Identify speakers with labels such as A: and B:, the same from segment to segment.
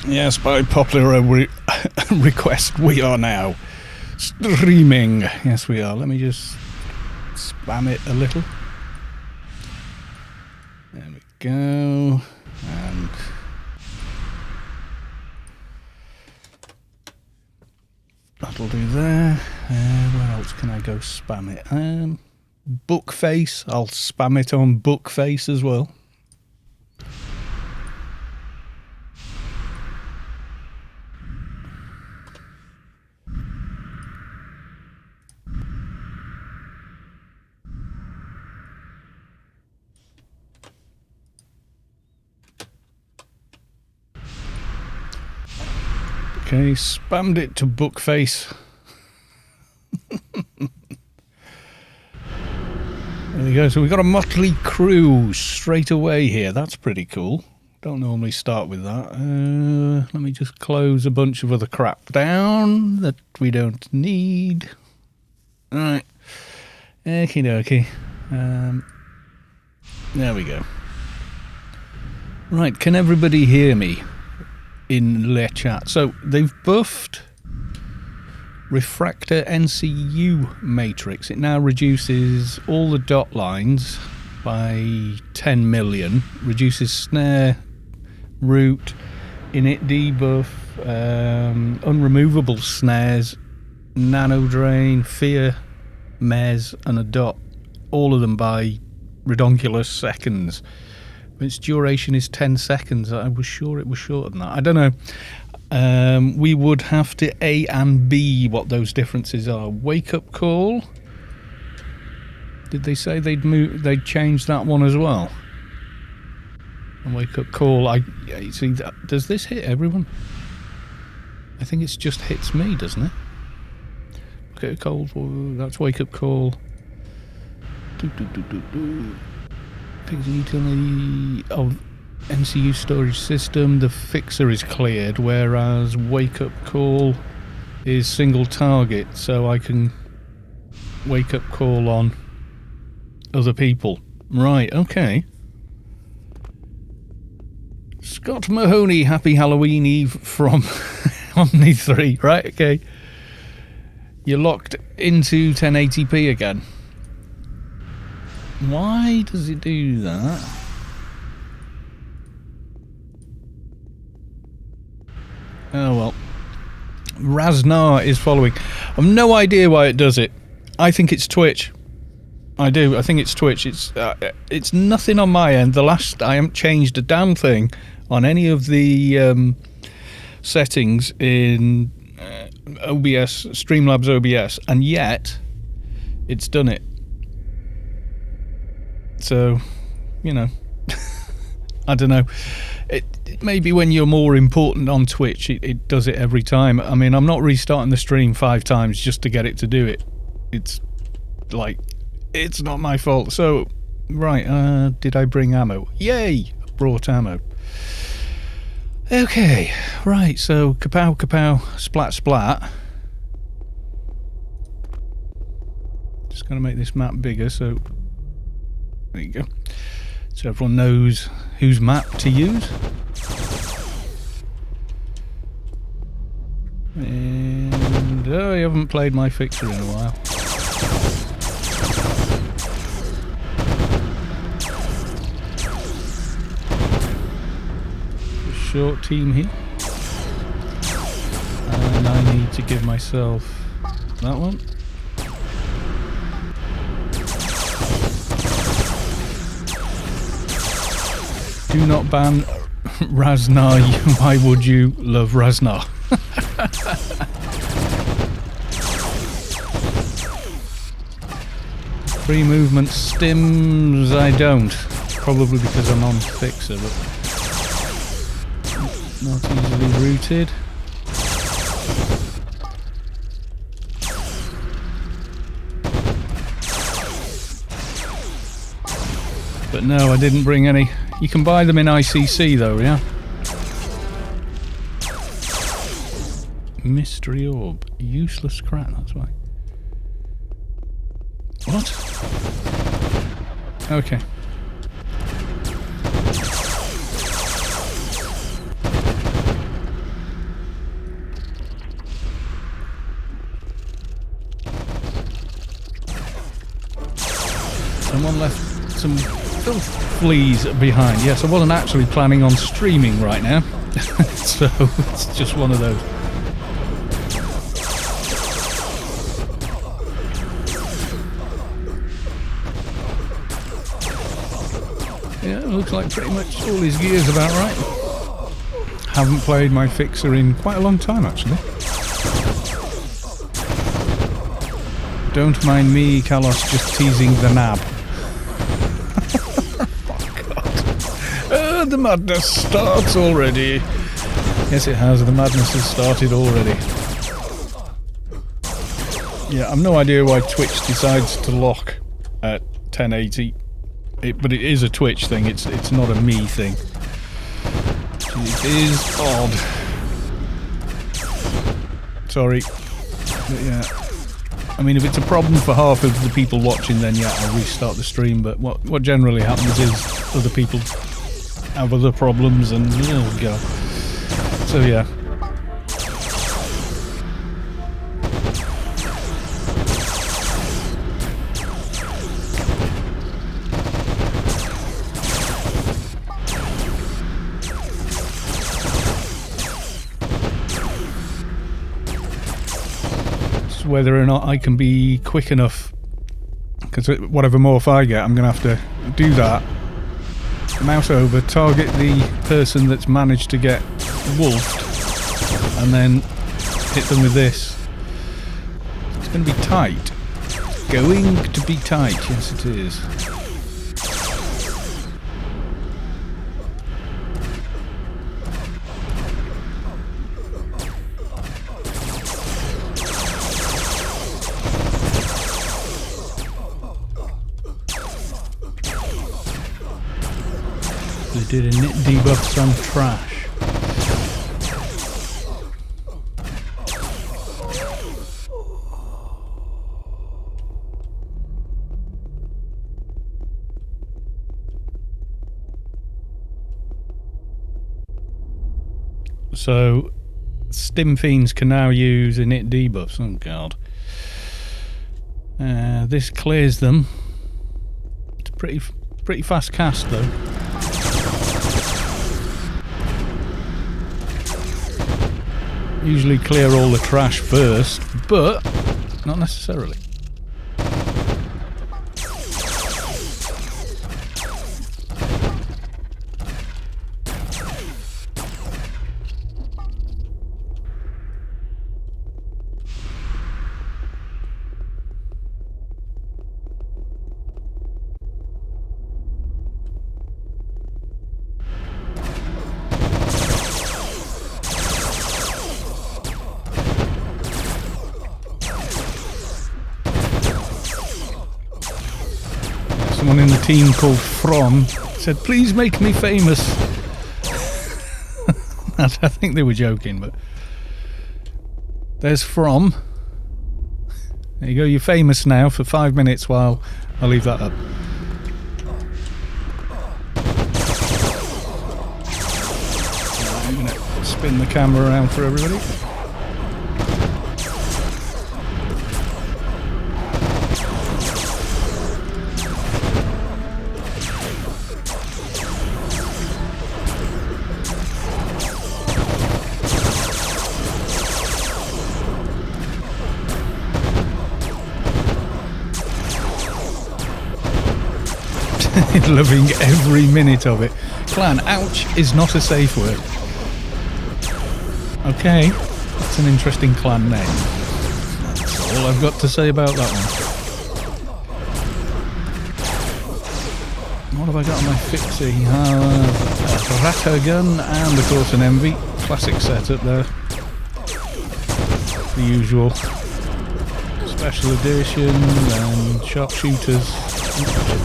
A: Yes, by popular request, we are now streaming. Yes, we are. Let me just spam it a little. There we go. And that'll do there. Where else can I go spam it? Bookface. I'll spam it on Bookface as well. Okay, spammed it to Bookface. There we go. So we've got a motley crew straight away here. That's pretty cool. Don't normally start with that. Let me just close a bunch of other crap down that we don't need. Alright. Okie dokie. There we go. Right, can everybody hear me in Le Chat? So they've buffed Refractor NCU Matrix. It now reduces all the dot lines by 10 million, reduces snare, root, init debuff, unremovable snares, nano drain, fear, mez, and a dot, all of them by redonkulous seconds. Its duration is 10 seconds. I was sure it was shorter than that. I don't know. We would have to A and B what those differences are. Wake up call. Did they say they'd change that one as well? And wake up call. See. Does this hit everyone? I think it just hits me, doesn't it? Okay, call. That's wake up call. Utility of NCU storage system, the fixer is cleared, whereas wake up call is single target, so I can wake up call on other people. Right, okay. Scott Mahoney, happy Halloween Eve from Omni 3. Right, okay. You're locked into 1080p again. Why does it do that? Oh well. Raznar is following. I've no idea why it does it. I think it's Twitch. I do. I think it's Twitch. It's nothing on my end. I haven't changed a damn thing on any of the settings in OBS, Streamlabs OBS, and yet it's done it. So, you know, I don't know. It maybe when you're more important on Twitch, it does it every time. I mean, I'm not restarting the stream 5 times just to get it to do it. It's like, it's not my fault. So, right, did I bring ammo? Yay! I brought ammo. Okay, right, so kapow, kapow, splat, splat. Just going to make this map bigger, so there you go. So everyone knows whose map to use. And I haven't played my fixer in a while. A short team here. And I need to give myself that one. Do not ban Raznar. Why would you love Raznar? Free movement stims, I don't. Probably because I'm on fixer, but not easily rooted. But no, I didn't bring any. You can buy them in ICC though, yeah? Mystery orb. Useless crap, that's why. What? Okay. Someone left some filth fleas behind. Yes, I wasn't actually planning on streaming right now. So it's just one of those. Yeah, it looks like pretty much all his gear's about right. Haven't played my fixer in quite a long time, actually. Don't mind me, Kalos, just teasing the nab. Oh, God. The madness starts already. Yes, it has. The madness has started already. Yeah, I've no idea why Twitch decides to lock at 1080. But it is a Twitch thing. It's not a me thing. It is odd. Sorry. But yeah. I mean, if it's a problem for half of the people watching, then yeah, I'll restart the stream. But what generally happens is other people have other problems and oh god. So yeah. Whether or not I can be quick enough, because whatever morph I get, I'm going to have to do that, mouse over, target the person that's managed to get wolfed, and then hit them with this. It's going to be tight. It's going to be tight, yes it is. Did a nit debuff some trash. So Stim Fiends can now use init debuffs. Oh god. This clears them. It's pretty fast cast though. Usually clear all the trash first, but not necessarily. Someone in the team called From said, please make me famous. I think they were joking, but there's From. There you go, you're famous now for 5 minutes while I leave that up. I'm going to spin the camera around for everybody. Loving every minute of it. Clan, ouch is not a safe word. Okay, that's an interesting clan name. That's all I've got to say about that one. What have I got on my fixie? A Ratter gun and of course an Envy. Classic setup there. The usual. Special edition and sharpshooters.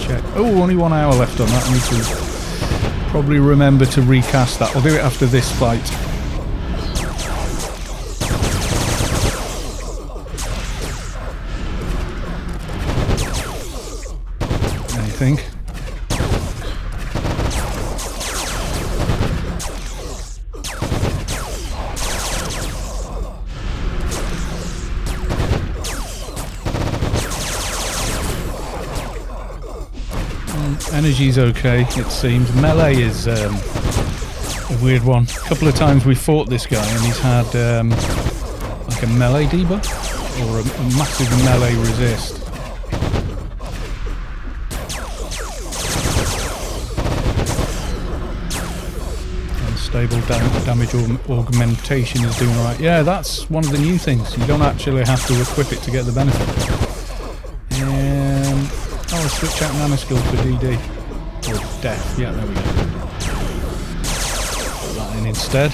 A: Check. Oh, only 1 hour left on that. I need to probably remember to recast that. I'll do it after this fight. I think. Energy's okay, it seems. Melee is a weird one. A couple of times we fought this guy and he's had like a melee debuff or a massive melee resist. Stable damage augmentation is doing right. Yeah, that's one of the new things. You don't actually have to equip it to get the benefit. I'll switch out nano skill for DD. Or death. Yeah, there we go. Put that in instead.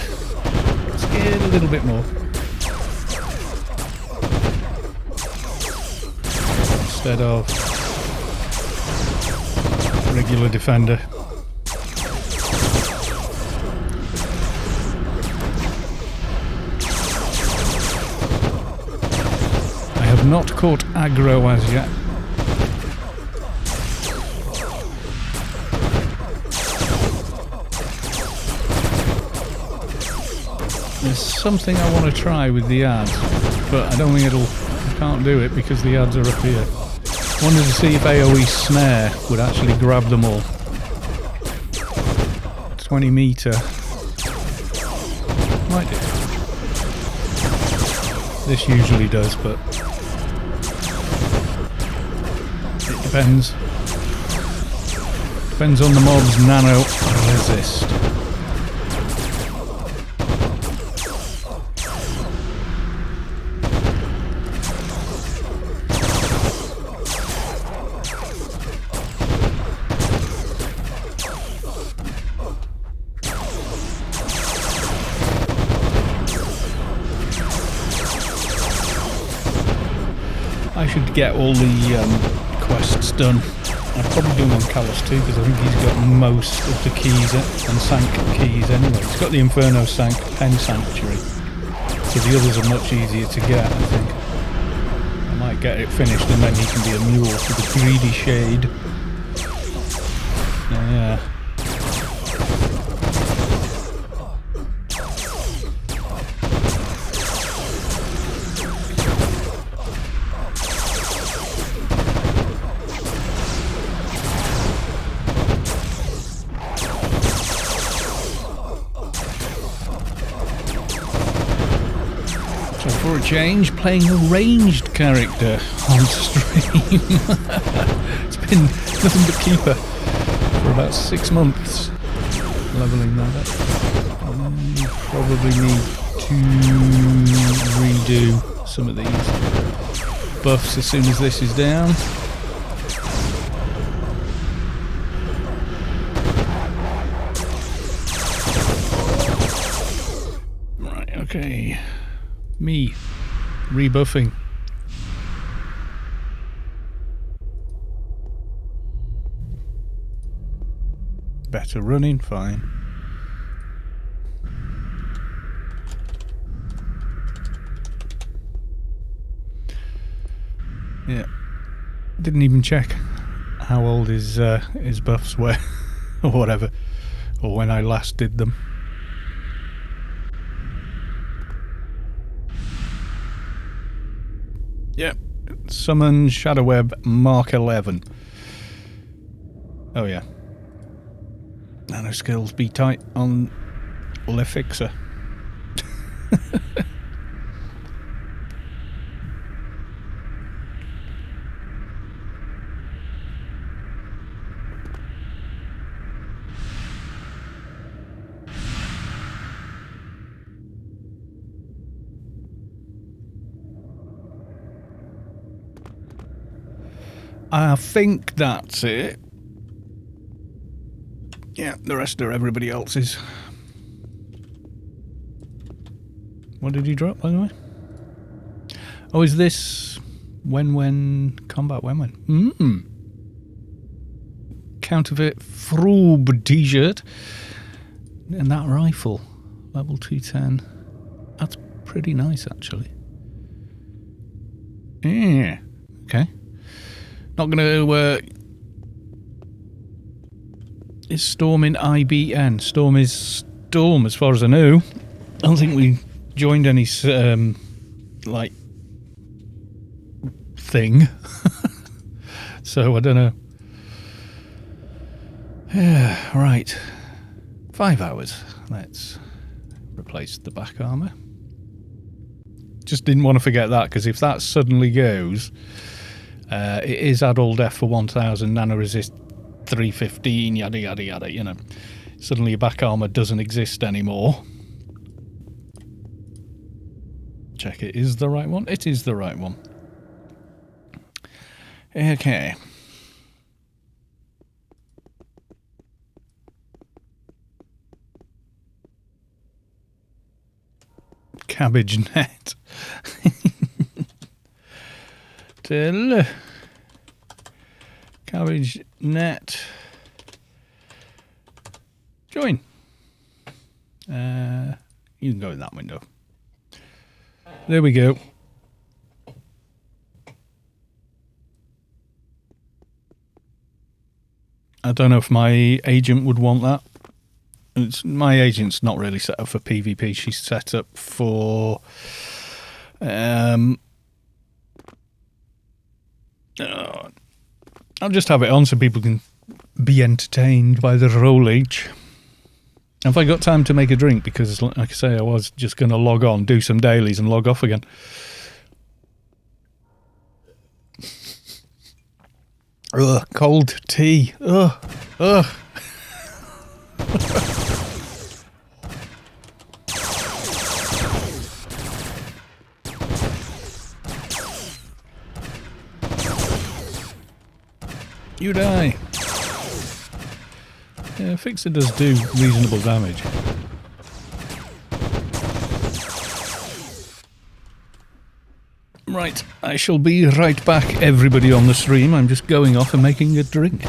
A: Let's get a little bit more. Instead of regular defender. Not caught aggro as yet. There's something I want to try with the ads, but I don't think I can't do it because the ads are up here. I wanted to see if AoE snare would actually grab them all. 20 meter. Might do. This usually does, but depends. Depends on the mob's nano resist. I should get all the quests done. I'll probably do them on Callus too because I think he's got most of the keys and Sank keys anyway. He's got the Inferno Sank Pen Sanctuary, so the others are much easier to get, I think. I might get it finished and then he can be a mule for the Greedy Shade. Yeah. For a change, playing a ranged character on stream. It's been nothing but keeper for about 6 months. Leveling that up. Probably need to redo some of these buffs as soon as this is down. Right, okay. Me rebuffing. Better running, fine. Yeah, didn't even check how old his buffs were, or whatever, or when I last did them. Yep, summon Shadow Web Mark 11. Oh yeah. Nano skills be tight on Le Fixer. I think that's it. Yeah, the rest are everybody else's. What did he drop, by the way? Oh, is this when combat when? Counterfeit Froob t-shirt. And that rifle, level 210. That's pretty nice, actually. Yeah, okay. Not going to... is Storm in IBN? Storm is Storm, as far as I know. I don't think we joined any, like, thing. So, I don't know. Right. 5 hours. Let's replace the back armour. Just didn't want to forget that, because if that suddenly goes, it is add all death for 1000, nano resist 315, yada yada yada, you know. Suddenly your back armour doesn't exist anymore. Check it is the right one. It is the right one. Okay. Cabbage net. Till cabbage net. Join. You can go in that window. There we go. I don't know if my agent would want that. My agent's not really set up for PvP. She's set up for I'll just have it on so people can be entertained by the rollage. Have I got time to make a drink? Because, like I say, I was just going to log on, do some dailies and log off again. Ugh, cold tea. Ugh, ugh. You die. Yeah, Fixer does do reasonable damage. Right, I shall be right back, everybody on the stream. I'm just going off and making a drink.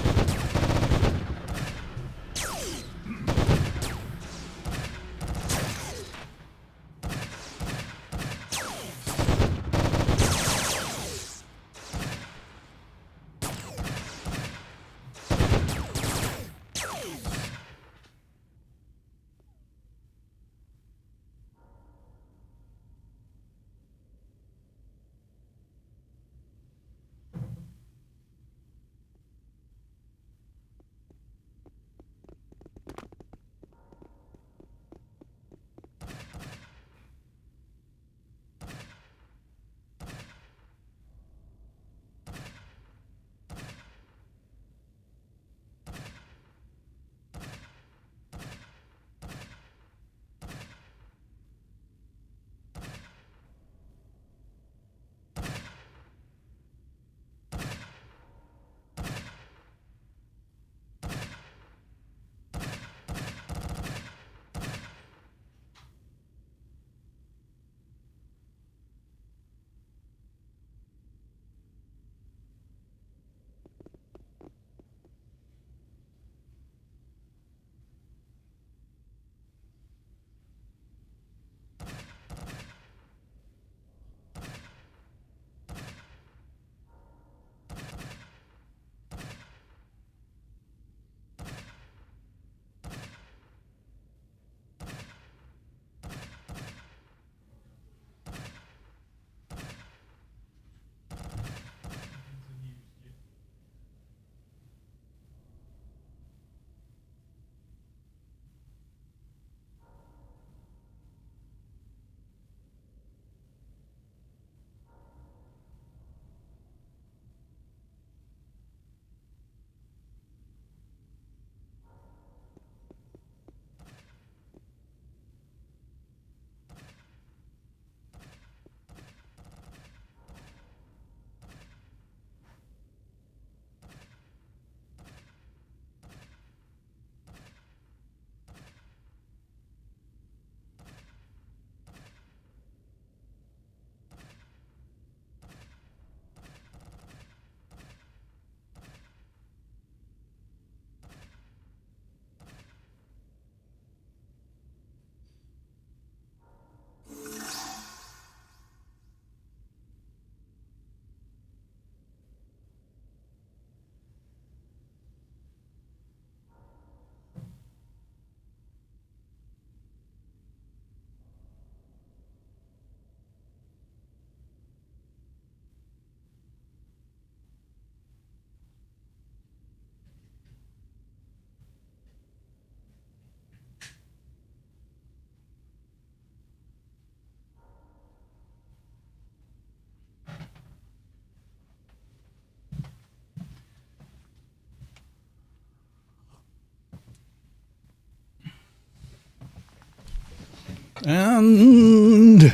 A: And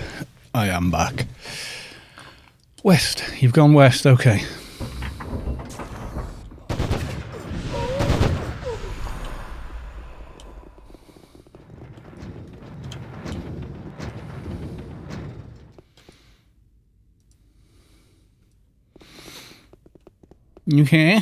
A: I am back. West. You've gone west. Okay. Okay.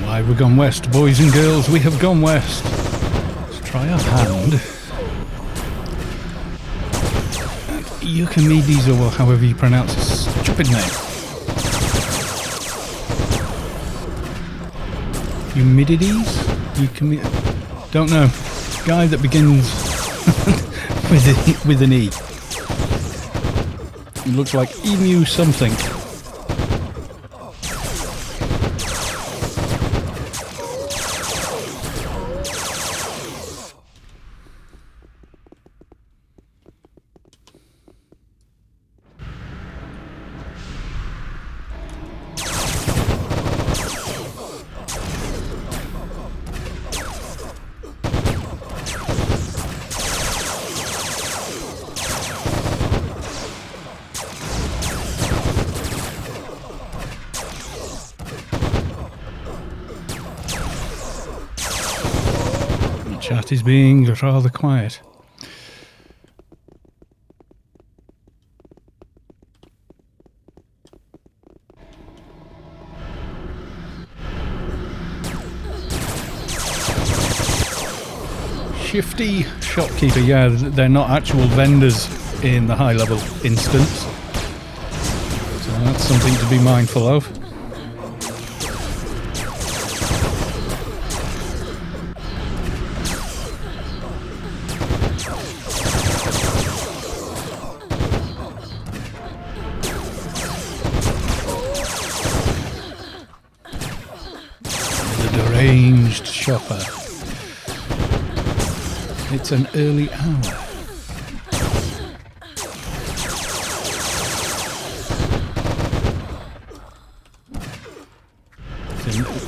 A: Why we've gone west, boys and girls, we have gone west. Let's try our hand. Eucamides, or however you pronounce his stupid name. Humidities? Don't know. Guy that begins with an E. It looks like emu something. Chat is being rather quiet. Shifty shopkeeper, yeah, they're not actual vendors in the high level instance. So that's something to be mindful of. Deranged shopper. It's an early hour.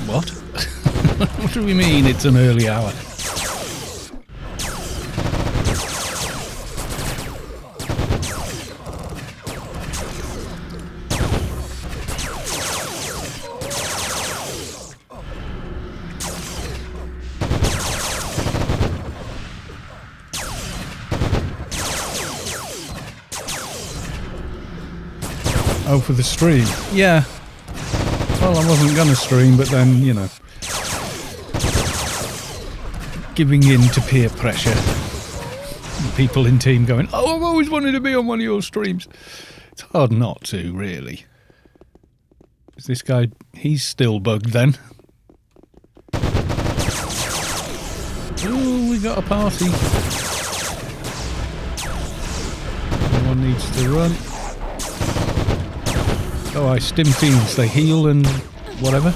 A: What? What do we mean it's an early hour? Oh, for the stream? Yeah. Well, I wasn't going to stream, but then, you know, giving in to peer pressure. People in team going, oh, I've always wanted to be on one of your streams. It's hard not to, really. Is this guy, he's still bugged then. Oh, we got a party. No one needs to run. Oh, I stim fiends, they heal and whatever.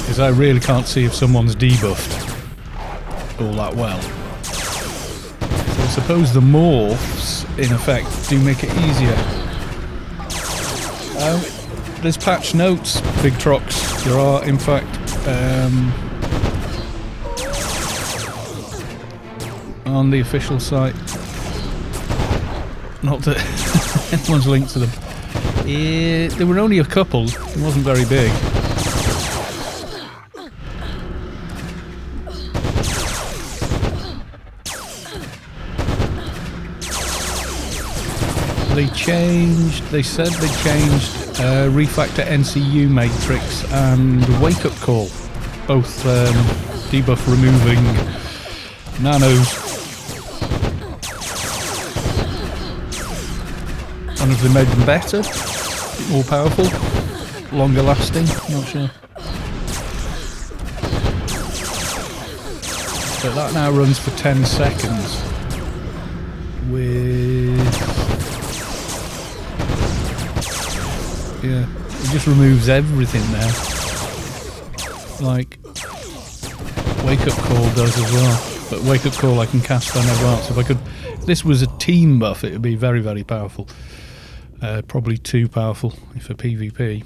A: Because I really can't see if someone's debuffed all that well. So I suppose the morphs, in effect, do make it easier. There's patch notes, Big Trox. There are, in fact, on the official site. Not that anyone's linked to them. There were only a couple. It wasn't very big. They said they changed Refactor NCU Matrix and Wake Up Call. Both debuff removing nanos. One of them made them better, more powerful, longer lasting, not sure. But that now runs for 10 seconds with Yeah, it just removes everything now. Like, Wake Up Call does as well. But Wake Up Call I can cast on everyone else. If this was a team buff, it would be very, very powerful. Probably too powerful for PvP.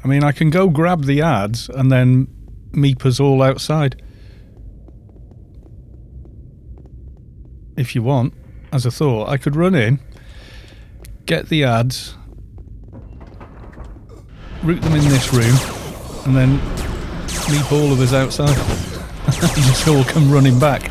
A: I mean, I can go grab the ads and then meep us all outside. If you want, as a thought, I could run in, get the ads, route them in this room, and then meep all of us outside. You just all come running back.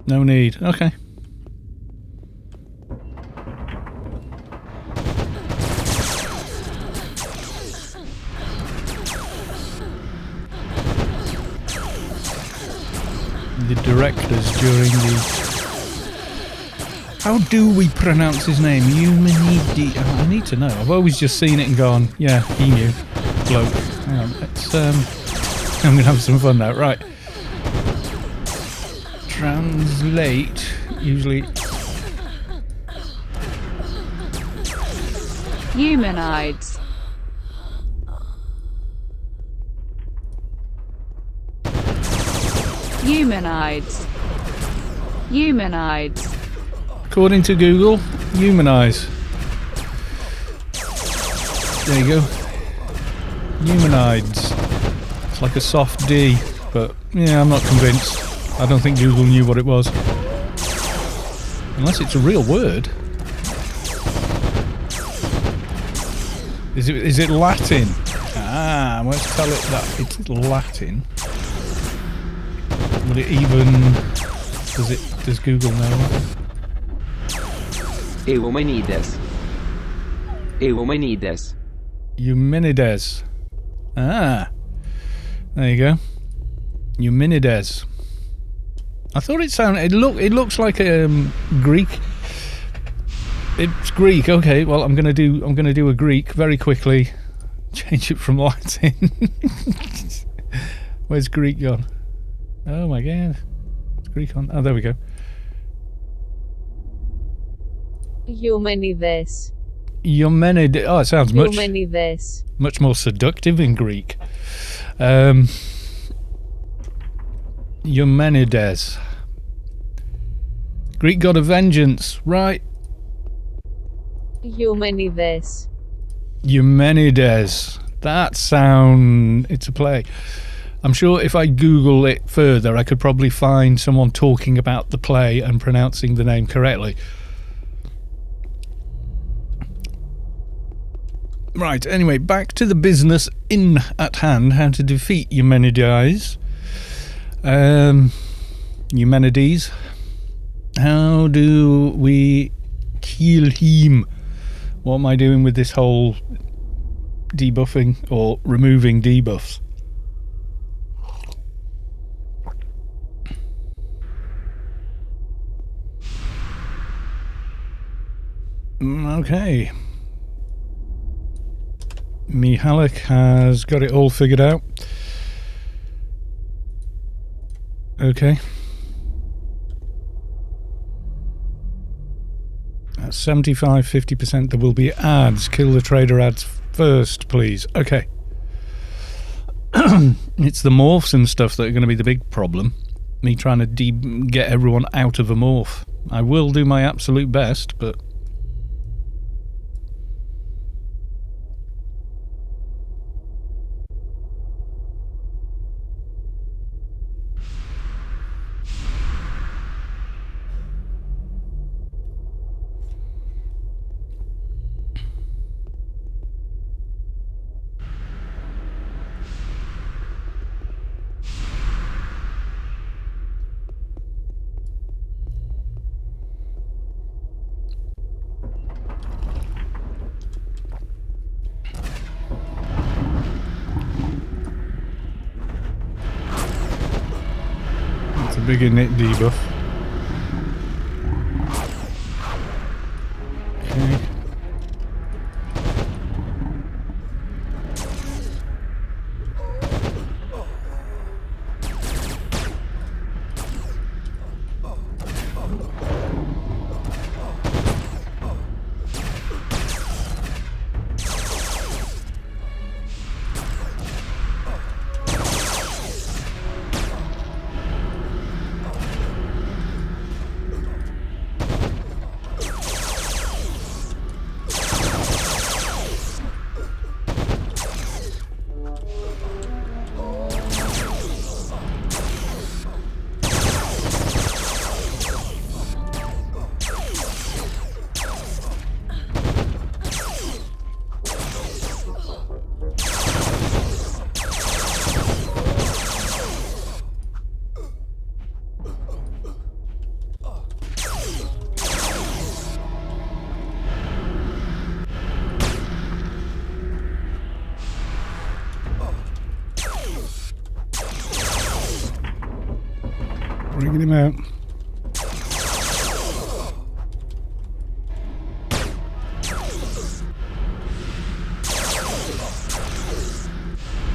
A: No need. Okay. The directors during the... How do we pronounce his name? I need to know. I've always just seen it and gone, yeah, he knew. Bloke. Hang on. Let's, I'm going to have some fun now. Right. Translate. Usually...
B: Humanoids. Humanoids. Humanoids.
A: According to Google, humanize. There you go. Humanoids. It's like a soft D, but yeah, I'm not convinced. I don't think Google knew what it was. Unless it's a real word. Is it Latin? Ah, let's tell it that it's Latin. Would it even... Does Google know?
C: Eumenides. Eumenides.
A: Eumenides. Ah. There you go. Eumenides. I thought it sounded... It looks like Greek. It's Greek. Okay, well I'm gonna do a Greek very quickly. Change it from Latin. Where's Greek gone? Oh my god. It's Greek on... Oh, there we go.
B: Eumenides.
A: Eumenides. Oh, it sounds
B: Eumenides.
A: much more seductive in Greek. Eumenides. Greek god of vengeance, right?
B: Eumenides.
A: Eumenides. That sound... It's a play. I'm sure if I Google it further, I could probably find someone talking about the play and pronouncing the name correctly. Right, anyway, back to the business in at hand. How to defeat Eumenides. Eumenides. How do we kill him? What am I doing with this whole debuffing or removing debuffs? Okay. Mihalik has got it all figured out. Okay. At 75, 50%, there will be ads. Kill the trader ads first, please. Okay. It's the morphs and stuff that are going to be the big problem. Me trying to get everyone out of a morph. I will do my absolute best, but... Bigger nit debuff. Okay. Bringing him out.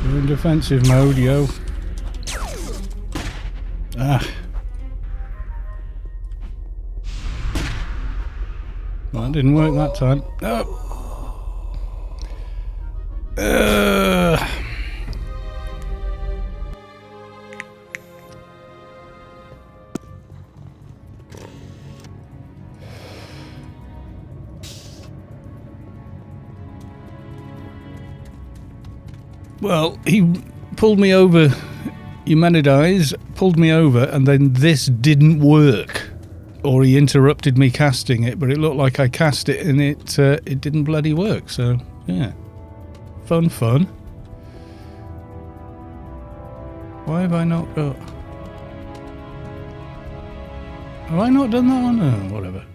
A: We're in defensive mode, yo. Ah. Well, that didn't work that time. No. Well, he pulled me over, Eumenides pulled me over, and then this didn't work. Or he interrupted me casting it, but it looked like I cast it and it didn't bloody work, so yeah. Fun. Why have I not got... Have I not done that one? Oh, whatever.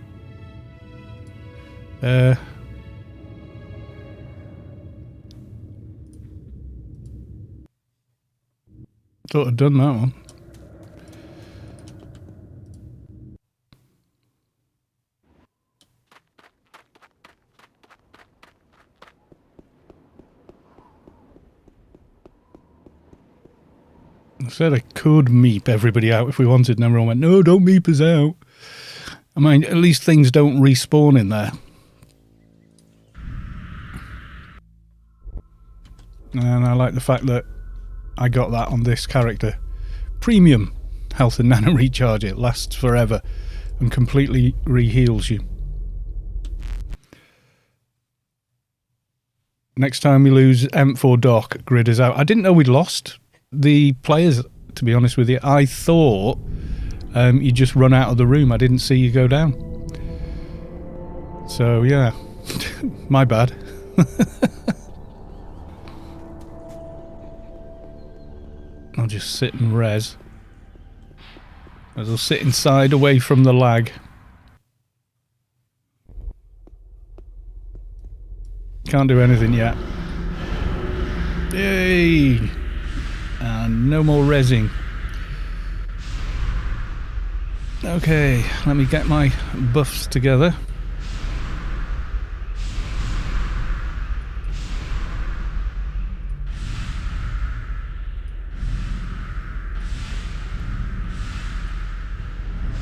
A: Thought I'd done that one. I said I could meep everybody out if we wanted, and everyone went, no, don't meep us out. I mean, at least things don't respawn in there. And I like the fact that I got that on this character. Premium health and nano recharge. It lasts forever and completely re-heals you. Next time we lose M4 Doc, grid is out. I didn't know we'd lost the players, to be honest with you. I thought you just run out of the room. I didn't see you go down. So, yeah. My bad. I'll just sit and res. I'll sit inside away from the lag. Can't do anything yet. Yay! And no more resing. Okay, let me get my buffs together.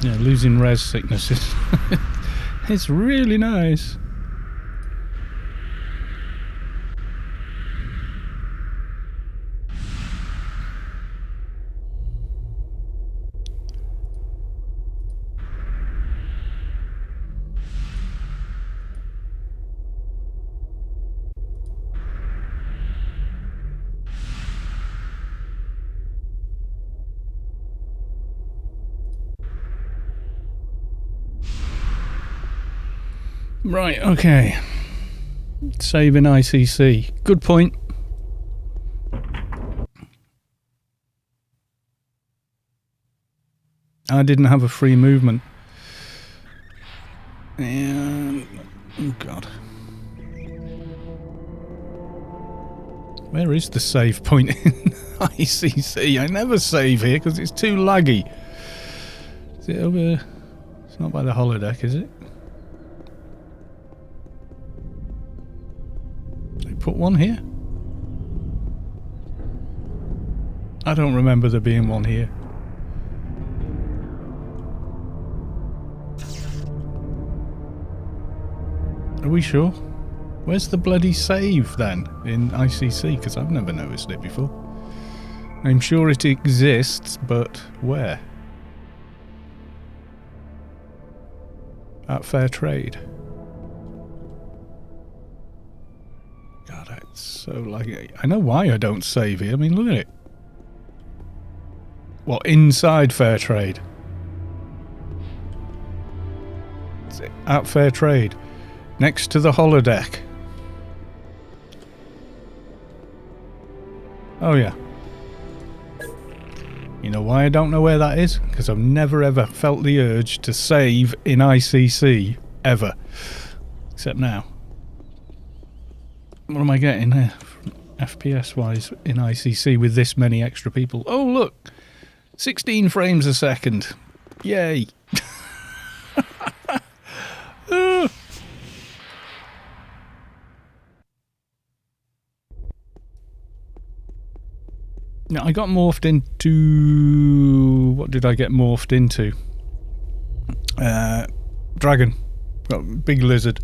A: Yeah, losing res sickness is it's really nice. Right, okay. Saving ICC. Good point. I didn't have a free movement. And... oh god. Where is the save point in ICC? I never save here because it's too laggy. Is it over? It's not by the holodeck, is it? They put one here? I don't remember there being one here. Are we sure? Where's the bloody save then in ICC? Because I've never noticed it before. I'm sure it exists, but where? At Fair Trade. God, it's so like... I know why I don't save here. I mean, look at it. What, inside Fair Trade? It's at Fair Trade. Next to the holodeck. Oh yeah. You know why I don't know where that is? Because I've never ever felt the urge to save in ICC, ever. Except now. What am I getting here? FPS wise in ICC with this many extra people. Oh look! 16 frames a second. Yay! Now, I got morphed into... What did I get morphed into? Dragon. Got big lizard.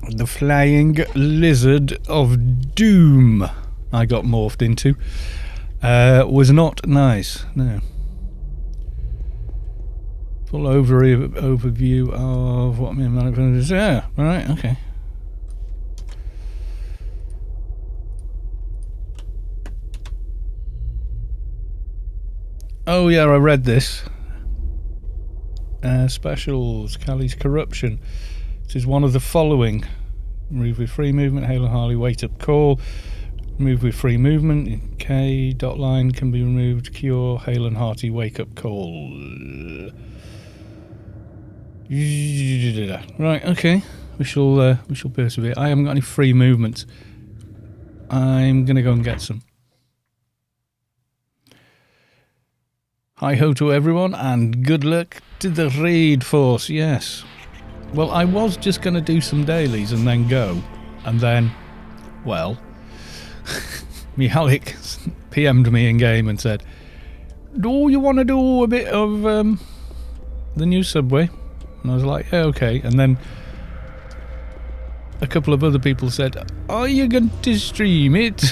A: The flying lizard of doom I got morphed into. Was not nice, no. Full overview of what me and Manic is. Yeah, alright, okay. Oh yeah, I read this. Specials, Callie's corruption. This is one of the following. Remove with free movement, Hale and Harley wait up call. Remove with free movement, K dot line can be removed, cure, Hale and Hearty wake up call. Right, okay. We shall persevere. I haven't got any free movements. I'm gonna go and get some. Hi ho to everyone, and good luck to the raid force, yes. Well, I was just going to do some dailies and then go. And then, well, Mihalik PM'd me in game and said, do you want to do a bit of the new subway? And I was like, yeah, okay. And then a couple of other people said, are you going to stream it?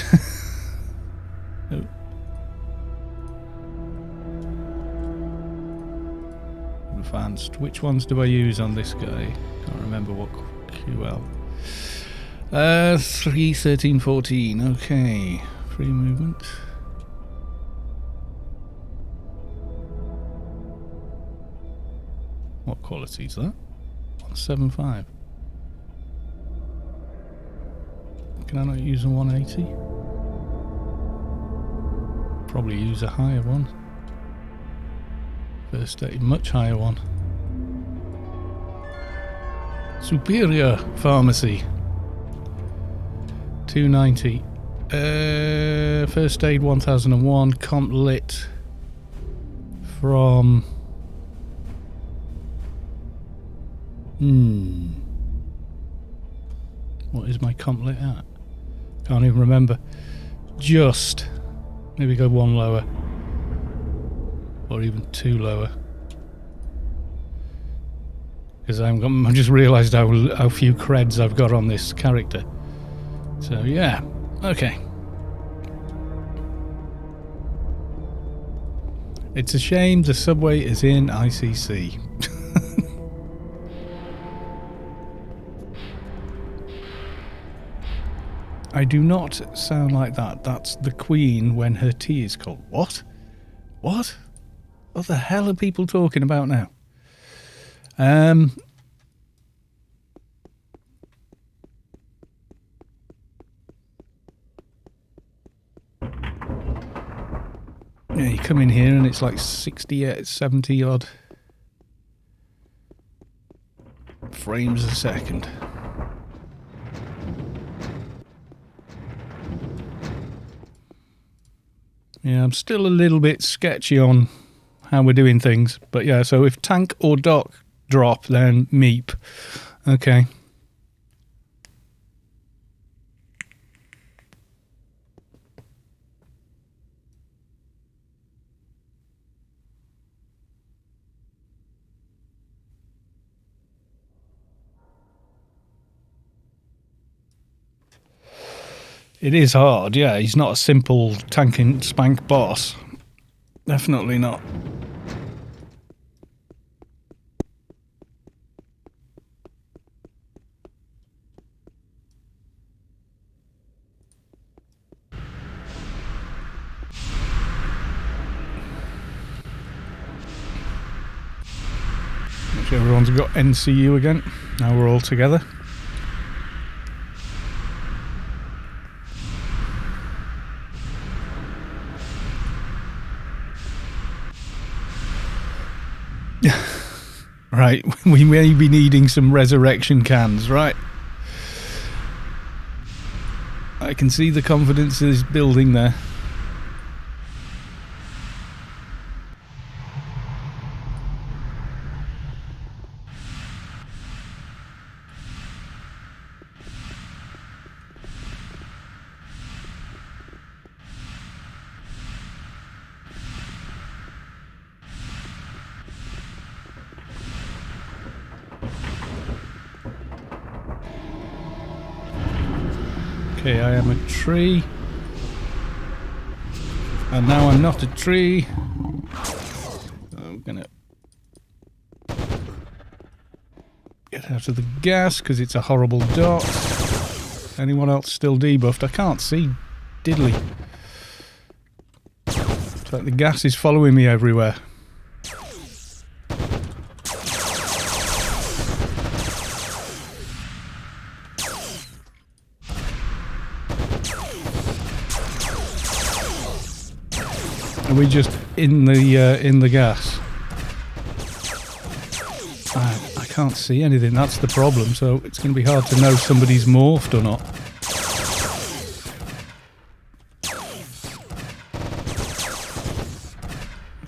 A: Oh. Advanced. Which ones do I use on this guy? Can't remember what QL. 3, 13, 14. Okay. Free movement. What quality is that? 175. Can I not use a 180? Probably use a higher one. First aid, much higher one. Superior Pharmacy. 290. First aid 1001. Comp lit from... What is my comp lit at? Can't even remember. Just. Maybe go one lower. Or even 2 lower. Because I've just realised how few creds I've got on this character. So yeah, okay. It's a shame the subway is in ICC. I do not sound like that. That's the Queen when her tea is cold. What? What? What the hell are people talking about now? Yeah, you come in here and it's like 60, 70 odd frames a second. Yeah, I'm still a little bit sketchy on how we're doing things. But yeah, so if tank or dock drop, then meep. Okay. It is hard, yeah. He's not a simple tank and spank boss. Definitely not. Make sure everyone's got NCU again. Now we're all together. Right, we may be needing some resurrection cans, right? I can see the confidence is building there. Okay, I am a tree. And now I'm not a tree. I'm gonna get out of the gas because it's a horrible dot. Anyone else still debuffed? I can't see diddly. It's like the gas is following me everywhere. Are we just in the gas? I can't see anything. That's the problem. So it's going to be hard to know if somebody's morphed or not.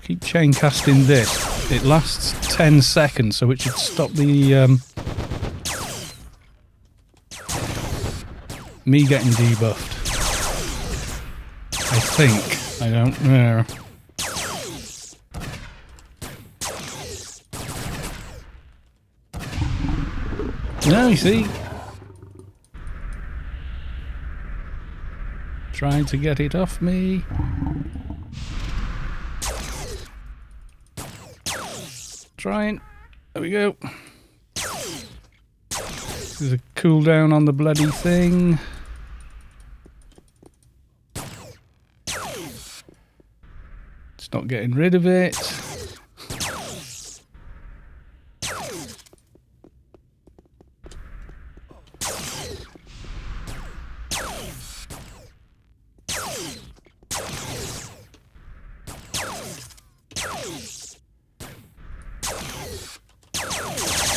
A: Keep chain casting this. It lasts 10 seconds, so it should stop the me getting debuffed. I think. I don't know. No, you see? Trying to get it off me. Trying. There we go. There's a cooldown on the bloody thing. It's not getting rid of it.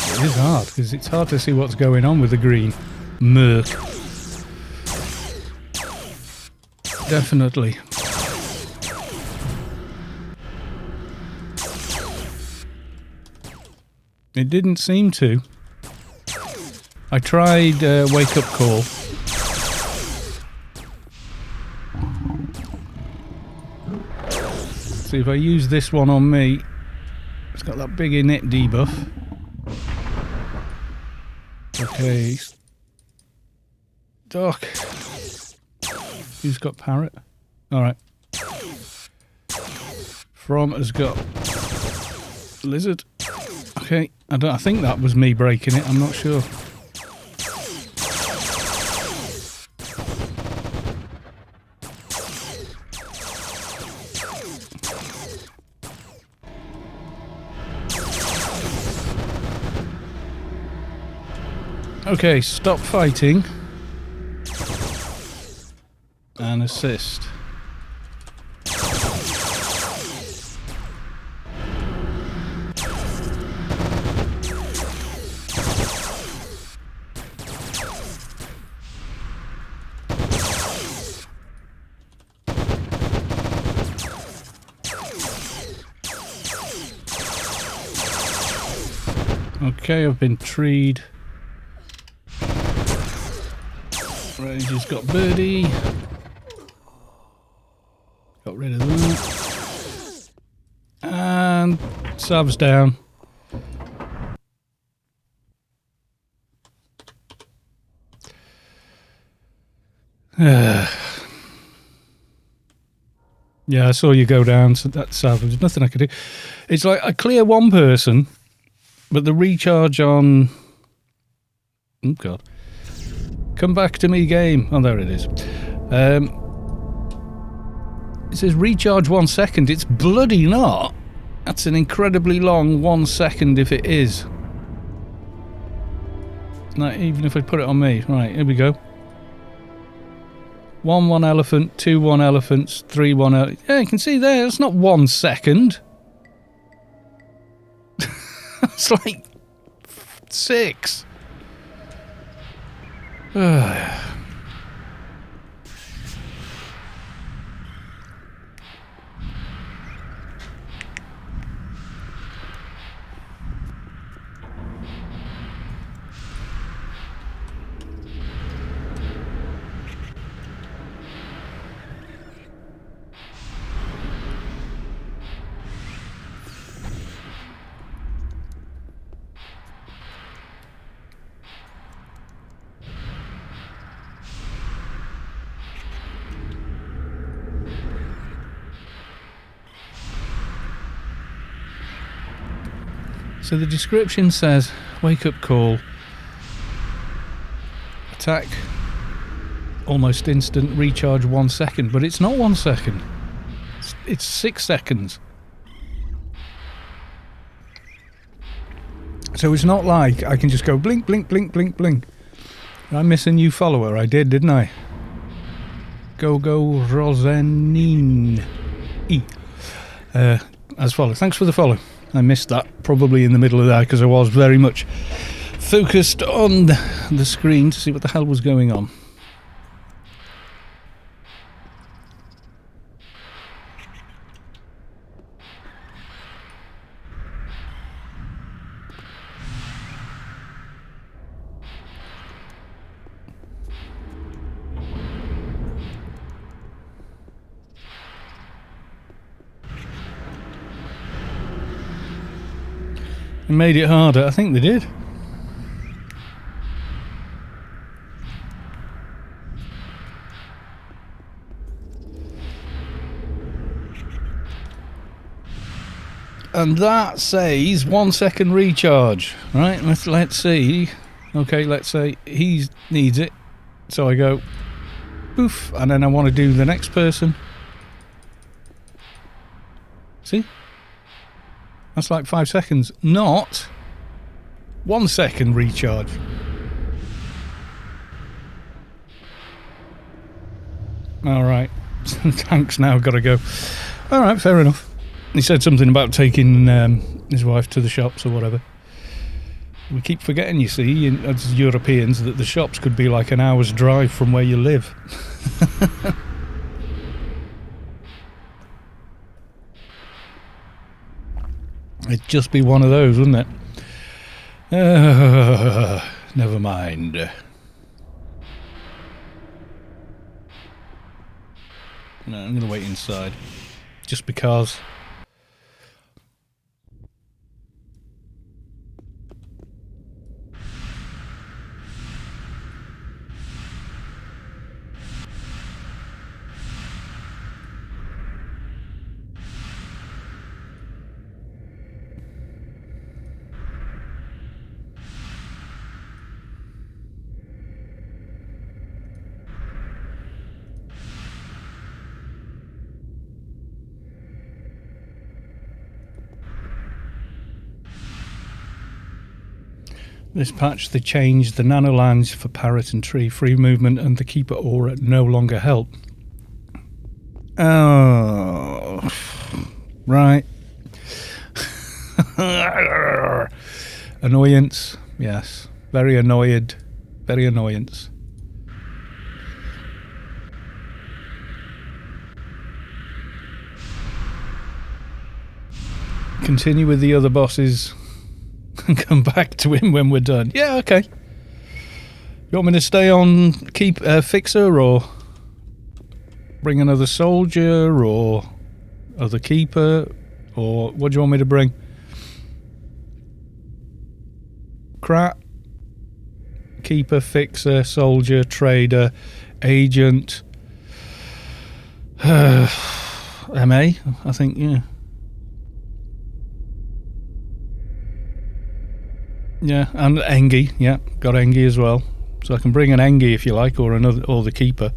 A: It is hard, because it's hard to see what's going on with the green. Murk. Definitely. It didn't seem to. I tried wake up call. See if I use this one on me. It's got that big init debuff. Okay. Doc. Who's got parrot? Alright. From has got lizard. Okay. I think that was me breaking it. I'm not sure. Okay, stop fighting. And assist. Okay, I've been treed. Rage has got birdie. Got rid of that. And Sav's down. Yeah, I saw you go down, so that's Sav. There's nothing I could do. It's like I clear one person, but the recharge on... Oh, God. Come back to me, game. Oh, there it is. It says recharge 1 second. It's bloody not. That's an incredibly long 1 second if it is. Not even if I put it on me. Right, here we go. 1 elephant, 2 elephants, 3 elephant. Yeah, you can see there, it's not 1 second. It's like 6. So the description says, wake up call, attack, almost instant, recharge 1 second, but it's not 1 second, it's 6 seconds. So it's not like I can just go blink, blink, blink, blink, blink. I miss a new follower, I did, didn't I? Go, Rosanine. As follows, thanks for the follow. I missed that probably in the middle of that because I was very much focused on the screen to see what the hell was going on. It made it harder. I think they did. And that says 1 second recharge. Right, let's see. Okay, let's say he needs it. So I go poof, and then I want to do the next person. See? That's like 5 seconds, not 1 second recharge. Alright, thanks now, gotta go. Alright, fair enough. He said something about taking his wife to the shops or whatever. We keep forgetting, you see, as Europeans, that the shops could be like an hour's drive from where you live. It'd just be one of those, wouldn't it? Never mind. No, I'm going to wait inside. Just because. This patch, they changed the nanolines for parrot and tree, free movement, and the keeper aura no longer help. Oh, right. Annoyance, yes. Very annoyed. Very annoyance. Continue with the other bosses. and come back to him when we're done. Yeah, okay. You want me to stay on fixer, or bring another soldier, or other keeper, or what do you want me to bring? Krat, keeper, fixer, soldier, trader, agent, MA, I think, yeah. Yeah, and Engie, yeah, got Engie as well. So I can bring an Engie if you like, or the keeper.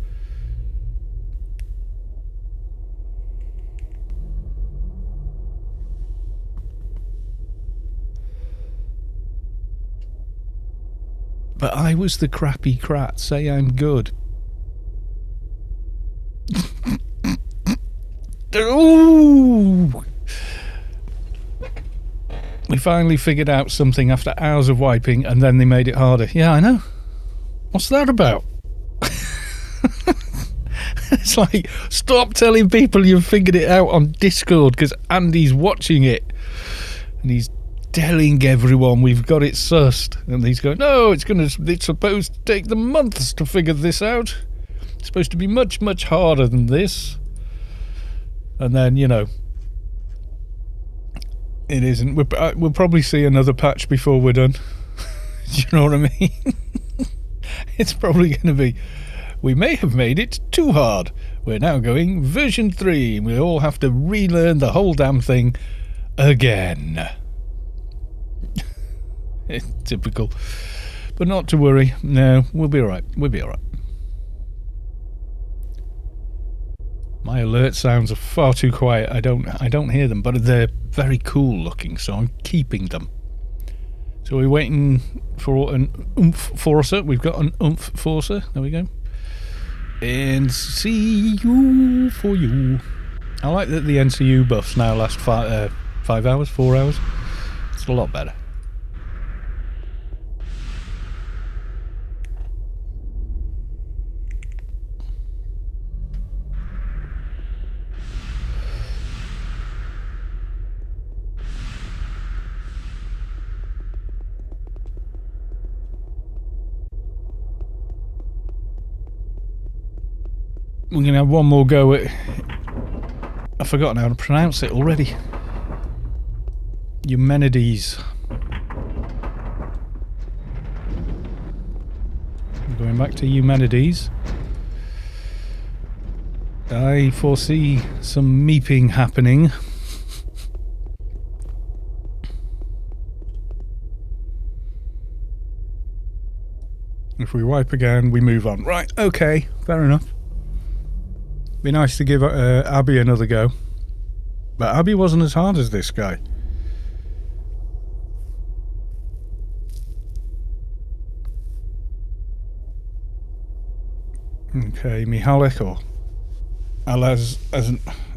A: But I was the crappy Krat. Say I'm good. Ooh! We finally figured out something after hours of wiping, and then they made it harder. Yeah, I know. What's that about? It's like, stop telling people you've figured it out on Discord, because Andy's watching it. And he's telling everyone we've got it sussed. And he's going, no, it's supposed to take them months to figure this out. It's supposed to be much, much harder than this. And then, you know, it isn't. We'll probably see another patch before we're done. Do you know what I mean? It's probably going to be, we may have made it too hard. We're now going version 3, and we all have to relearn the whole damn thing again. It's typical. But not to worry. No, we'll be alright. We'll be alright. My alert sounds are far too quiet. I don't hear them, but they're very cool looking, so I'm keeping them. So we're waiting for an oomph forcer. We've got an oomph forcer. There we go. And see you for you. I like that the NCU buffs now last 5 hours, 4 hours. It's a lot better. We're going to have one more go at... I've forgotten how to pronounce it already. Eumenides. Going back to Eumenides. I foresee some meeping happening. If we wipe again, we move on. Right, okay, fair enough. Be nice to give Abby another go. But Abby wasn't as hard as this guy. Okay, Mihalik or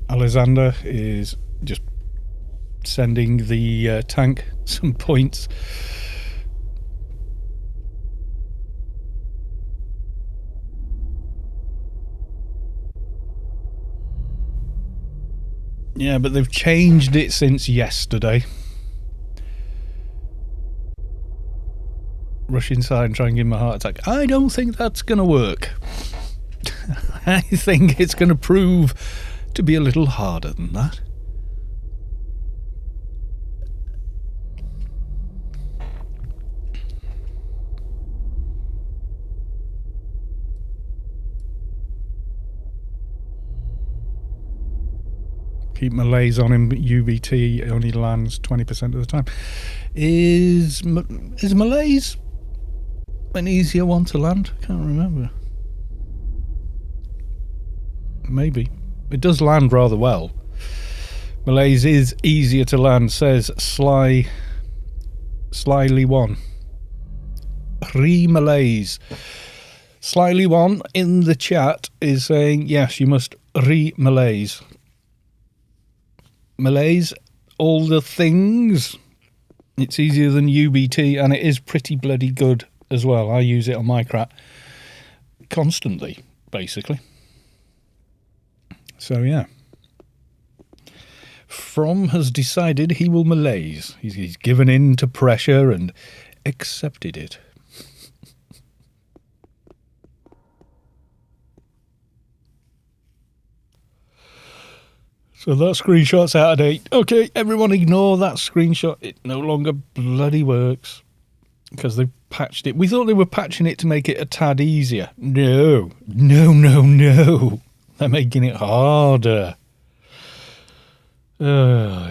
A: Alexander is just sending the tank some points. Yeah, but they've changed it since yesterday. Rush inside and try and give him a heart attack. I don't think that's going to work. I think it's going to prove to be a little harder than that. Keep Malays on him, UBT only lands 20% of the time. Is Malays an easier one to land? I can't remember. Maybe. It does land rather well. Malays is easier to land, says Slyly One. Malays. Slyly One in the chat is saying, yes, you must Malays. Malays, all the things. It's easier than UBT, and it is pretty bloody good as well. I use it on my Krat constantly, basically. So yeah, From has decided he will malaise. He's given in to pressure and accepted it. So that screenshot's out of date. Okay, everyone ignore that screenshot. It no longer bloody works. Because they've patched it. We thought they were patching it to make it a tad easier. No. No, no, no. They're making it harder. Yeah.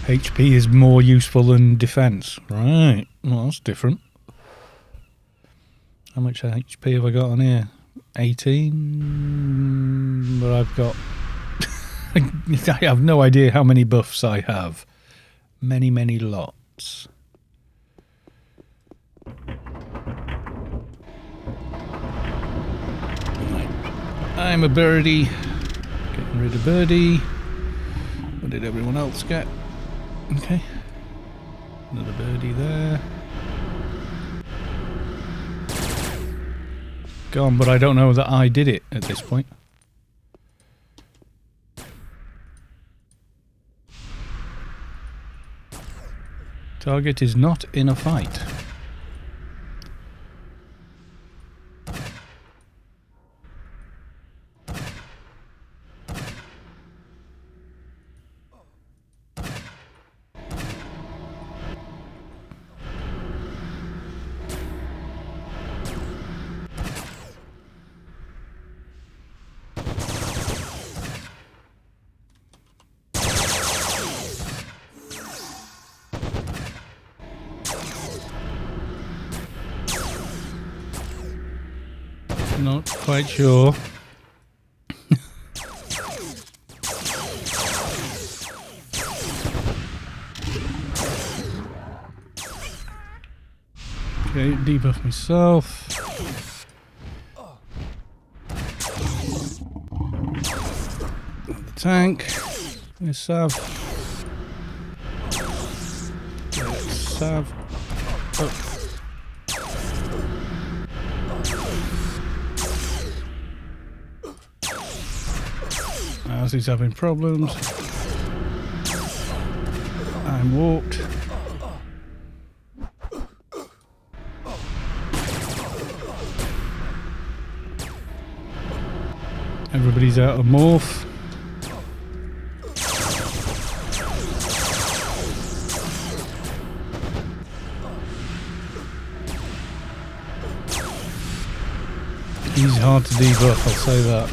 A: HP is more useful than defense. Right. Well, that's different. How much HP have I got on here? 18? But I've got... I have no idea how many buffs I have. Many, many lots. Right. I'm a birdie. Getting rid of birdie. What did everyone else get? Okay. Another birdie there. Gone, but I don't know that I did it at this point. Target is not in a fight. Not quite sure. Okay, debuff myself. The tank. Let's Sav. Sav. Oh. As he's having problems. I'm walked. Everybody's out of morph. He's hard to debuff, I'll say that.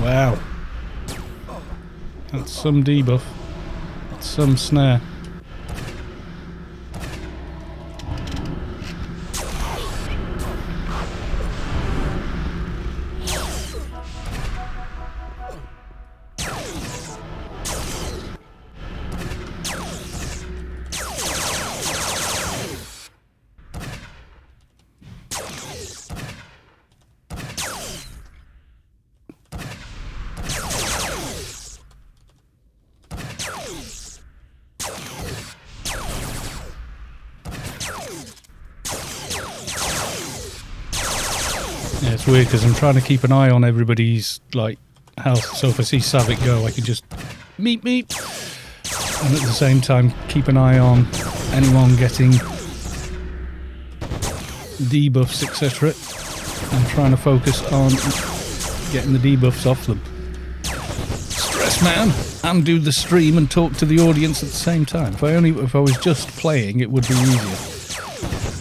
A: Wow. That's some debuff. That's some snare. Yeah, it's weird because I'm trying to keep an eye on everybody's like health. So if I see Savick go, I can just meep, and at the same time keep an eye on anyone getting debuffs, etc. I'm trying to focus on getting the debuffs off them. Stress man, and do the stream and talk to the audience at the same time. If I was just playing, it would be easier.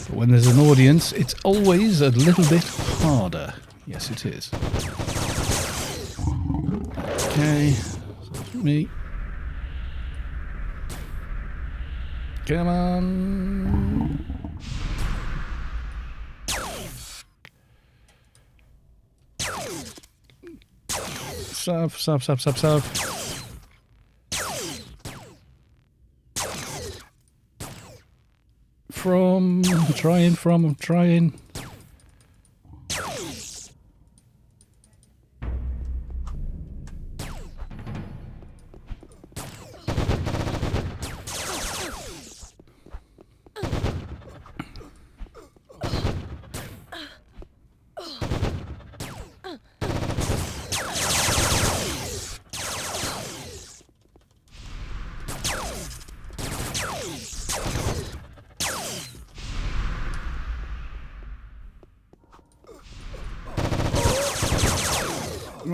A: But when there's an audience, it's always a little bit harder. Yes, it is. Okay, me. Come on. Sav. From I'm trying.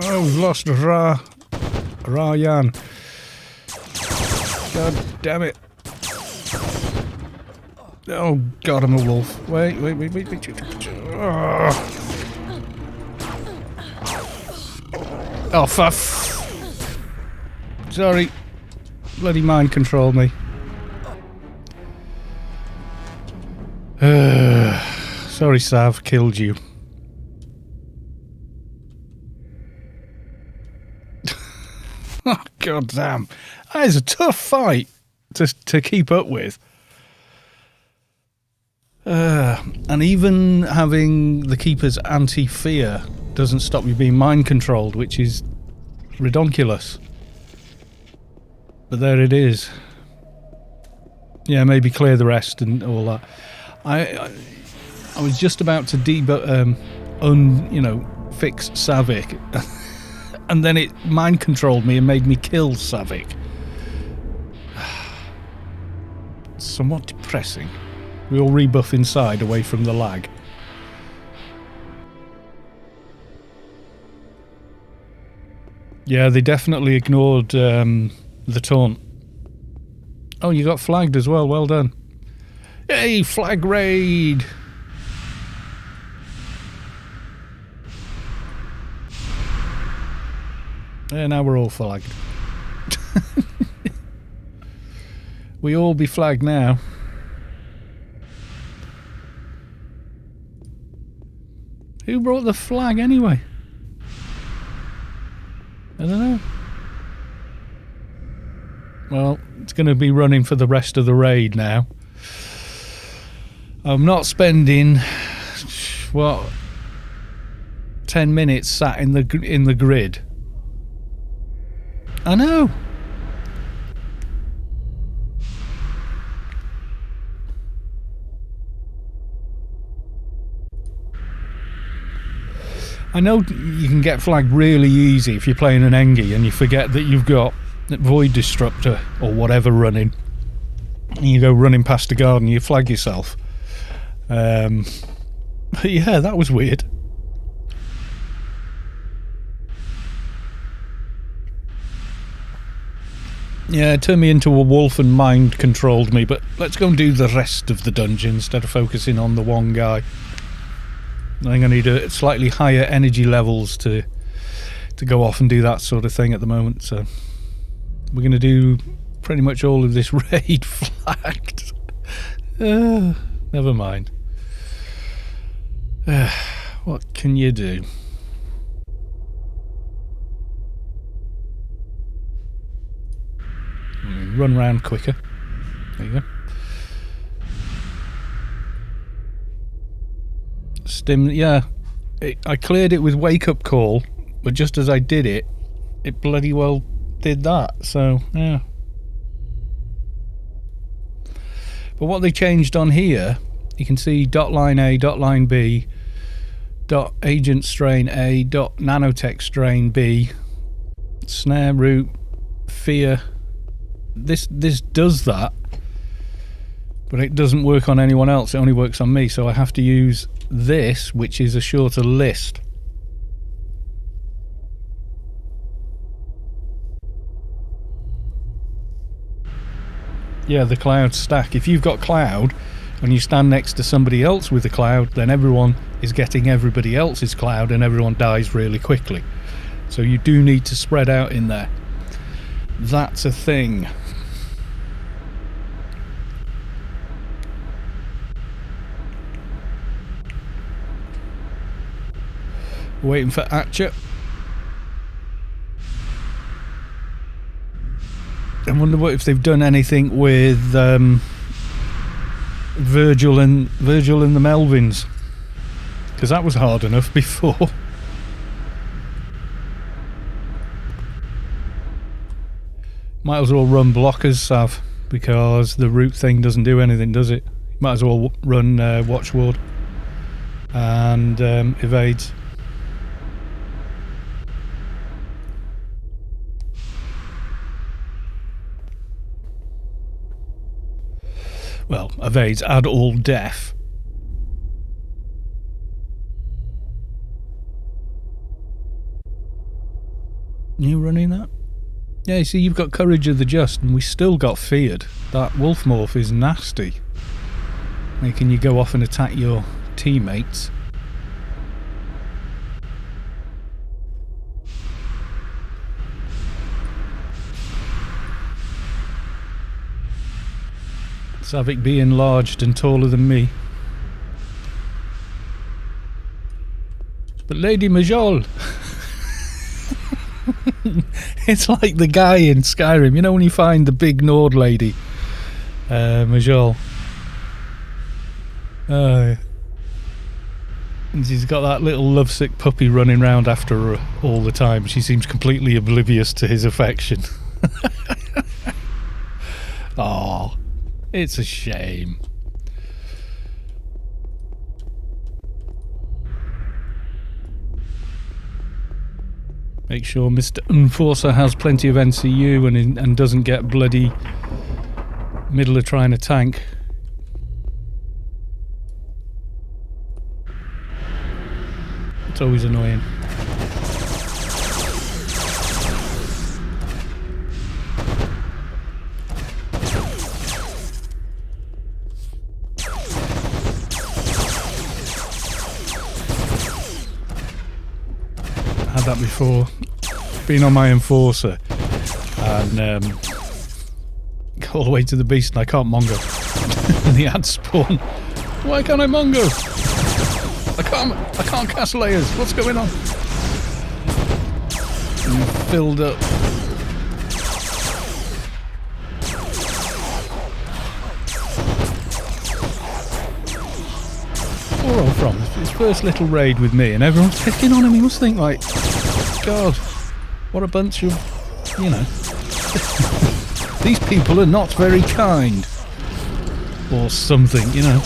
A: Oh, we've lost Ryan. God damn it. Oh God, I'm a wolf. Wait. Oh, sorry. Bloody mind control me. Sorry, Sav, killed you. Oh, God damn. That is a tough fight to keep up with. And even having the Keeper's anti-fear doesn't stop you being mind-controlled, which is redonkulous. But there it is. Yeah, maybe clear the rest and all that. I was just about to fix Savik, and then it mind-controlled me and made me kill Savik. Somewhat depressing. We all rebuff inside, away from the lag. Yeah, they definitely ignored the taunt. Oh, you got flagged as well. Well done. Hey, flag raid! Yeah, now we're all flagged. We all be flagged now. Who brought the flag anyway? I don't know. Well, it's going to be running for the rest of the raid now. I'm not spending 10 minutes sat in the grid. I know. I know you can get flagged really easy if you're playing an Engie and you forget that you've got Void Disruptor or whatever running, and you go running past a garden, you flag yourself. But yeah, that was weird. Yeah, it turned me into a wolf and mind controlled me, but let's go and do the rest of the dungeon instead of focusing on the one guy. I think I need a slightly higher energy levels to go off and do that sort of thing at the moment, so we're going to do pretty much all of this raid flagged. Never mind. What can you do? Run round quicker. There you go. Stim, yeah. I cleared it with Wake Up Call, but just as I did it, it bloody well did that, so, yeah. But what they changed on here, you can see dot line A, dot line B, dot agent strain A, dot nanotech strain B, snare root, fear. This does that, but it doesn't work on anyone else. It only works on me, so I have to use this, which is a shorter list. Yeah, the cloud stack. If you've got cloud and you stand next to somebody else with a cloud, then everyone is getting everybody else's cloud and everyone dies really quickly. So you do need to spread out in there. That's a thing. Waiting for Atcha. I wonder what if they've done anything with Virgil and the Melvins, because that was hard enough before. Might as well run blockers, Sav, because the root thing doesn't do anything, does it? Might as well run watchward and evades. Well, evades, add all death. You running that? Yeah, you see, you've got courage of the just, and we still got feared. That wolf morph is nasty, making you go off and attack your teammates. Savik be enlarged and taller than me. But Lady Majol. It's like the guy in Skyrim, you know, when you find the big Nord lady, Majol. And she's got that little lovesick puppy running around after her all the time. She seems completely oblivious to his affection. Oh, it's a shame. Make sure Mr. Enforcer has plenty of NCU and doesn't get bloody middle of trying to tank. It's always annoying. Had that before. Been on my Enforcer and go all the way to the beast and I can't Mongo. And the ad spawn. Why can't I Mongo? I can't cast layers. What's going on? And filled up. Where all from? His first little raid with me and everyone's picking on him. He must think like, God, what a bunch of, you know, these people are not very kind. Or something, you know.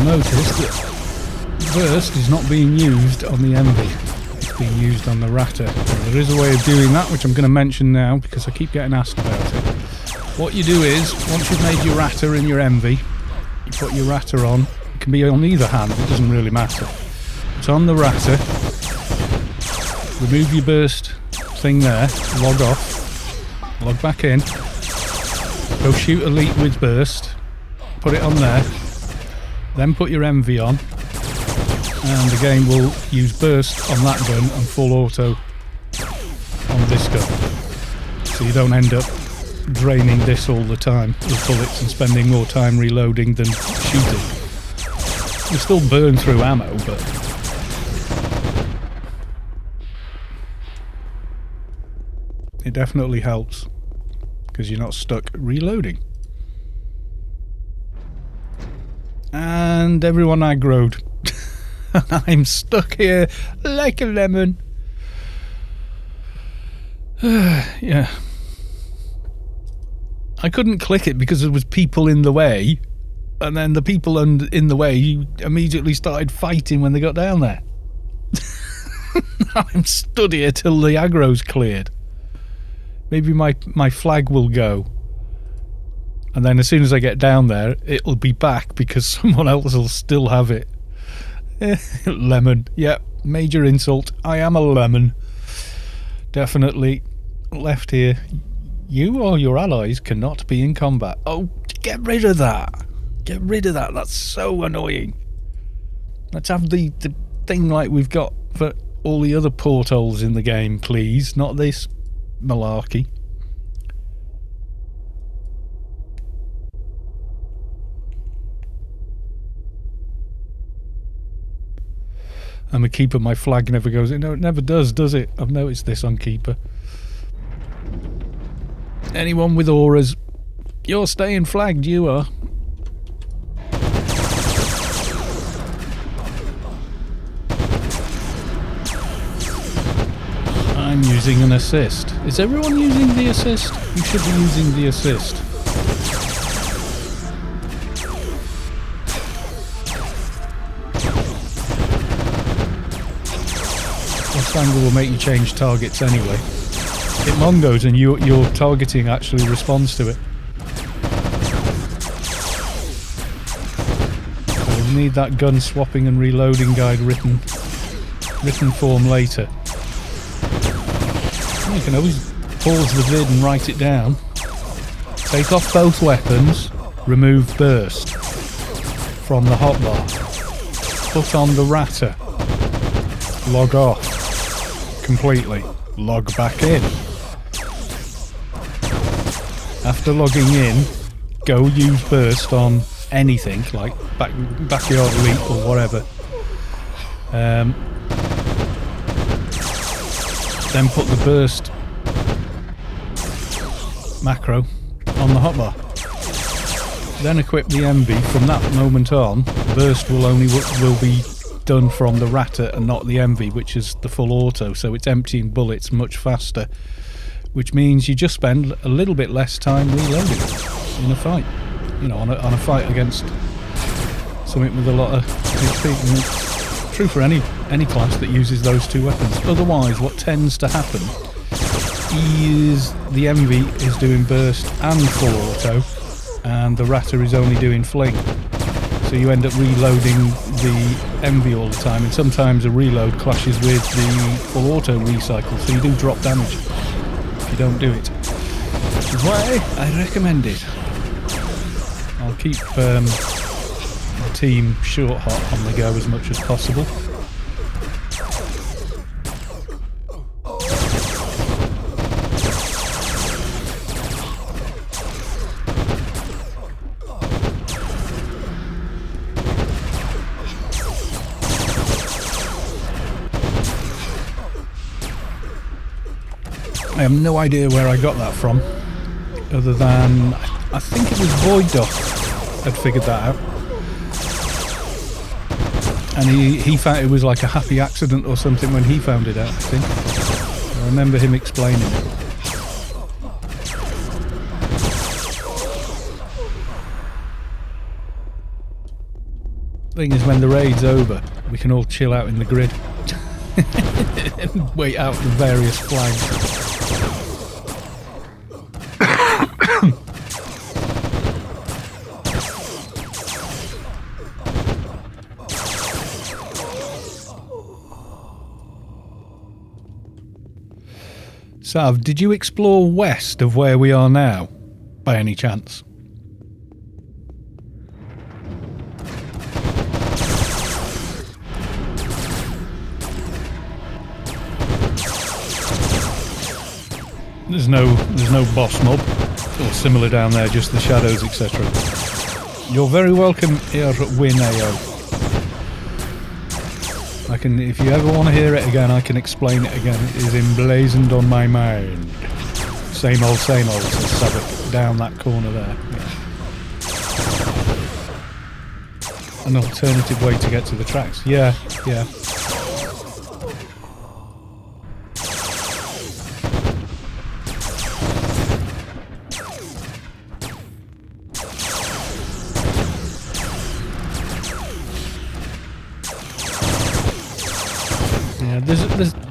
A: Notice that burst is not being used on the Envy, it's being used on the Ratter. There is a way of doing that which I'm going to mention now because I keep getting asked about it. What you do is, once you've made your Ratter and your Envy, you put your Ratter on. It can be on either hand, it doesn't really matter. It's on the Ratter, remove your burst thing there, log off, log back in, go shoot elite with burst, put it on there. Then put your Envy on, and the game will use burst on that gun and full auto on this gun. So you don't end up draining this all the time with bullets and spending more time reloading than shooting. You still burn through ammo, but it definitely helps because you're not stuck reloading. And everyone aggroed. I'm stuck here like a lemon. Yeah. I couldn't click it because there was people in the way. And then the people in the way immediately started fighting when they got down there. I'm stood here till the aggro's cleared. Maybe my flag will go. And then as soon as I get down there, it'll be back because someone else will still have it. Lemon. Yep, major insult. I am a lemon. Definitely left here. You or your allies cannot be in combat. Oh, get rid of that. Get rid of that. That's so annoying. Let's have the thing like we've got for all the other portholes in the game, please. Not this malarkey. I'm a keeper, my flag never goes in. No, it never does it? I've noticed this on keeper. Anyone with auras, you're staying flagged, you are. I'm using an assist. Is everyone using the assist? You should be using the assist. This angle will make you change targets anyway. It mongos and your targeting actually responds to it. So we'll need that gun swapping and reloading guide written form later. You can always pause the vid and write it down. Take off both weapons, remove burst from the hotbar. Put on the ratter. Log off completely. Log back in. After logging in, go use burst on anything like backyard leap or whatever. Then put the burst macro on the hotbar. Then equip the MV. From that moment on, burst will be done from the ratter and not the MV, which is the full auto, so it's emptying bullets much faster, which means you just spend a little bit less time reloading in a fight. You know, on a fight against something with a lot of HP. True for any class that uses those two weapons. Otherwise, what tends to happen is the MV is doing burst and full auto, and the ratter is only doing fling. So you end up reloading the MV all the time, and sometimes a reload clashes with the full auto recycle, so you do drop damage if you don't do it. Which is why I recommend it. I'll keep the team short hot on the go as much as possible. I have no idea where I got that from, other than I think it was Void Doc had figured that out. And he found it was like a happy accident or something when he found it out, I think. I remember him explaining it. Thing is, when the raid's over, we can all chill out in the grid and wait out the various flags. Sav, did you explore west of where we are now, by any chance? There's no boss mob, or similar down there, just the shadows, etc. You're very welcome here at WinAO. If you ever want to hear it again, I can explain it again. It is emblazoned on my mind. Same old, says Savick, down that corner there. Yeah. An alternative way to get to the tracks. Yeah.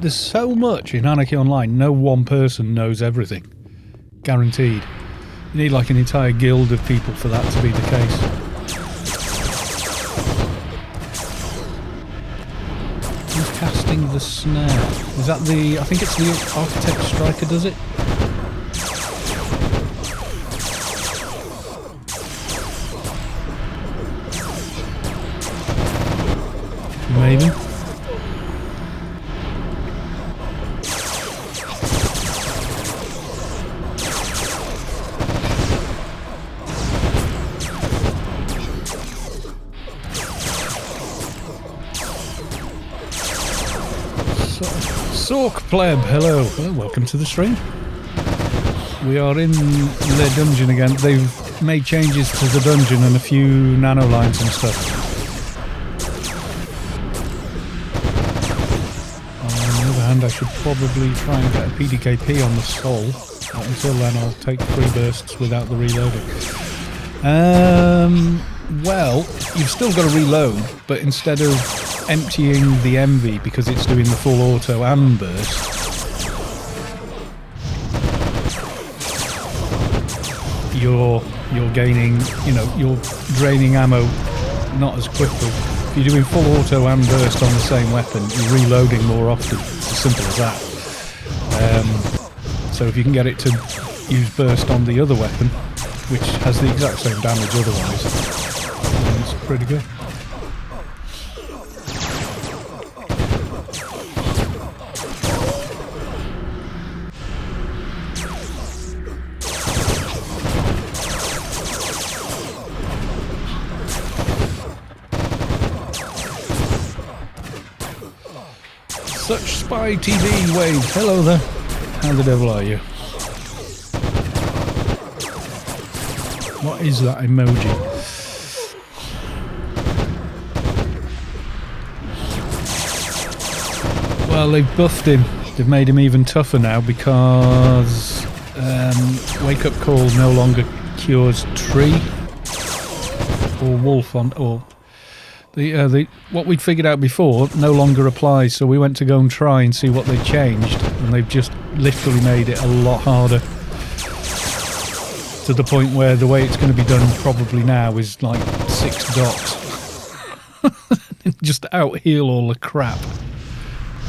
A: There's so much in Anarchy Online, no one person knows everything. Guaranteed. You need like an entire guild of people for that to be the case. Who's casting the snare? Is that I think it's the Architect Striker does it? Maybe. Sork Pleb, hello. Well, welcome to the stream. We are in the dungeon again. They've made changes to the dungeon and a few nano lines and stuff. On the other hand, I should probably try and get a PDKP on the soul. But until then, I'll take 3 bursts without the reloading. Well, you've still got to reload, but instead of emptying the MV because it's doing the full auto and burst, you're gaining, you know, you're draining ammo not as quickly. If you're doing full auto and burst on the same weapon, you're reloading more often. It's as simple as that. So if you can get it to use burst on the other weapon, which has the exact same damage otherwise, then it's pretty good. Such Spy TV, Wade. Hello there. How the devil are you? What is that emoji? Well, they've buffed him. They've made him even tougher now because Wake Up Call no longer cures tree or wolf on or what we'd figured out before no longer applies. So we went to go and try and see what they changed, and they've just literally made it a lot harder. To the point where the way it's going to be done probably now is like 6 dots. Just out heal all the crap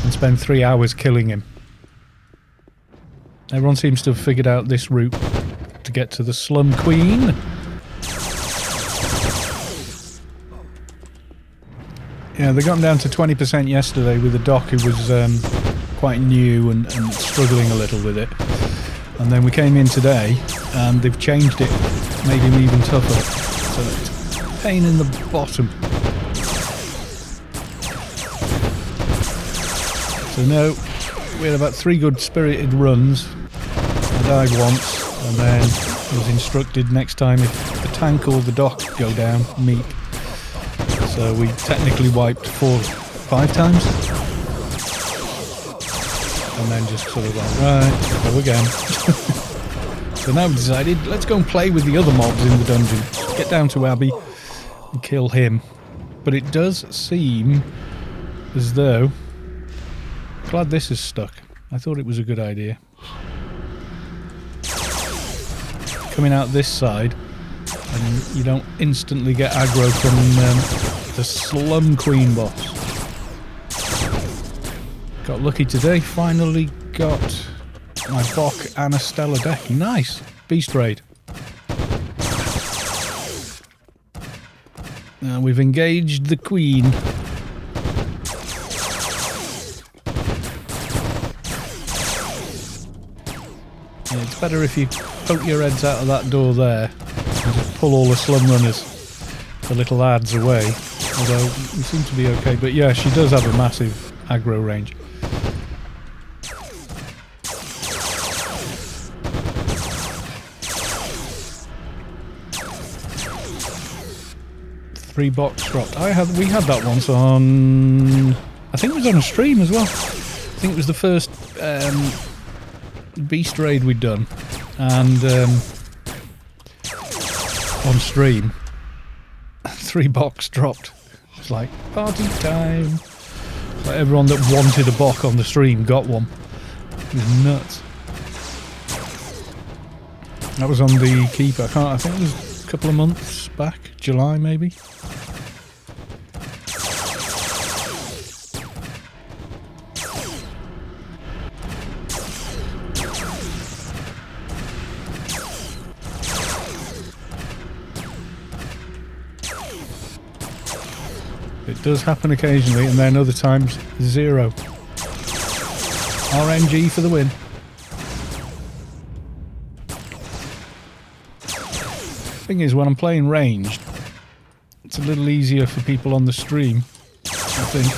A: and spend 3 hours killing him. Everyone seems to have figured out this route to get to the Slum Queen. Yeah, they got him down to 20% yesterday with a doc who was quite new and struggling a little with it. And then we came in today and they've changed it, made him even tougher. So it's a pain in the bottom. So no, we had about 3 good spirited runs. I died once and then was instructed next time if the tank or the doc go down, meet. So we technically wiped 5 times. And then just sort of like, right, go again. So now we've decided, let's go and play with the other mobs in the dungeon. Get down to Abbey and kill him. But it does seem as though... Glad this is stuck. I thought it was a good idea. Coming out this side, and you don't instantly get aggro from the Slum Queen boss. Got lucky today, finally got my Bok and a Stellar deck. Nice! Beast Raid. Now we've engaged the Queen. Yeah, it's better if you poke your heads out of that door there and just pull all the slum runners, the little ads, away. Although we seem to be okay, but yeah, she does have a massive aggro range. Free box dropped. We had that once on... I think it was on a stream as well. I think it was the first Beast Raid we'd done. And on stream, 3 box dropped. It's like, party time. Like everyone that wanted a Bok on the stream got one. It was nuts. That was on the Keeper. I think it was a couple of months back. July maybe. It does happen occasionally, and then other times 0. RNG for the win. Thing is, when I'm playing ranged, it's a little easier for people on the stream, I think.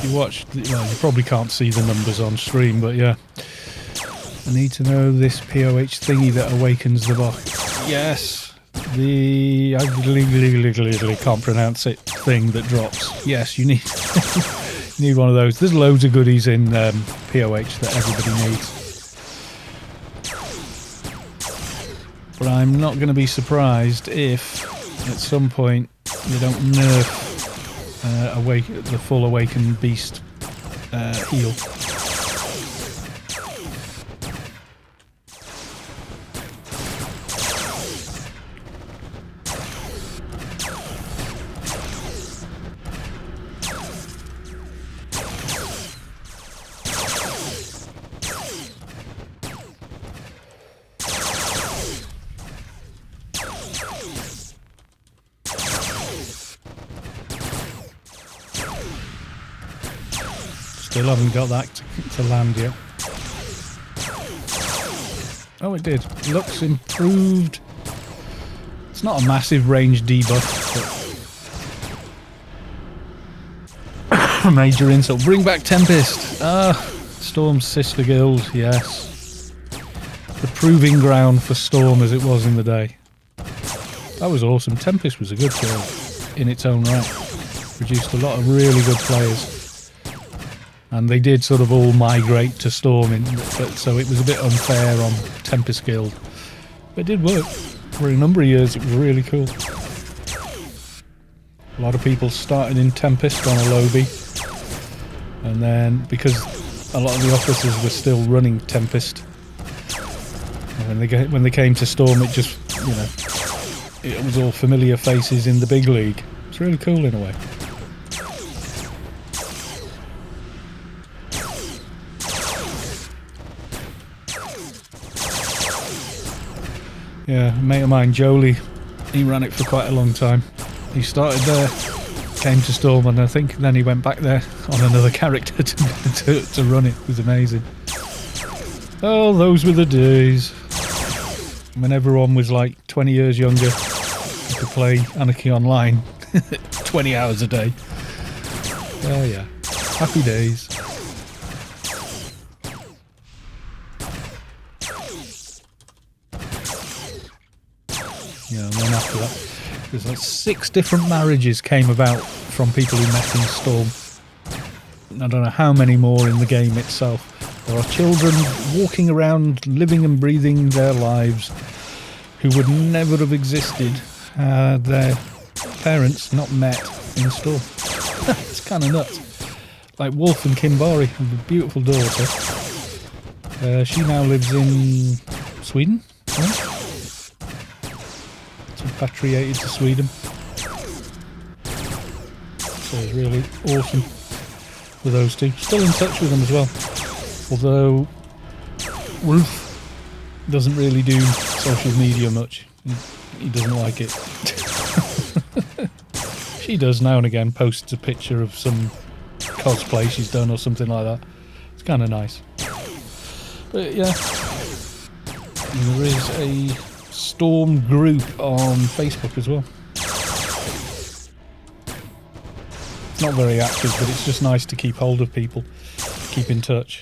A: You watch, well, you probably can't see the numbers on stream, but yeah. I need to know this POH thingy that awakens the box. Yes, the I can't pronounce it thing that drops. Yes, you need you need one of those. There's loads of goodies in POH that everybody needs. But I'm not going to be surprised if at some point they don't nerf the full awakened beast heal. Still haven't got that to land yet. Oh, it did. Looks improved. It's not a massive range debuff, but major insult. Bring back Tempest. Ah, Storm's sister guild. Yes, the proving ground for Storm as it was in the day. That was awesome. Tempest was a good guild in its own right. Produced a lot of really good players. And they did sort of all migrate to Storm, so it was a bit unfair on Tempest Guild. But it did work. For a number of years, it was really cool. A lot of people started in Tempest on a lobby. And then, because a lot of the officers were still running Tempest, when they came to Storm, it just, you know, it was all familiar faces in the big league. It's really cool in a way. Yeah, a mate of mine, Jolie, he ran it for quite a long time. He started there, came to Storm, and I think then he went back there on another character to run it. It was amazing. Oh, those were the days. When everyone was like 20 years younger, you could play Anarchy online 20 hours a day. Oh yeah, happy days. Yeah, and then after that, there's like 6 different marriages came about from people who met in Storm. I don't know how many more in the game itself. There are children walking around, living and breathing their lives, who would never have existed had their parents not met in Storm. It's kind of nuts. Like Wolf and Kimbari have a beautiful daughter. She now lives in Sweden, I think. Repatriated to Sweden. So it's really awesome for those two. Still in touch with them as well. Although Wolf doesn't really do social media much. He doesn't like it. She does now and again, posts a picture of some cosplay she's done or something like that. It's kind of nice. But yeah, and there is a Storm group on Facebook as well. It's not very active, but it's just nice to keep hold of people, keep in touch.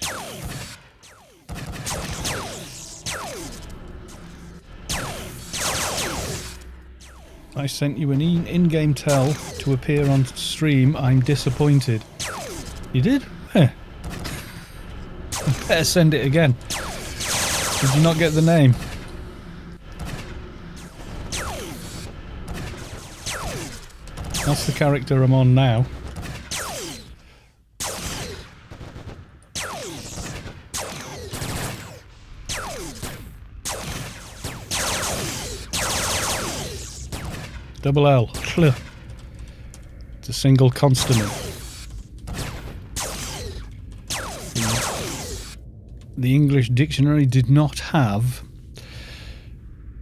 A: I sent you an in-game tell to appear on stream. I'm disappointed. You did? Heh. Better send it again. Did you not get the name? That's the character I'm on now. Double L. Cl. It's a single consonant. The English dictionary did not have.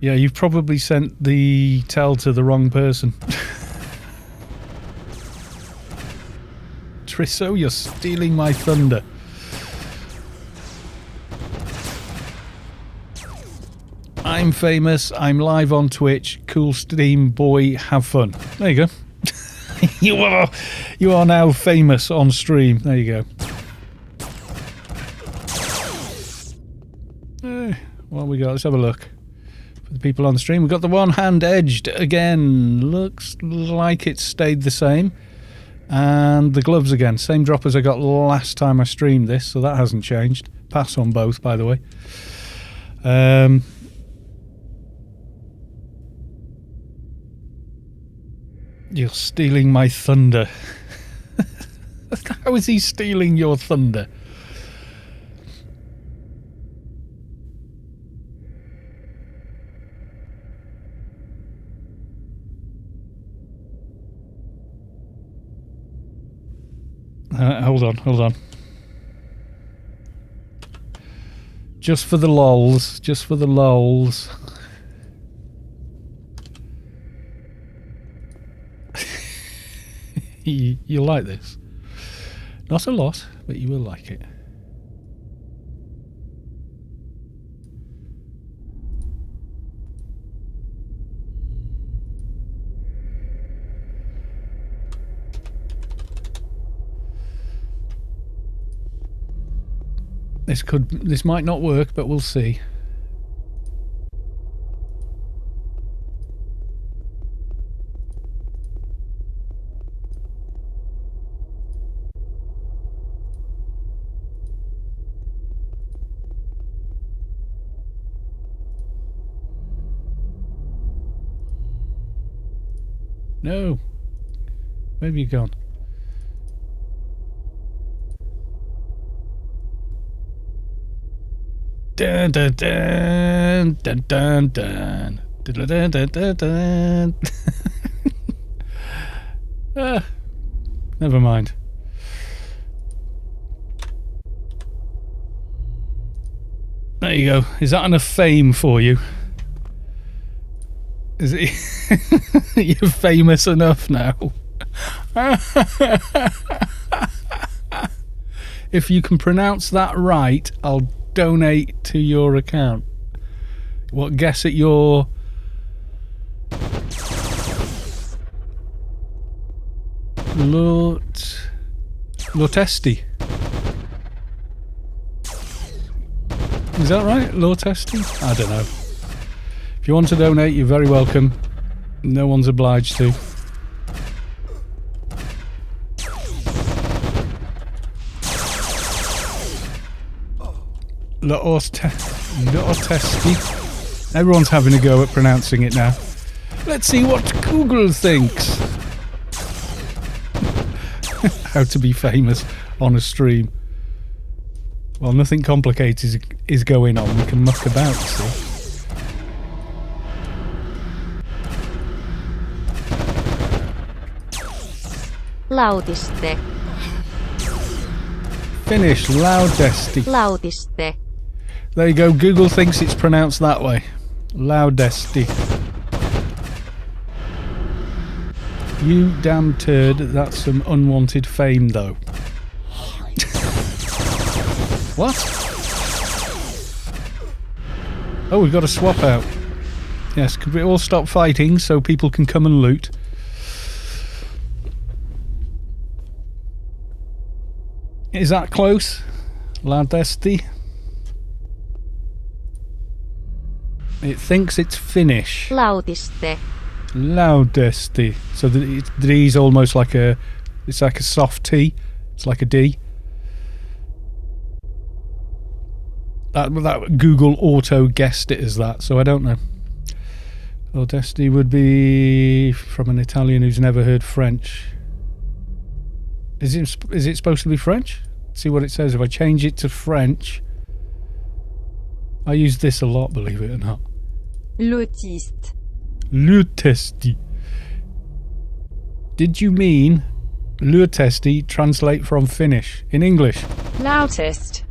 A: Yeah, you've probably sent the tell to the wrong person. Trisso, you're stealing my thunder. I'm famous, I'm live on Twitch, cool Steam boy, have fun. There you go. You are now famous on stream. There you go. What have we got? Let's have a look. For the people on the stream, we've got the one hand edged again. Looks like it stayed the same. And the gloves again. Same drop as I got last time I streamed this, so that hasn't changed. Pass on both, by the way. You're stealing my thunder. How is he stealing your thunder? Hold on. Just for the lols. You'll like this. Not a lot, but you will like it. This might not work, but we'll see. No. Where have you gone? Dun dun dun dun dun dun dun dun dun dun dun. Never mind. There you go. Is that enough fame for you? Is it? You're famous enough now. If you can pronounce that right, I'll donate to your account. What, guess at your... Lortesti. Is that right? Lortesti? I don't know. If you want to donate, you're very welcome. No one's obliged to. Lortesti. Everyone's having a go at pronouncing it now. Let's see what Google thinks. How to be famous on a stream. Well, nothing complicated is going on. We can muck about, see.
C: Lautiste.
A: Finish. Loudesti.
C: Lautiste.
A: There you go. Google thinks it's pronounced that way. Loudesti. You damn turd. That's some unwanted fame, though. What? Oh, we've got to swap out. Yes, could we all stop fighting so people can come and loot? Is that close? Loudesti? It thinks it's Finnish.
C: Lautiste.
A: Loudesti. So the D's almost like a... It's like a soft T. It's like a D. That Google auto guessed it as that, so I don't know. Loudesti would be from an Italian who's never heard French. Is it supposed to be French? Let's see what it says. If I change it to French... I use this a lot, believe it or not.
C: Lutiste.
A: Lutesti. Did you mean Lutesti translate from Finnish in English?
B: Loudest.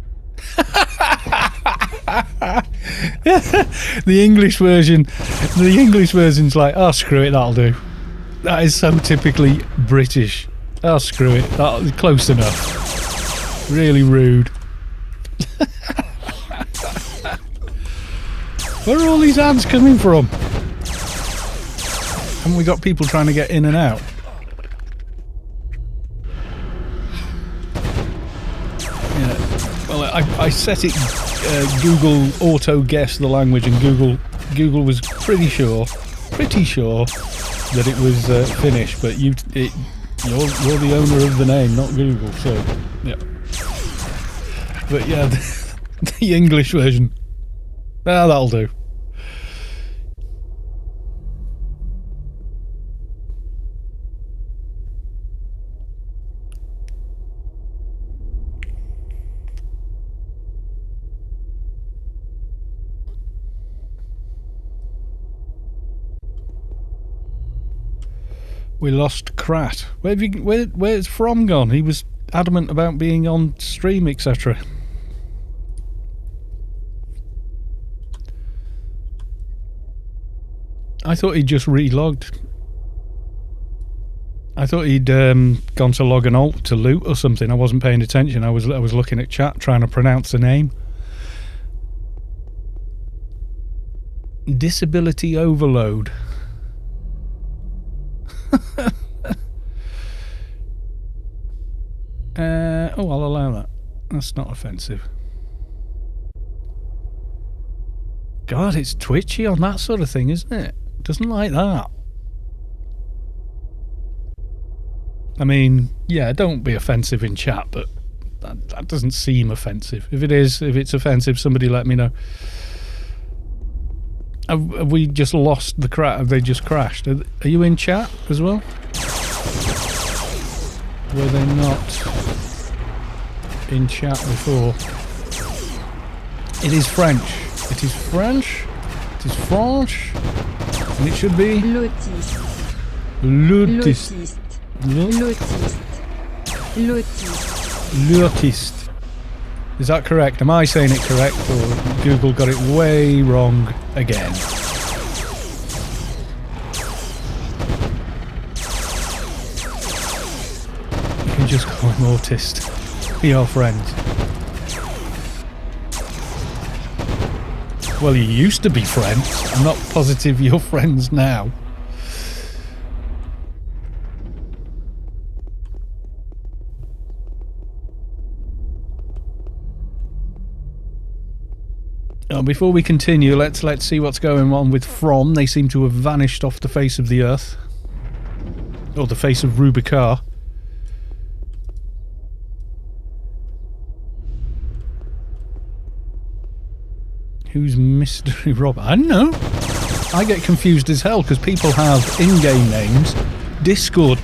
A: The English version's like, oh, screw it, that'll do. That is so typically British. Oh, screw it, that's close enough. Really rude. Where are all these ads coming from? Haven't we got people trying to get in and out? I set it Google auto guess the language, and Google was pretty sure that it was Finnish, but you're the owner of the name, not Google. So yeah, but yeah, the English version. That'll do. We lost Krat. Where's From gone? He was adamant about being on stream, etc. I thought he'd just relogged. I thought he'd gone to log an alt to loot or something. I wasn't paying attention. I was looking at chat, trying to pronounce the name. Disability overload. Oh, I'll allow that. That's not offensive. God, it's twitchy on that sort of thing, isn't it? Doesn't like that. I mean, yeah, don't be offensive in chat, but that doesn't seem offensive. If it's offensive, somebody let me know. Have we just lost the crash? Have they just crashed? Are you in chat as well? Were they not in chat before? It is French. It is French. It is French. And it should be...
C: Lotiste.
A: Lotiste.
C: Lotiste. Lotiste.
A: Lotiste. Is that correct? Am I saying it correct, or Google got it way wrong again? You can just call him autist. Be our friend. Well, you used to be friends. I'm not positive you're friends now. Before we continue, let's see what's going on with From. They seem to have vanished off the face of the earth, or the face of Rubicar. Who's Mystery Rob? I don't know. I get confused as hell because people have in-game names, Discord,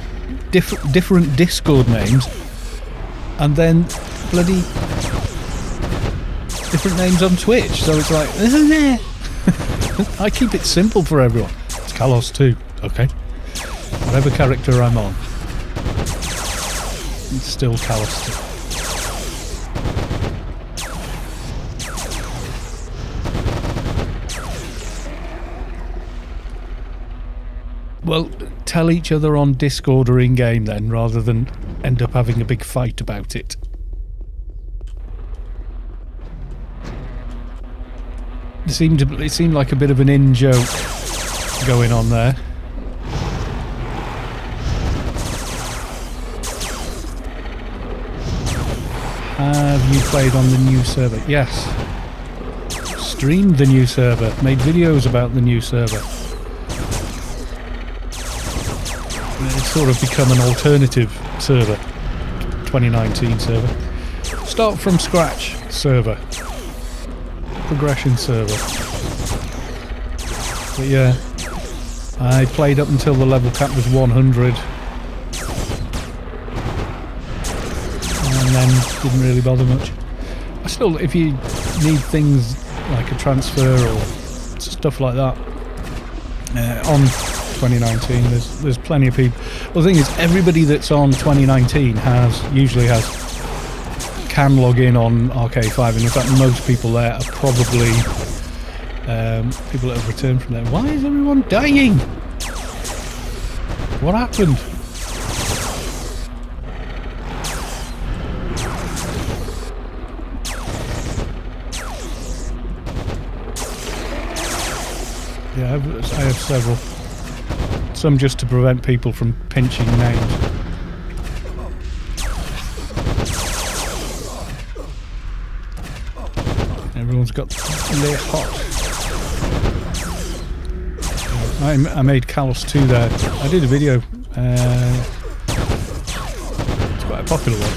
A: different Discord names, and then bloody different names on Twitch. So it's like, I keep it simple for everyone. It's Kalos too, okay? Whatever character I'm on, it's still Kalos too. Well, tell each other on Discord or in-game then, rather than end up having a big fight about it. It seemed like a bit of an in-joke going on there. Have you played on the new server? Yes. Streamed the new server. Made videos about the new server. It's sort of become an alternative server. 2019 server. Start from scratch server. Progression server. But yeah, I played up until the level cap was 100. And then didn't really bother much. I still, if you need things like a transfer or stuff like that, on 2019 there's plenty of people. Well, the thing is, everybody that's on 2019 usually can log in on Arcade5, and in fact most people there are probably people that have returned from there. Why is everyone dying? What happened? Yeah, I have several. Some just to prevent people from pinching names. one's got Le Hot. I made Kalos 2 there. I did a video. It's quite a popular one.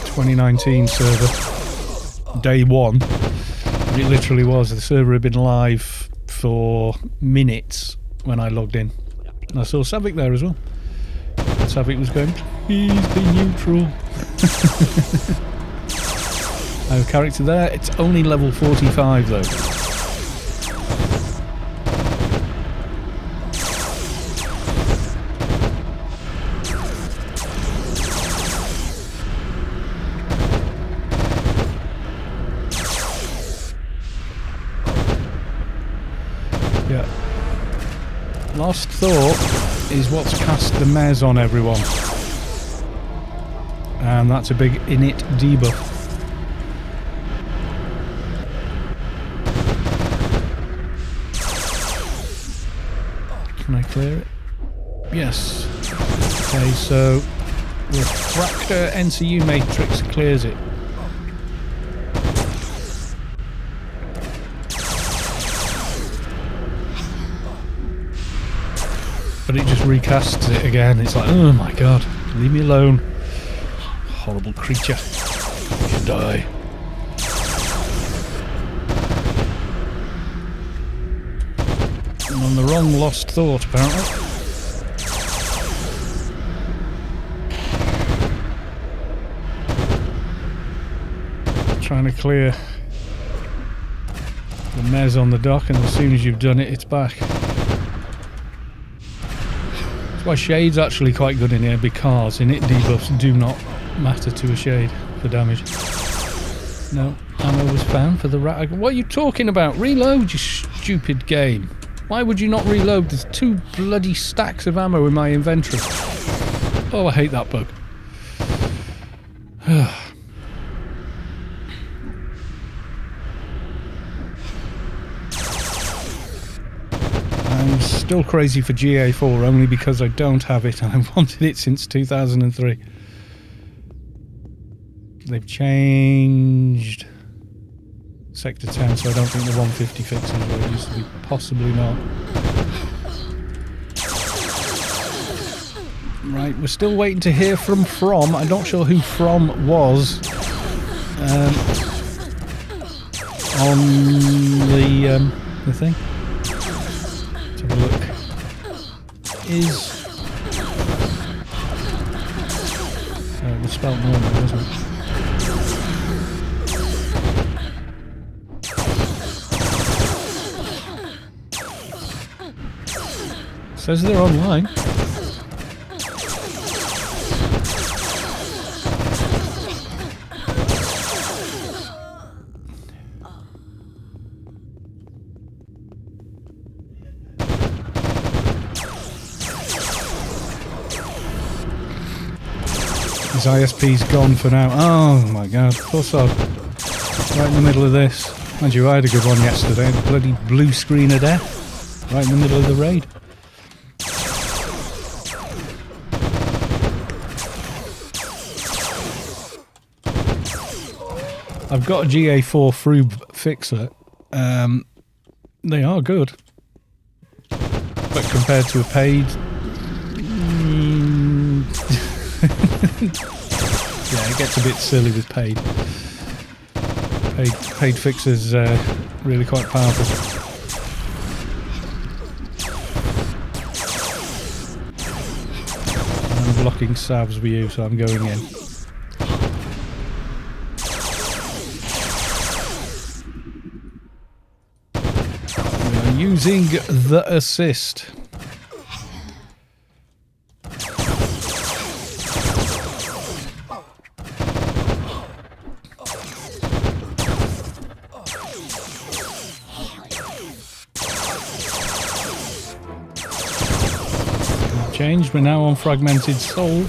A: 2019 server. Day 1. It literally was. The server had been live for minutes when I logged in. And I saw Savik there as well. And Savik was going, please be neutral. I have a character there. It's only level 45 though. Yeah. Lost Thought is what's cast the mez on everyone. And that's a big init debuff. Can I clear it? Yes. Okay, so the Fractor NCU matrix clears it. But it just recasts it again. It's like, oh my god, leave me alone. Horrible creature. You die. I'm on the wrong Lost Thought, apparently. Trying to clear the mez on the dock, and as soon as you've done it, it's back. That's why Shade's actually quite good in here, because init debuffs do not matter to a Shade for damage. No, ammo was found for the rat. What are you talking about? Reload, you stupid game. Why would you not reload? There's 2 bloody stacks of ammo in my inventory. Oh, I hate that bug. I'm still crazy for GA4 only because I don't have it and I've wanted it since 2003. They've changed Sector 10, so I don't think the 150 fixes where it used to be. Possibly not. Right, we're still waiting to hear from From. I'm not sure who From was on the thing. Let's have a look. It was spelled normal, wasn't it? Says they're online. His ISP's gone for now. Oh my god, poor sod. Right in the middle of this. Mind you, I had a good one yesterday. The bloody blue screen of death. Right in the middle of the raid. I've got a GA4 Froob fixer. They are good. But compared to a paid... yeah, it gets a bit silly with paid. Paid fixers really quite powerful. I'm blocking Savs with you, so I'm going in. Using the assist. Changed, we're now on Fragmented Soul.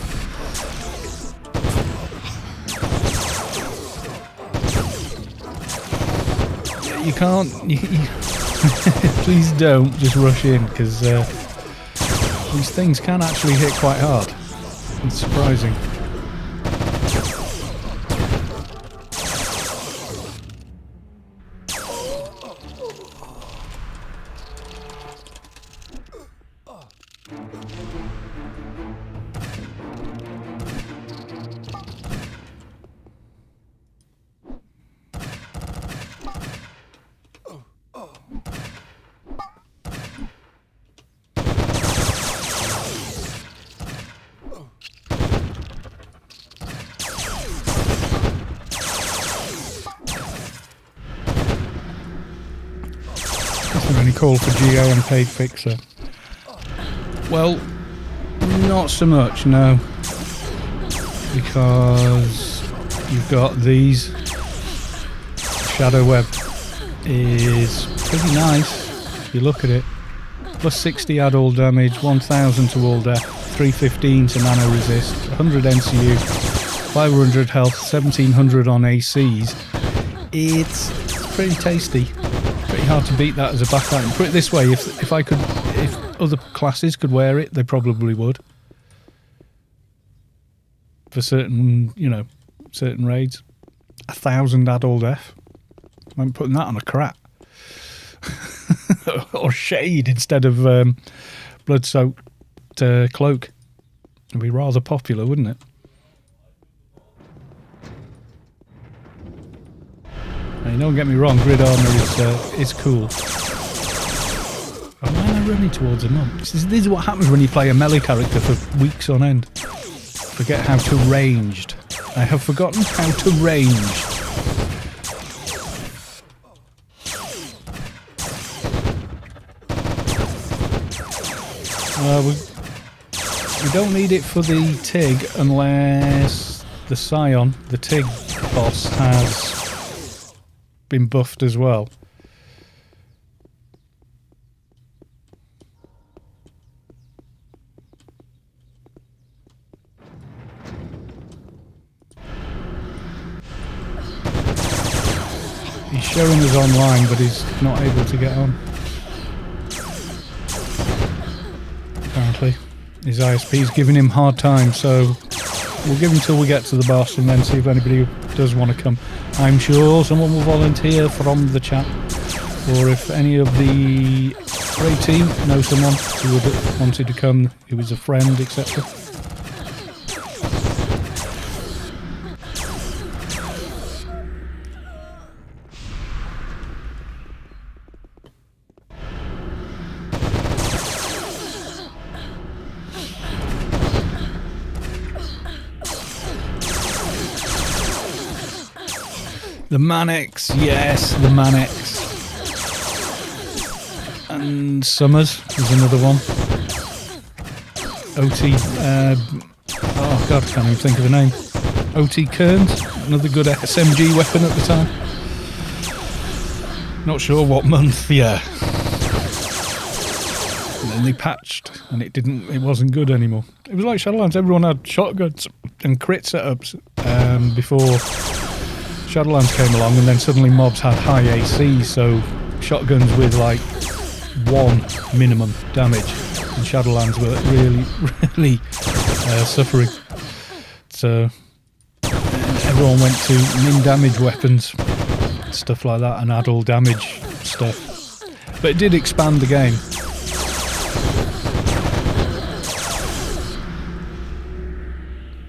A: You can't... Please don't just rush in, because these things can actually hit quite hard. It's surprising. Is there any call for GA and paid fixer? Well, not so much, no. Because you've got these. Shadow Web is pretty nice if you look at it. Plus 60 add all damage, 1000 to all death, 315 to nano resist, 100 NCU, 500 health, 1700 on ACs. It's pretty tasty. Pretty hard to beat that as a back item. Put it this way, if other classes could wear it, they probably would. For certain, certain raids. 1000 add all death. I'm putting that on a crap. Or shade instead of blood-soaked cloak. It'd be rather popular, wouldn't it? Now, don't get me wrong, grid armor is cool. Oh man, I'm running towards a monk. This is what happens when you play a melee character for weeks on end. Forget how to ranged. I have forgotten how to ranged. We don't need it for the TIG unless the Scion, the TIG boss, has been buffed as well. He's showing us online, but he's not able to get on. Apparently. His ISP's giving him hard time, so we'll give him till we get to the boss and then see if anybody does want to come. I'm sure someone will volunteer from the chat, or if any of the raid team know someone who would wanted to come, who is a friend, etc. The Mannix, yes, the Mannix. And Summers is another one. OT, oh god, I can't even think of the name. OT Kearns, another good SMG weapon at the time. Not sure what month, yeah. And then they patched, and it wasn't good anymore. It was like Shadowlands, everyone had shotguns and crit setups before Shadowlands came along, and then suddenly mobs had high AC, so shotguns with like 1 minimum damage, and Shadowlands were really suffering. So everyone went to min damage weapons, stuff like that, and add all damage stuff. But it did expand the game.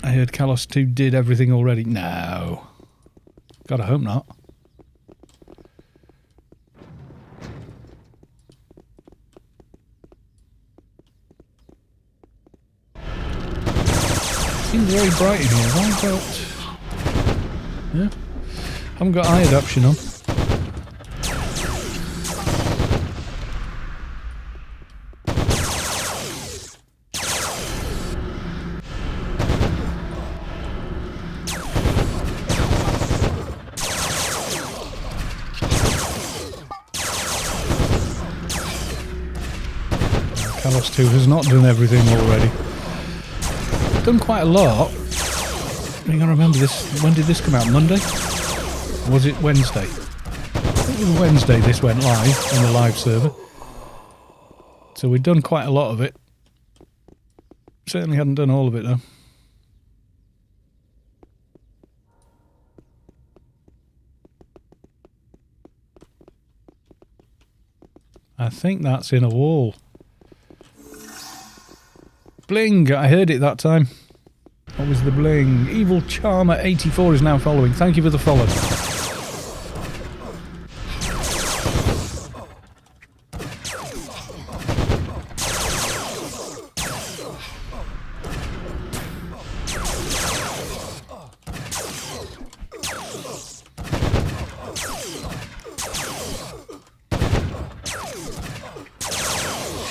A: I heard Kalos 2 did everything already. No. God, I hope not. Seems very bright in here. Have I got... Yeah. Haven't got eye adaptation on. Kalos 2 has not done everything already. Done quite a lot. You gotta remember this. When did this come out? Monday? Or was it Wednesday? I think it was Wednesday this went live on the live server. So we'd done quite a lot of it. Certainly hadn't done all of it though. I think that's in a wall. Bling! I heard it that time. What was the bling? Evil Charmer 84 is now following. Thank you for the follow.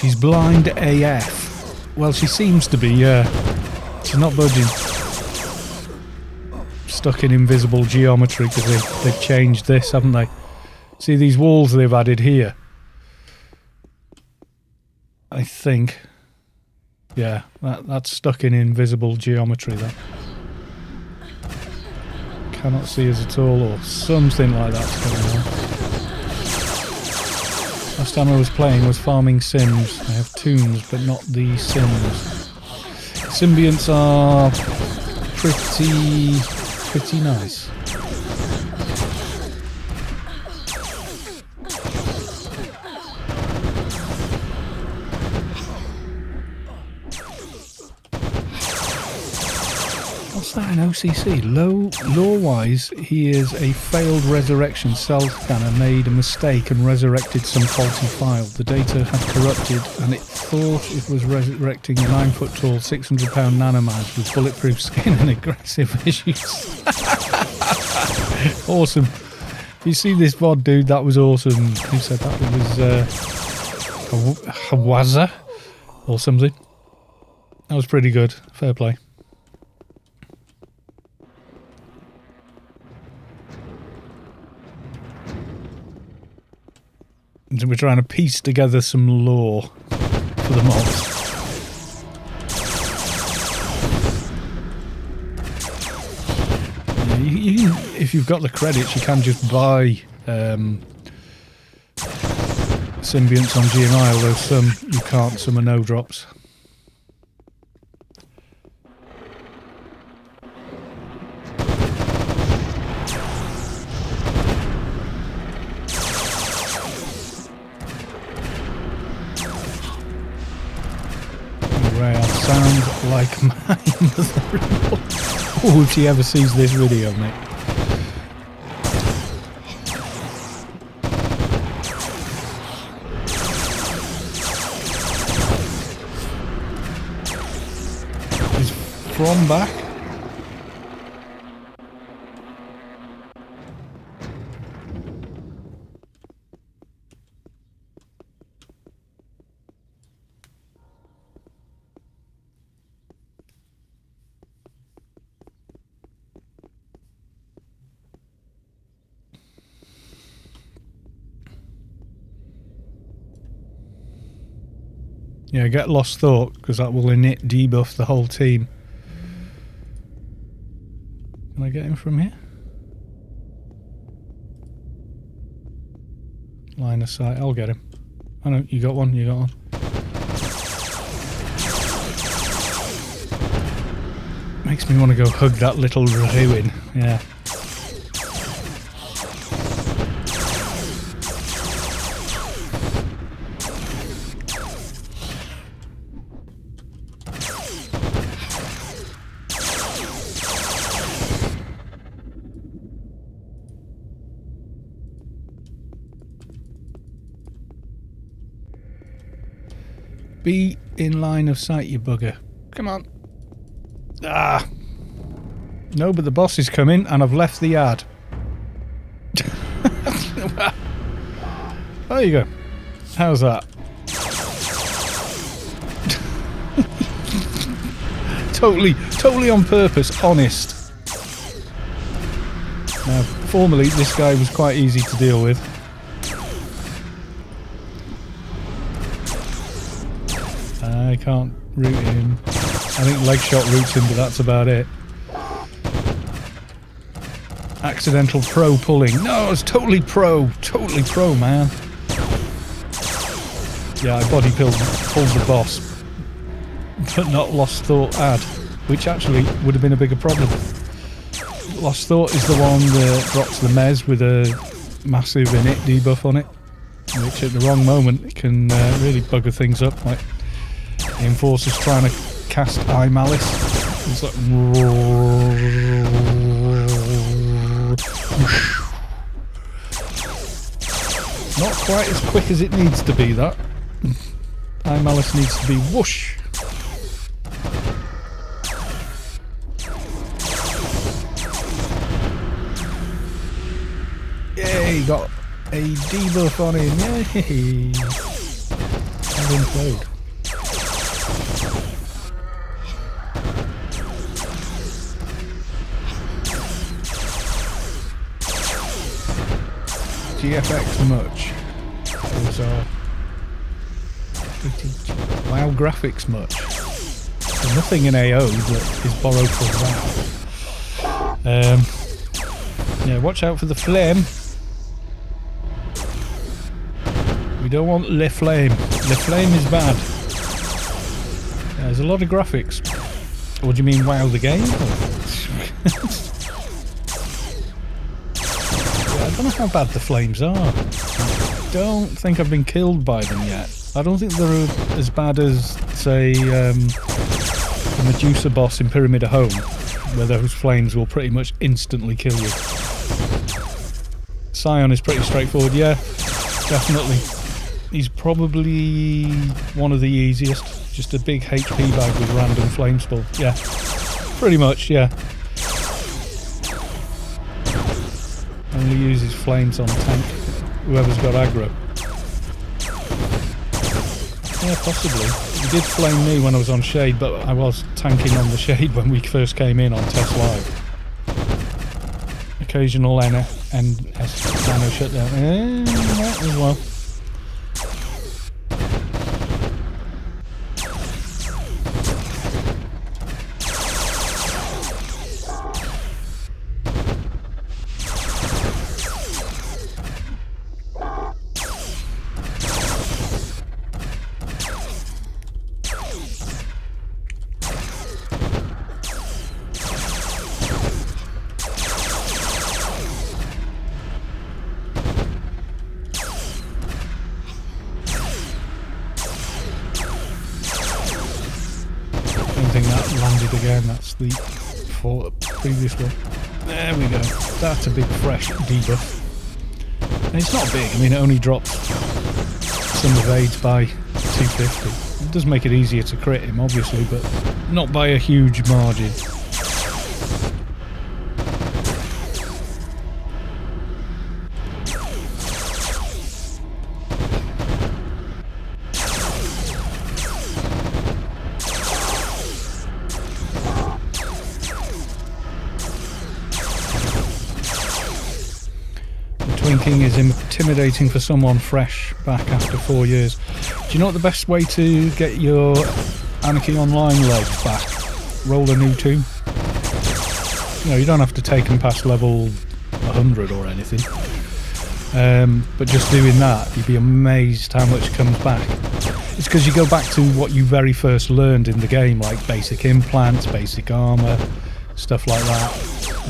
A: She's blind AF. Well, she seems to be, yeah. She's not budging. Stuck in invisible geometry because they've changed this, haven't they? See these walls they've added here? I think. Yeah, that's stuck in invisible geometry there. Cannot see us at all, or something like that's going on. Last time I was playing was farming Sims. I have tombs, but not the Sims. Symbionts are pretty nice. What's that in OCC? Lore-wise, he is a failed resurrection. Cell scanner made a mistake and resurrected some faulty file. The data had corrupted and it thought it was resurrecting a 9-foot-tall, 600-pound nanomag with bulletproof skin and aggressive issues. Awesome. You see this VOD, dude? That was awesome. Who said that? It was Hawaza or something. That was pretty good. Fair play. We're trying to piece together some lore for the mobs. Yeah, if you've got the credits, you can just buy symbionts on GMI, although some you can't, some are no drops. Sound like my mother-in-law. Oh, if she ever sees this video, mate. Is From back? Yeah, get Lost Thought, because that will init debuff the whole team. Can I get him from here? Line of sight, I'll get him. I know, you got one, you got one. Makes me want to go hug that little ruin, yeah. Be in line of sight, you bugger. Come on. Ah. No, but the boss is coming and I've left the yard. There you go. How's that? Totally on purpose, honest. Now, formerly this guy was quite easy to deal with. I can't root him. I think leg shot roots him, but that's about it. Accidental pro pulling. No, it's totally pro, man. Yeah, I body pulled the boss, but not Lost Thought add, which actually would have been a bigger problem. Lost Thought is the one that drops the mez with a massive init debuff on it, which at the wrong moment it can really bugger things up. Like the Enforcer's trying to cast Eye Malice. It's like not quite as quick as it needs to be, that. Eye Malice needs to be whoosh. Yay, got a debuff on him. Yay. implode. GFX much. Those are pretty... WoW graphics much. There's nothing in AO that is borrowed from WoW. Yeah, watch out for the flame. We don't want Le Flame. Le Flame is bad. Yeah, there's a lot of graphics. What do you mean, WoW the game? Yeah, I don't know how bad the flames are. I don't think I've been killed by them yet. I don't think they're as bad as, say, the Medusa boss in Pyramid of Home, where those flames will pretty much instantly kill you. Scion is pretty straightforward, yeah, definitely. He's probably one of the easiest. Just a big HP bag with random flame spell. Yeah, pretty much, yeah. Only uses flames on a tank. Whoever's got aggro. Yeah, possibly. He did flame me when I was on Shade, but I was tanking on the Shade when we first came in on Test Live. Occasional Nano shutdown. That as well. Again, that's the previous one. There we go. That's a big fresh debuff. And it's not big, I mean it only drops some evades by 250. It does make it easier to crit him obviously, but not by a huge margin. Twinking is intimidating for someone fresh back after 4 years. Do you know what the best way to get your Anarchy Online legs back? Roll a new tomb. You know, you don't have to take them past level 100 or anything. But just doing that, you'd be amazed how much comes back. It's because you go back to what you very first learned in the game, like basic implants, basic armour, stuff like that.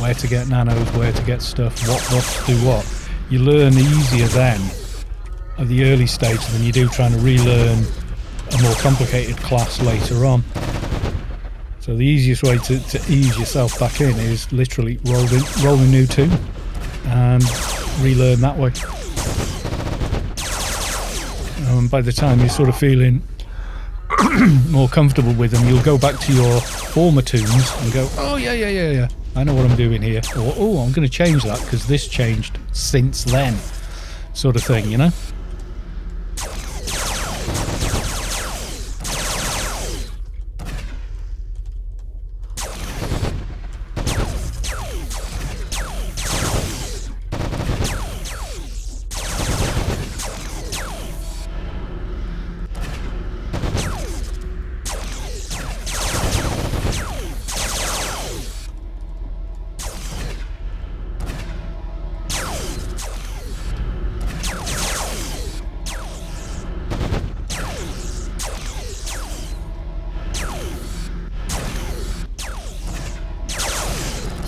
A: Where to get nanos, where to get stuff, what buffs do what. You learn easier then at the early stage than you do trying to relearn a more complicated class later on. So the easiest way to ease yourself back in is literally roll a new tomb and relearn that way. By the time you're sort of feeling more comfortable with them, you'll go back to your former tombs and go, oh yeah, I know what I'm doing here, or oh, I'm going to change that because this changed since then, sort of thing, you know?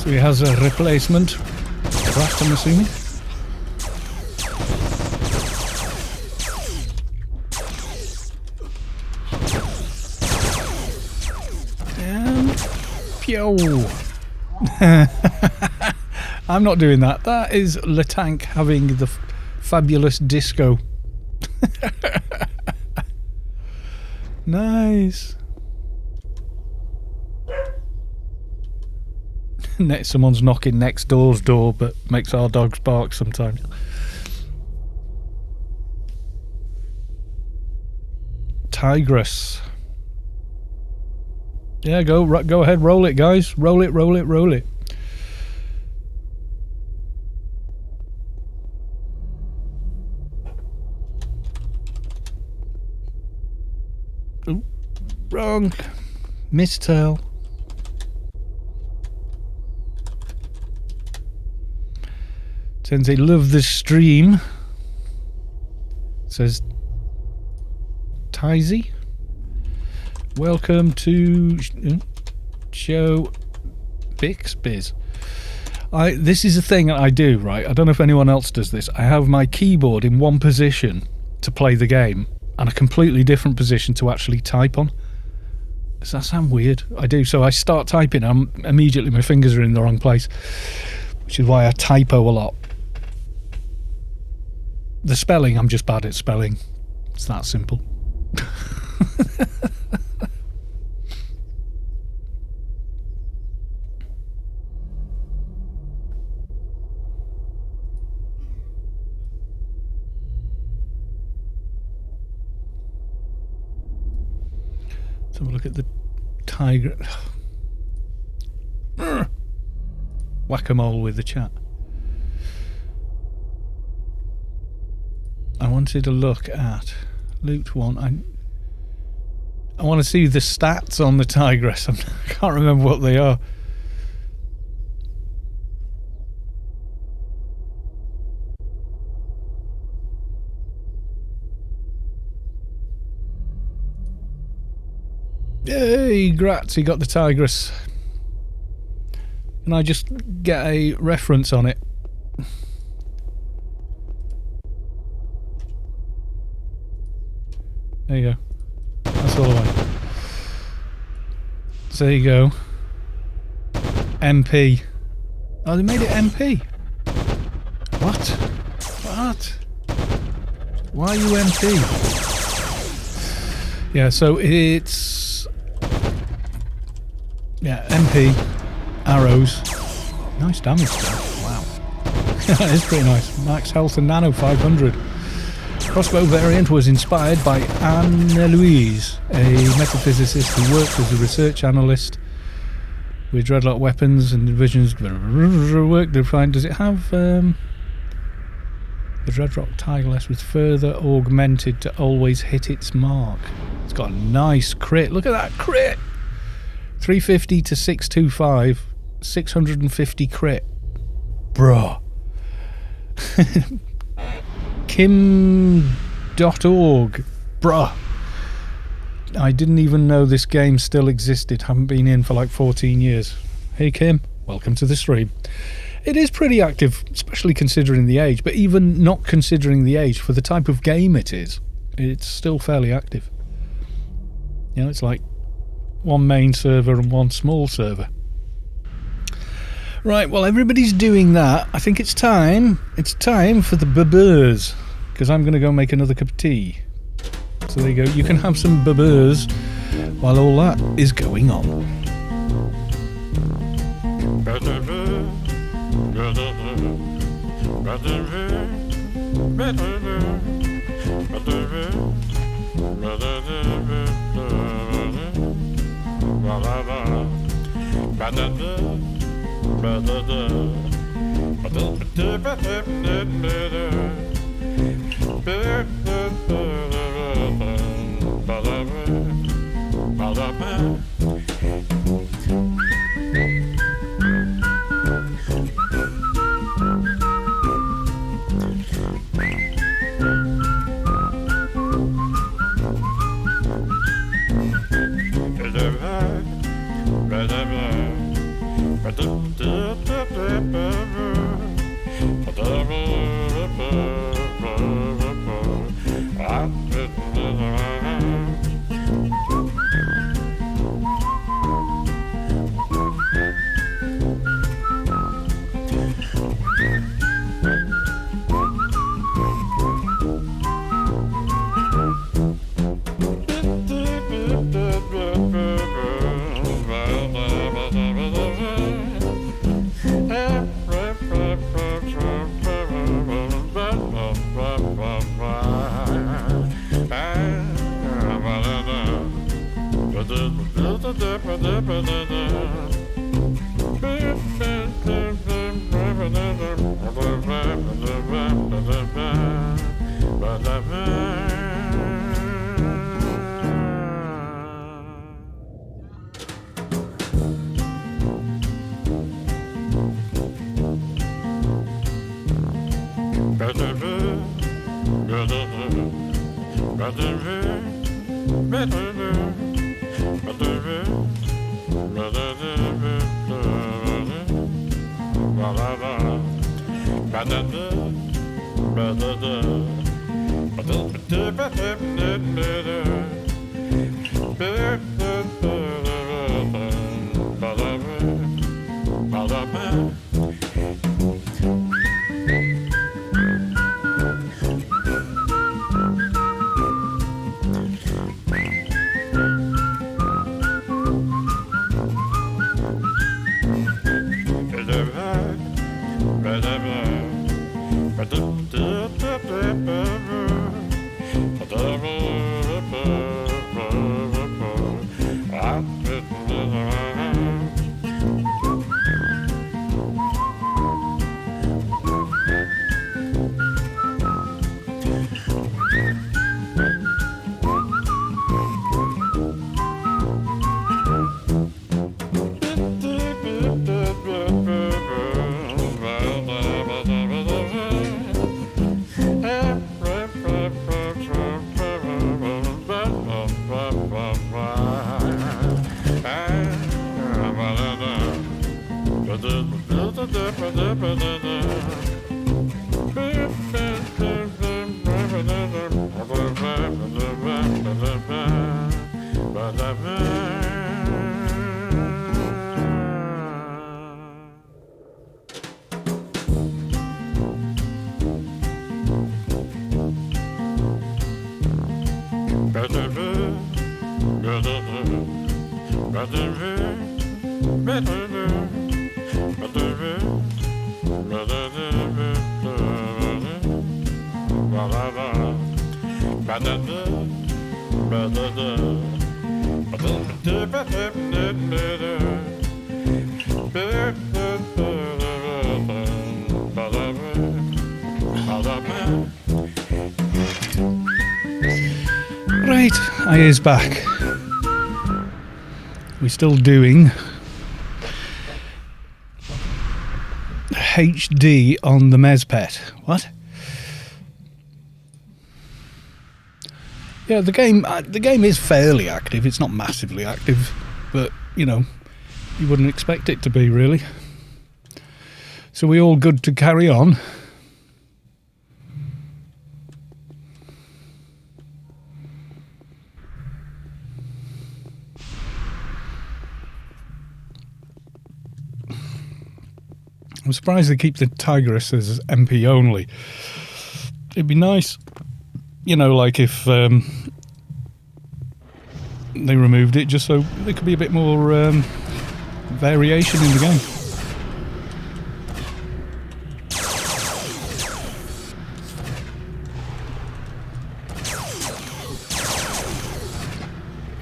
A: So he has a replacement. Craft, I'm assuming. And pew. I'm not doing that. That is Le Tank having the fabulous disco. Nice. Someone's knocking next door's door, but makes our dogs bark sometimes. tigress. Yeah, go ahead, roll it, guys. Roll it. Ooh, wrong. Mistail. Since they love the stream. Says Tizy. Welcome to show Bixbiz. This is a thing I do, right? I don't know if anyone else does this. I have my keyboard in one position to play the game and a completely different position to actually type on. Does that sound weird? I do. So I start typing, immediately my fingers are in the wrong place, which is why I typo a lot. The spelling, I'm just bad at spelling. It's that simple. Let's have a look at the tiger. Whack-a-mole with the chat. I wanted to look at loot one. I want to see the stats on the tigress. I can't remember what they are. Yay, grats, he got the tigress. Can I just get a reference on it? There you go. That's all I want. So there you go. MP. Oh, they made it MP. What? What? Why are you MP? Yeah, so it's... yeah, MP. Arrows. Nice damage though. Wow. That is pretty nice. Max health and nano 500. Crossbow variant was inspired by Anne-Louise, a metaphysicist who worked as a research analyst with dreadlock weapons and divisions. Work to find. Does it have the dreadlock tigress was further augmented to always hit its mark? It's got a nice crit. Look at that crit. 350 to 625, 650 crit. Bruh. Kim.org. Bruh. I didn't even know this game still existed. Haven't been in for like 14 years. Hey Kim, welcome to the stream. It is pretty active, especially considering the age, but even not considering the age, for the type of game it is, it's still fairly active. You know, it's like one main server and one small server. Right, well, everybody's doing that. I think it's time. It's time for the babers, because I'm going to go make another cup of tea. So there you go. You can have some babers while all that is going on. Right, I is back. We're still doing HD on the Mezpet. What? Yeah, the game is fairly active. It's not massively active, but you know, you wouldn't expect it to be really. So we all good to carry on? I'm surprised they keep the Tigris as MP only. It'd be nice, you know, like if they removed it just so there could be a bit more variation in the game.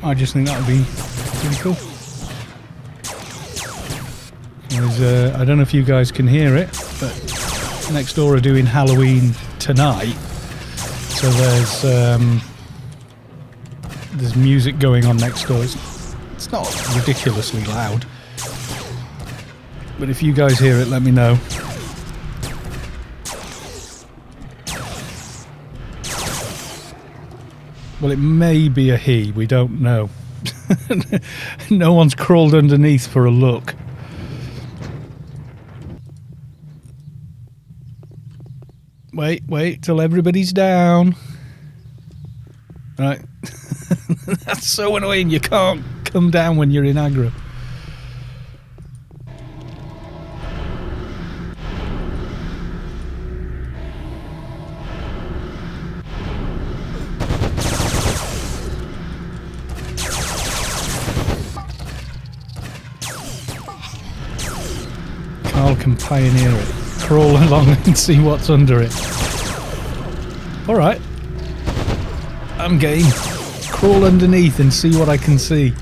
A: I just think that would be really cool. I don't know if you guys can hear it, but next door are doing Halloween tonight, so there's music going on next door. It's not ridiculously loud, but if you guys hear it, let me know. Well, it may be a he, we don't know. No one's crawled underneath for a look. Wait till everybody's down. Right. That's so annoying, you can't come down when you're in aggro. Carl can pioneer it. Crawl along and see what's under it. Alright. I'm game. Crawl underneath and see what I can see.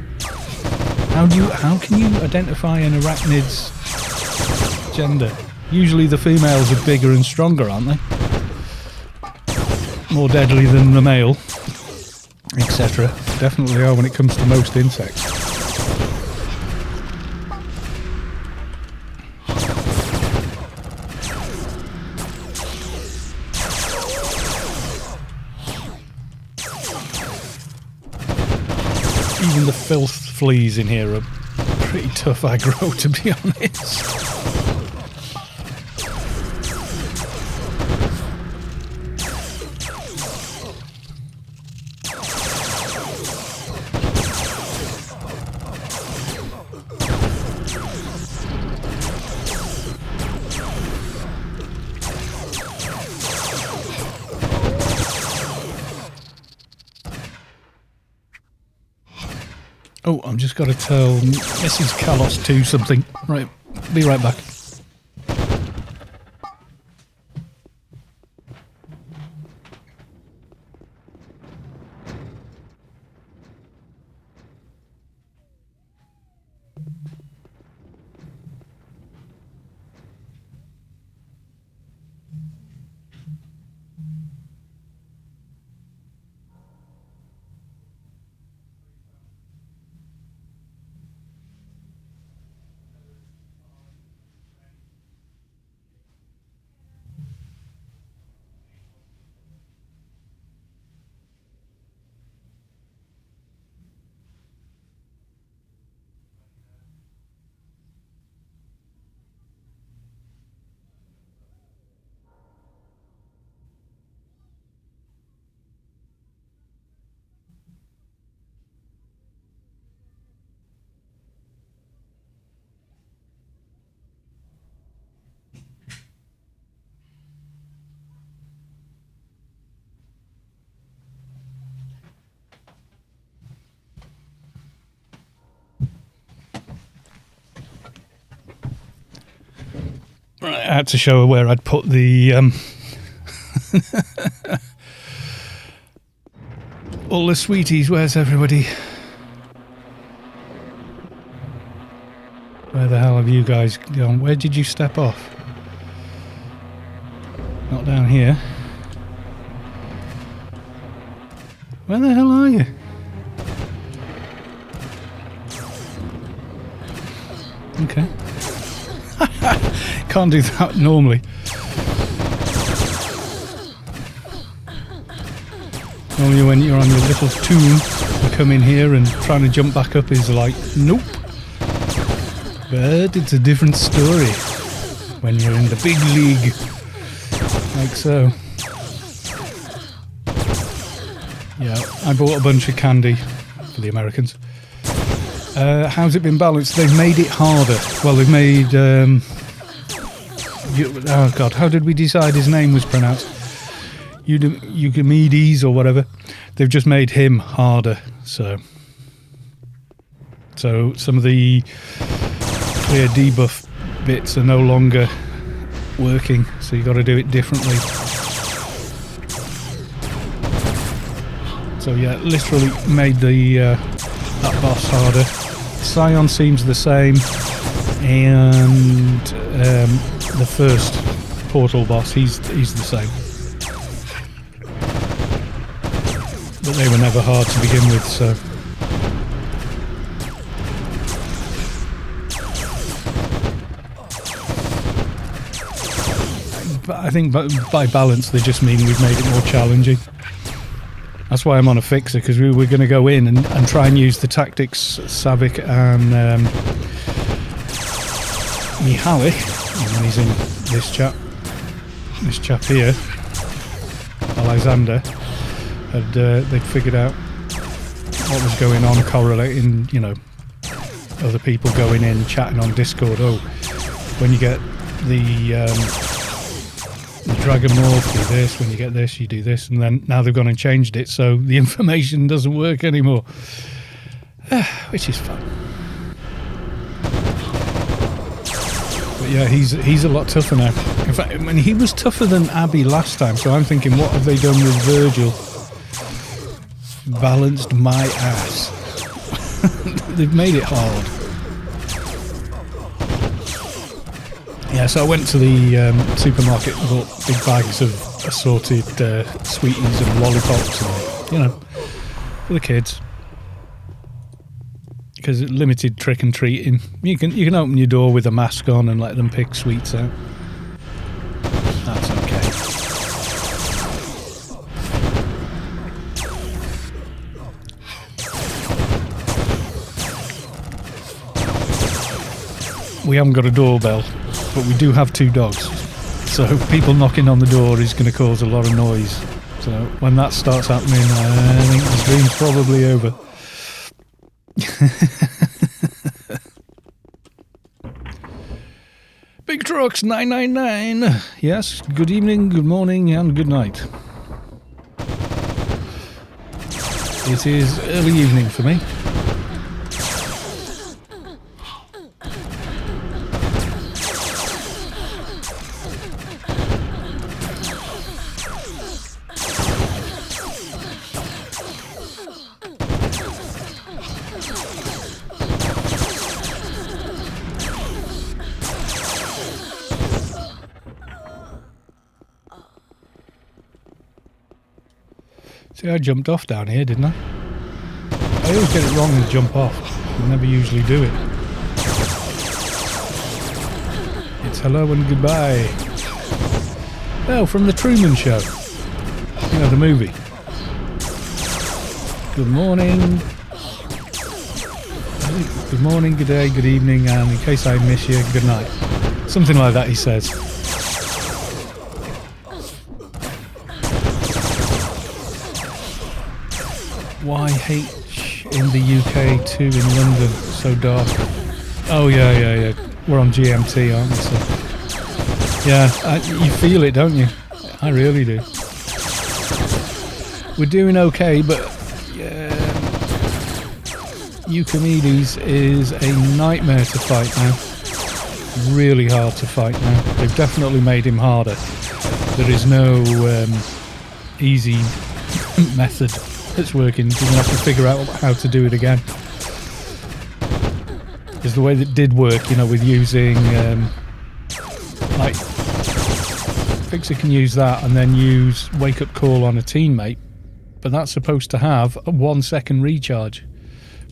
A: How can you identify an arachnid's gender? Usually the females are bigger and stronger, aren't they? More deadly than the male, etc. Definitely are when it comes to most insects. Even the filth fleas in here are pretty tough aggro, to be honest. Oh, I've just got to tell Mrs. Kalos 2 something. Right, be right back. Right, I had to show her where I'd put the all the sweeties. Where's everybody? Where the hell have you guys gone? Where did you step off? Not down here. Where the hell are you? Okay. Can't do that normally. Normally when you're on your little tune, you come in here and trying to jump back up is like, nope. But it's a different story when you're in the big league. Like so. Yeah, I bought a bunch of candy for the Americans. How's it been balanced? They've made it harder. Well, they've made... oh God, how did we decide his name was pronounced? Eugamedes or whatever. They've just made him harder. So some of the clear debuff bits are no longer working. So you've got to do it differently. So yeah, literally made the that boss harder. Scion seems the same, and the first portal boss, he's the same. But they were never hard to begin with, so. But I think by balance they just mean we've made it more challenging. That's why I'm on a fixer, because we were going to go in and try and use the tactics Savik and Mihalik, and he's in this chap here, Alexander, they'd figured out what was going on, correlating, you know, other people going in, chatting on Discord. Oh, when you get the Dragon Morph, do this, when you get this, you do this, and then now they've gone and changed it, so the information doesn't work anymore. Which is fun. But yeah, he's a lot tougher now. In fact, I mean, he was tougher than Abby last time, so I'm thinking, what have they done with Virgil? Balanced my ass. They've made it hard. Yeah, so I went to the supermarket and bought big bags of assorted sweeties and lollipops, and, you know, for the kids. Because limited trick and treating. You can open your door with a mask on and let them pick sweets out. That's okay. We haven't got a doorbell, but we do have 2 dogs. So people knocking on the door is going to cause a lot of noise. So when that starts happening, I think the stream's probably over. Big Trucks 999. Yes, good evening, good morning, and good night. It is early evening for me. See, I jumped off down here, didn't I? I always get it wrong and jump off. I never usually do it. It's hello and goodbye. Oh, from the Truman Show. You know, the movie. Good morning. Good morning, good day, good evening, and in case I miss you, good night. Something like that, he says. YH in the UK, 2 in London, so dark. Oh yeah. We're on GMT, aren't we? So, yeah, you feel it, don't you? I really do. We're doing okay, but yeah, Eucomedes is a nightmare to fight now. Really hard to fight now. They've definitely made him harder. There is no easy method that's working. You're going to have to figure out how to do it again. Because the way that did work, you know, with using like Fixer can use that and then use Wake Up Call on a teammate, but that's supposed to have a 1 second recharge.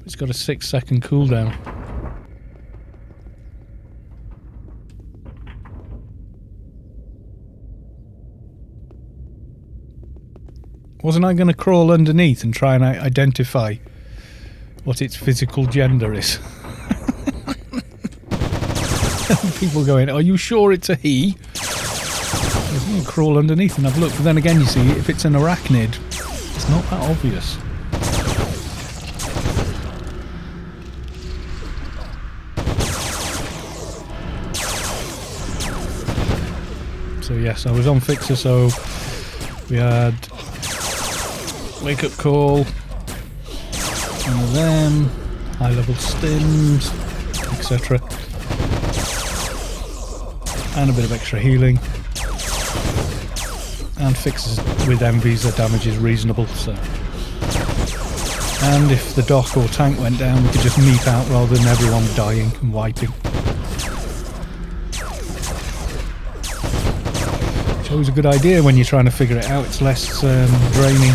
A: It's got a 6 second cooldown. Wasn't I going to crawl underneath and try and identify what its physical gender is? People going, are you sure it's a he? I was going to crawl underneath and have a look. But then again, you see, if it's an arachnid, it's not that obvious. So yes, I was on Fixer, so we had Wake Up Call, one of them, high level stims, etc. And a bit of extra healing. And Fixers with envies, the damage is reasonable, so. And if the dock or tank went down, we could just meep out rather than everyone dying and wiping. It's always a good idea when you're trying to figure it out. It's less draining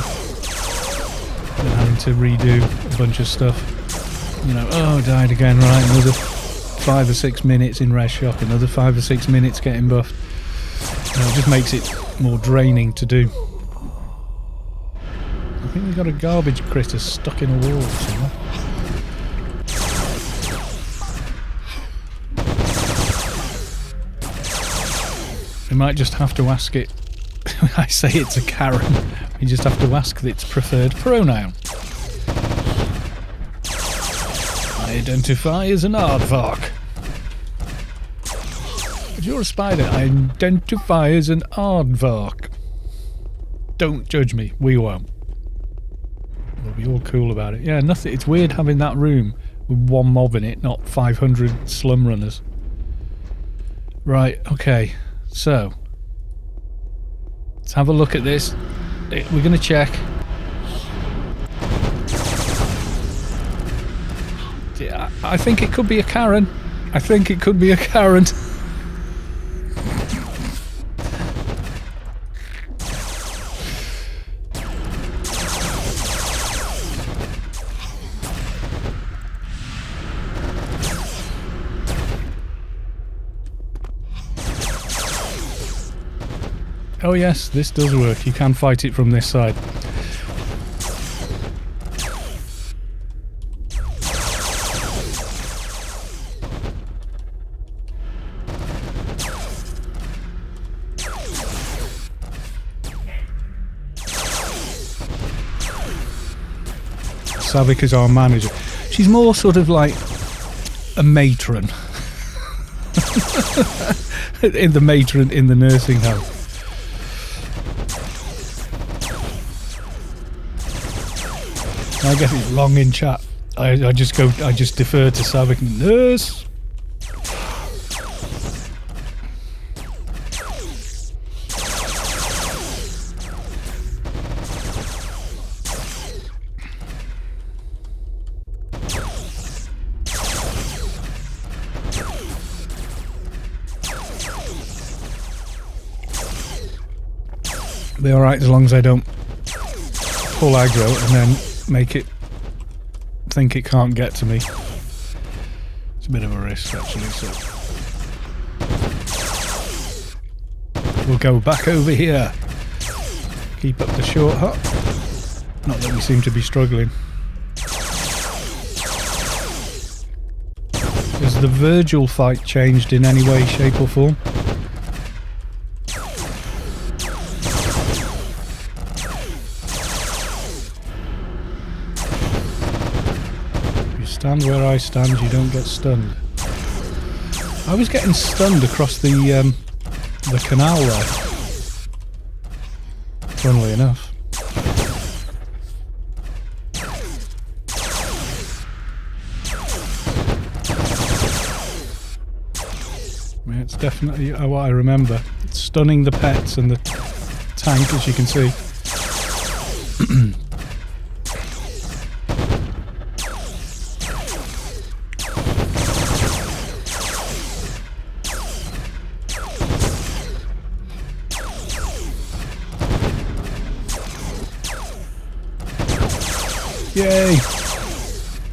A: than having to redo a bunch of stuff. You know, oh, died again, right, another 5 or 6 minutes in res shop, another 5 or 6 minutes getting buffed. You know, it just makes it more draining to do. I think we've got a garbage critter stuck in a wall somewhere. We might just have to ask it. I say it's a Karen. We just have to ask its preferred pronoun. I identify as an aardvark. But you're a spider. I identify as an aardvark. Don't judge me. We won't. We'll be all cool about it. Yeah, nothing. It's weird having that room with one mob in it, not 500 slum runners. Right, okay. So, let's have a look at this. We're going to check. I think it could be a Karen. I think it could be a Karen. Oh yes, this does work. You can fight it from this side. Savik is our manager. She's more sort of like a matron. In the matron in the nursing home. I guess it's long in chat. I just defer to Savik. Nurse. Be alright as long as I don't pull aggro and then make it think it can't get to me. It's a bit of a risk actually, so we'll go back over here. Keep up the short hop. Not that we seem to be struggling. Has the Virgil fight changed in any way, shape or form? Stand where I stand, you don't get stunned. I was getting stunned across the canal there. Funnily enough. Yeah, it's definitely what I remember. It's stunning the pets and the tank, as you can see. Yay!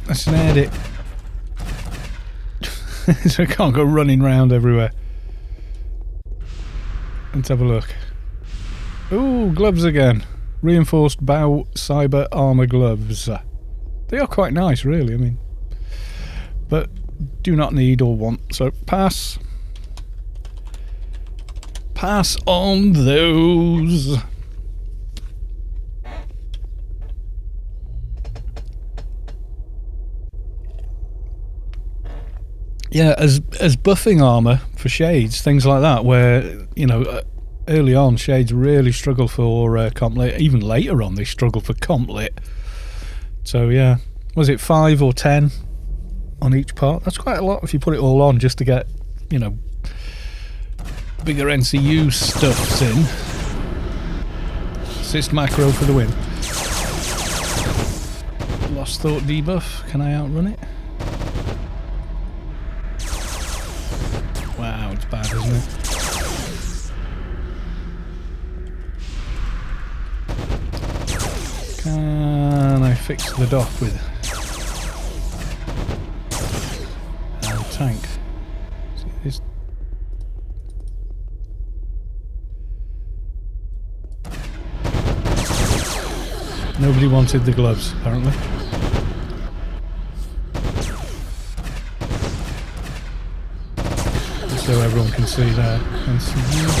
A: I snared it. So I can't go running round everywhere. Let's have a look. Ooh, gloves again. Reinforced bow cyber armor gloves. They are quite nice, really, I mean. But do not need or want, so pass. Pass on those. Yeah, as buffing armour for Shades, things like that, where, you know, early on Shades really struggle for comp lit. Even later on they struggle for comp lit. So yeah, was it 5 or 10 on each part? That's quite a lot if you put it all on just to get, you know, bigger NCU stuffs in. Assist macro for the win. Lost thought debuff, can I outrun it? Wow, it's bad, isn't it? Can I fix the dock with a tank? See this? Nobody wanted the gloves, apparently. So everyone can see that, etc.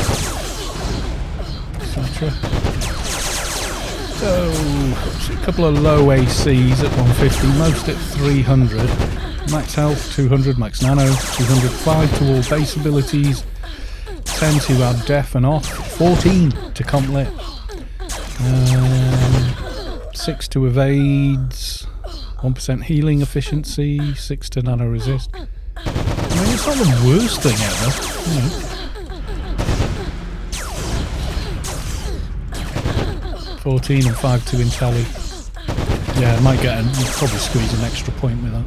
A: So, a couple of low ACs at 150, most at 300. Max health 200, max nano 200, 5 to all base abilities, 10 to add def and off, 14 to comp lit, 6 to evades, 1% healing efficiency, 6 to nano resist. I mean, it's not the worst thing ever, you know. 14 and 5 to intelli. Yeah, I might get you'd probably squeeze an extra point with that.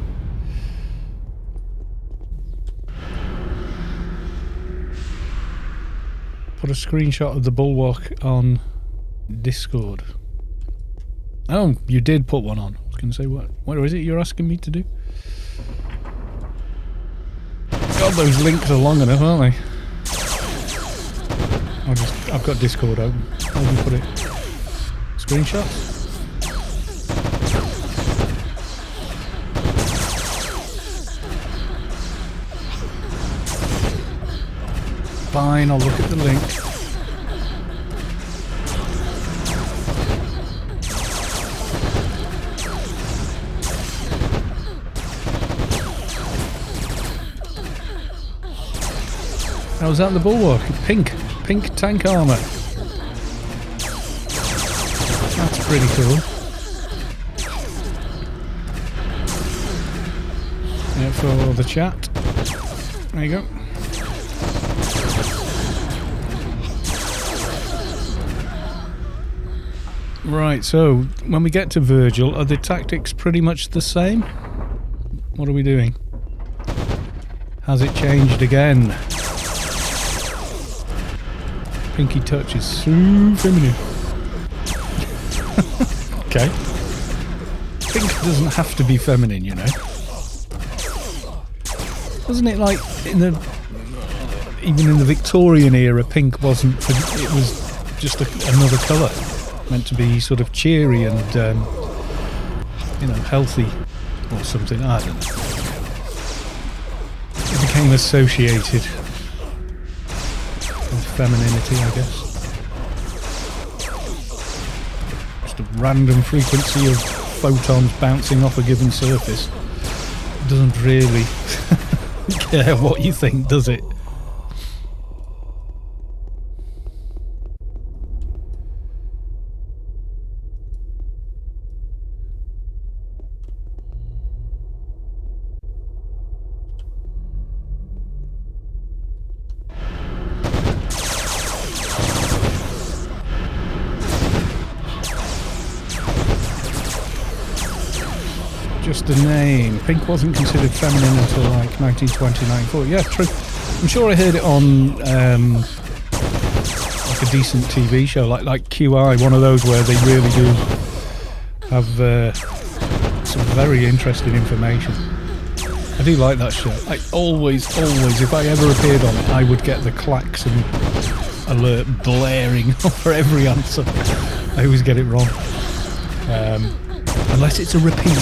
A: put a screenshot of the bulwark on Discord. Oh, you did put one on. I was going to say, what is it you're asking me to do? God, those links are long enough, aren't they? I've got Discord open. How do you put it? Screenshots? Fine, I'll look at the link. How's that the bulwark? Pink tank armour. That's pretty cool. Yeah, for the chat. There you go. Right, so when we get to Virgil, are the tactics pretty much the same? What are we doing? Has it changed again? Pinky touch is so feminine. Okay. Pink doesn't have to be feminine, you know. Wasn't it like even in the Victorian era, pink wasn't, it was just another colour. Meant to be sort of cheery and, you know, healthy or something. I don't know. It became associated with femininity, I guess. Just a random frequency of photons bouncing off a given surface. It doesn't really care what you think, does it? Just a name. Pink wasn't considered feminine until like 1929. Yeah, true. I'm sure I heard it on like a decent TV show, like QI, one of those where they really do have some very interesting information. I do like that show. I always, if I ever appeared on it, I would get the klaxon alert blaring for every answer. I always get it wrong. Unless it's a repeat.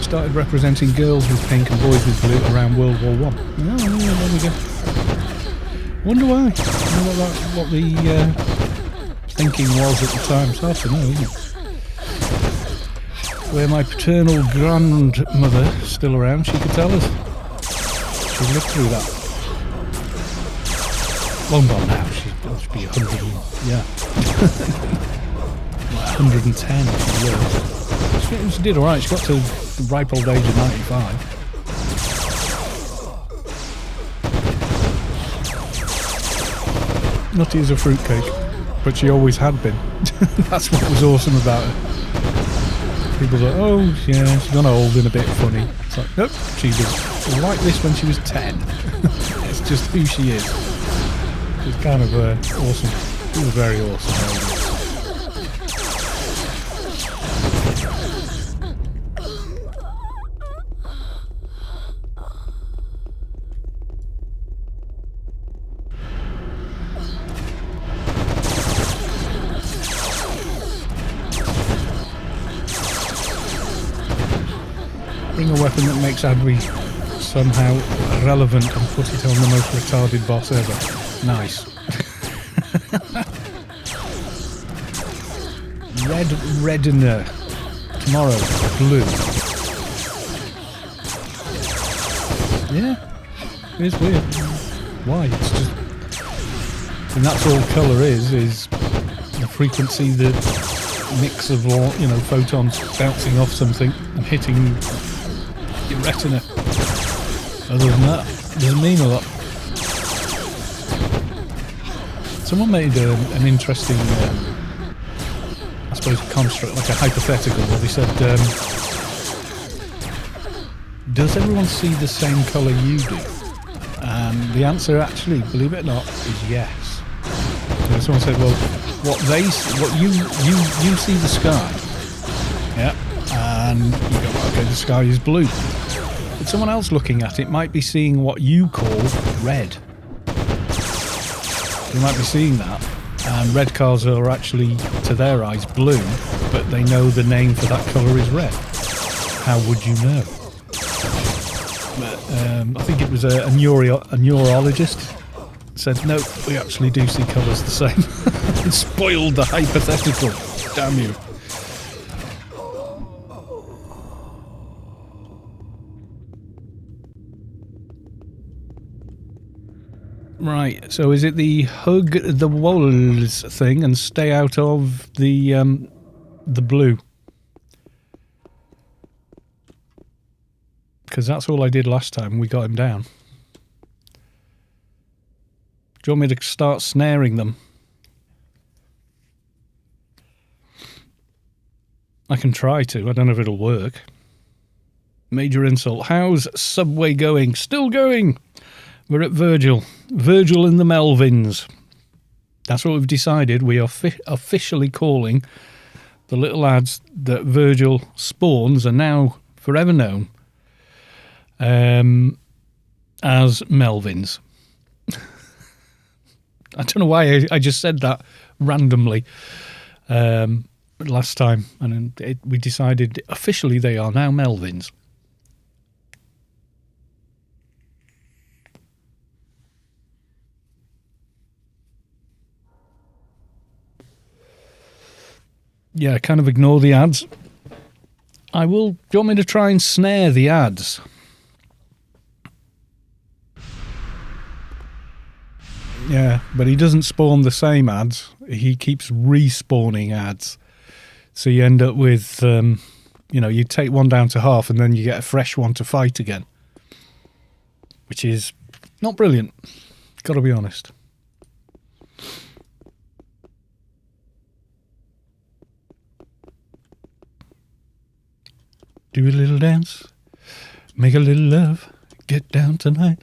A: Started representing girls with pink and boys with blue around World War One. Oh, there we go. Wonder why. I wonder what the thinking was at the time. It's hard to know, isn't it? Where my paternal grandmother still around, she could tell us. She lived through that. Long gone now. She'd be 100. Yeah. Like 110 if she lived. She did alright. She got to the ripe old age of 95. Nutty as a fruitcake, but she always had been. That's what was awesome about her. People thought, oh yeah, she's gone old and a bit funny. It's like, nope, she was like this when she was 10. It's just who she is. She's kind of awesome. She was very awesome. Bring a weapon that makes Adri somehow relevant and put it on the most retarded boss ever. Nice. Reddener. Tomorrow. Blue. Yeah. It is weird. Why? It's just... And that's all colour is the frequency, the mix of all, you know, photons bouncing off something and hitting your retina. Other than that, it doesn't mean a lot. Someone made an interesting, I suppose, construct, like a hypothetical, where they said, does everyone see the same colour you do? And the answer, actually, believe it or not, is yes. So someone said, well, what you see the sky, yeah, and you go, okay, the sky is blue. But someone else looking at it might be seeing what you call red. You might be seeing that, and red cars are actually, to their eyes, blue, but they know the name for that colour is red. How would you know? But, I think it was a neurologist said, no, we actually do see colours the same. And spoiled the hypothetical. Damn you. Right, so is it the hug the walls thing and stay out of the blue? Because that's all I did last time we got him down. Do you want me to start snaring them? I can try to. I don't know if it'll work. Major insult. How's Subway going? Still going! We're at Virgil. Virgil and the Melvins. That's what we've decided. We are officially calling the little lads that Virgil spawns are now forever known as Melvins. I don't know why I just said that randomly last time. And we decided officially they are now Melvins. Yeah, kind of ignore the ads. I will. Do you want me to try and snare the ads? Yeah, but he doesn't spawn the same ads. He keeps respawning ads. So you end up with, you take one down to half and then you get a fresh one to fight again. Which is not brilliant. Got to be honest. Do a little dance, make a little love, get down tonight.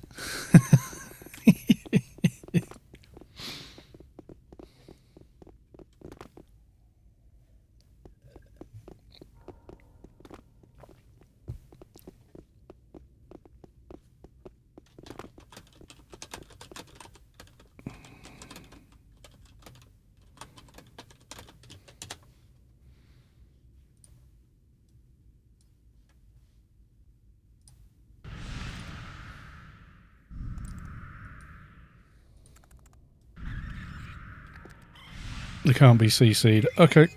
A: They can't be CC'd. Okay.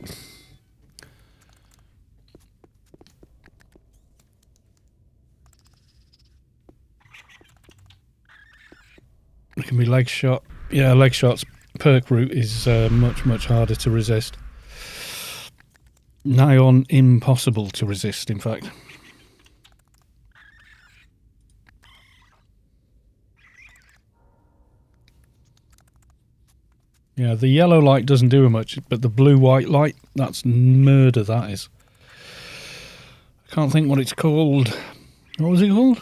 A: It can be leg shot. Yeah, leg shots. Perk route is much, much harder to resist. Nigh on impossible to resist, in fact. Yeah, the yellow light doesn't do much, but the blue-white light, that's murder, that is. I can't think what it's called. What was it called?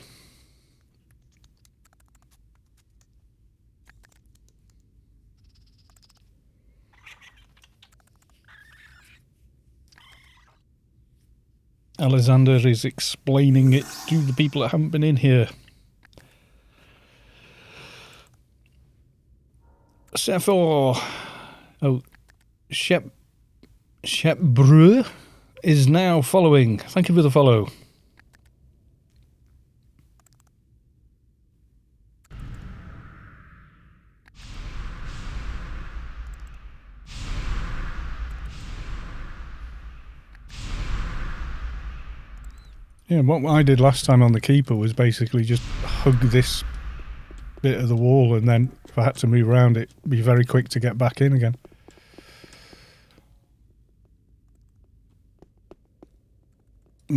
A: Alexander is explaining it to the people that haven't been in here. Sephor. Oh, Shepbreux is now following. Thank you for the follow. Yeah, what I did last time on the keeper was basically just hug this bit of the wall, and then if I had to move around it, be very quick to get back in again.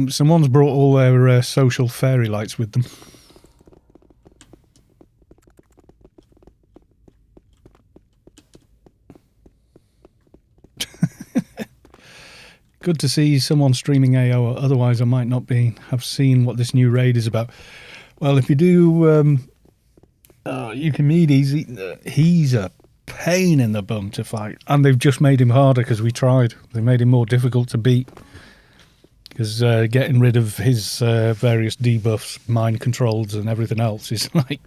A: Someone's brought all their social fairy lights with them. Good to see someone streaming AO, otherwise I might not have seen what this new raid is about. Well, if you do He's a pain in the bum to fight. And they've just made him harder because we tried. They made him more difficult to beat. Because getting rid of his various debuffs, mind controls and everything else is like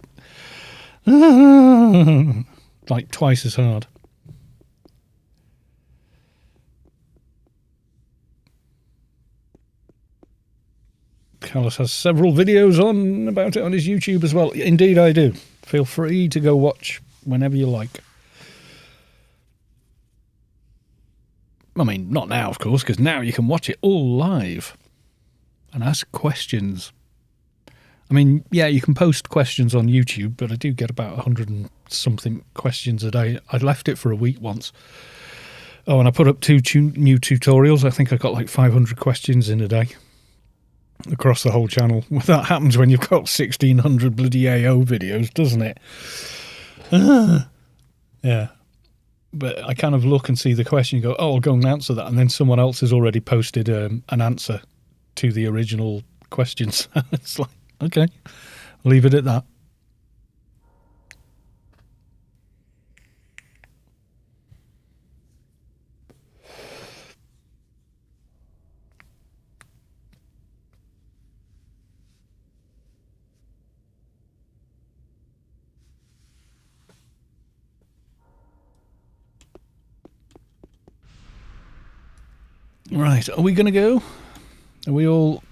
A: twice as hard. Carlos has several videos about it on his YouTube as well. Indeed I do. Feel free to go watch whenever you like. I mean, not now, of course, because now you can watch it all live and ask questions. I mean, yeah, you can post questions on YouTube, but I do get about 100 and something questions a day. I left it for a week once. Oh, and I put up 2 new tutorials. I think I got like 500 questions in a day across the whole channel. Well, that happens when you've got 1,600 bloody AO videos, doesn't it? Yeah. But I kind of look and see the question and go, oh, I'll go and answer that. And then someone else has already posted an answer to the original questions. It's like, okay, leave it at that. Right, are we going to go? Are we all...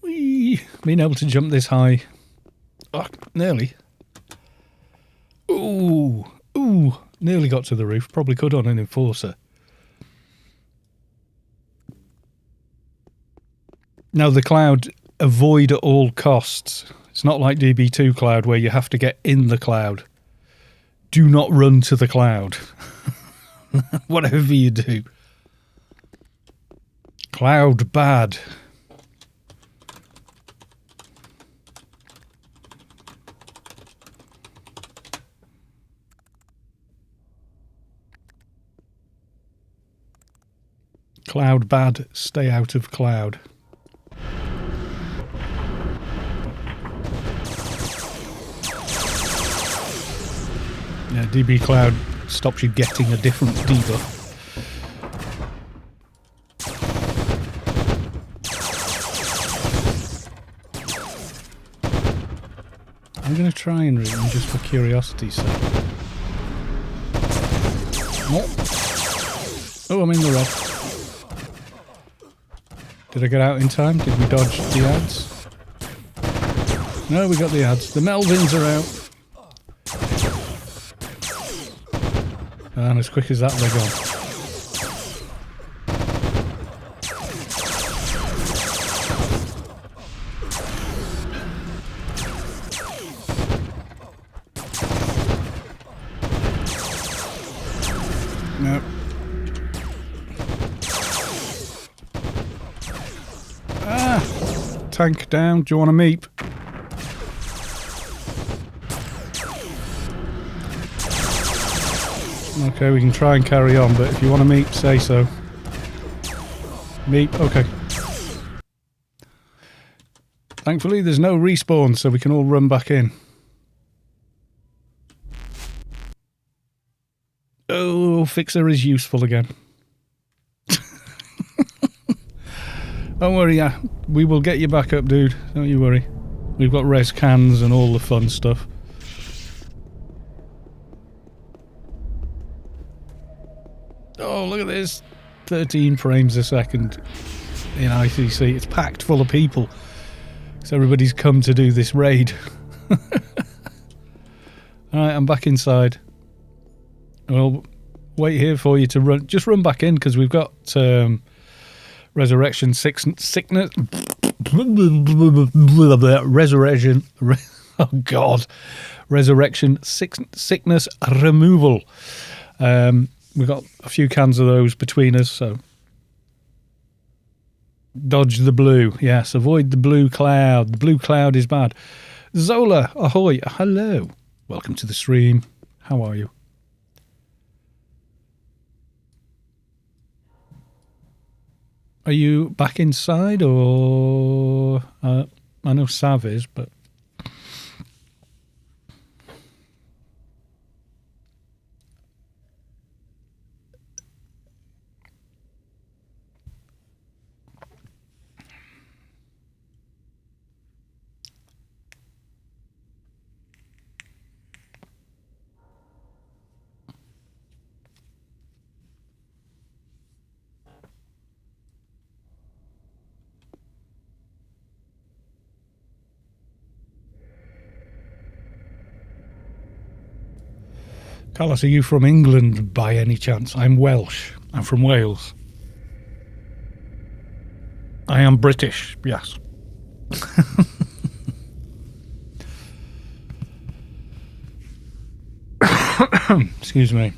A: Being able to jump this high. Oh, nearly. Ooh, nearly got to the roof. Probably could on an enforcer. Now the cloud, avoid at all costs. It's not like DB2 cloud where you have to get in the cloud. Do not run to the cloud. Whatever you do. Cloud bad. Cloud bad, stay out of cloud. Yeah, DB Cloud stops you getting a different debuff. I'm going to try and read them just for curiosity's sake. Oh, I'm in the red. Did I get out in time? Did we dodge the ads? No, we got the ads. The Melvins are out. And as quick as that, they're gone. No. Tank down. Do you want a meep? Okay, we can try and carry on, but if you want to meep, say so. Meep, okay. Thankfully, there's no respawn, so we can all run back in. Oh, Fixer is useful again. Don't worry, yeah, we will get you back up, dude. Don't you worry. We've got res cans and all the fun stuff. Oh, look at this. 13 frames a second in ICC. It's packed full of people. So everybody's come to do this raid. Alright, I'm back inside. Well, wait here for you to run. Just run back in because we've got Resurrection Sickness. Resurrection. Oh, God. Resurrection Sickness Removal. We've got a few cans of those between us, so dodge the blue. Yes, avoid the blue cloud. The blue cloud is bad. Zola, ahoy, hello. Welcome to the stream. How are you? Are you back inside, or I know Sav is, but Carlos, are you from England by any chance? I'm Welsh. I'm from Wales. I am British, yes. Excuse me.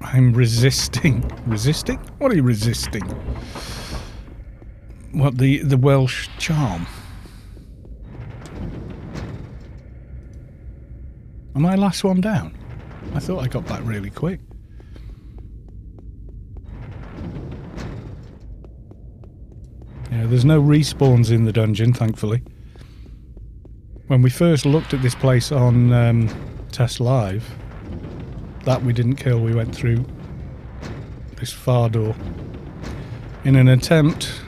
A: I'm resisting. Resisting? What are you resisting? What, the Welsh charm? Am I last one down? I thought I got back really quick. Yeah, there's no respawns in the dungeon, thankfully. When we first looked at this place on Test Live, that we didn't kill, we went through this far door in an attempt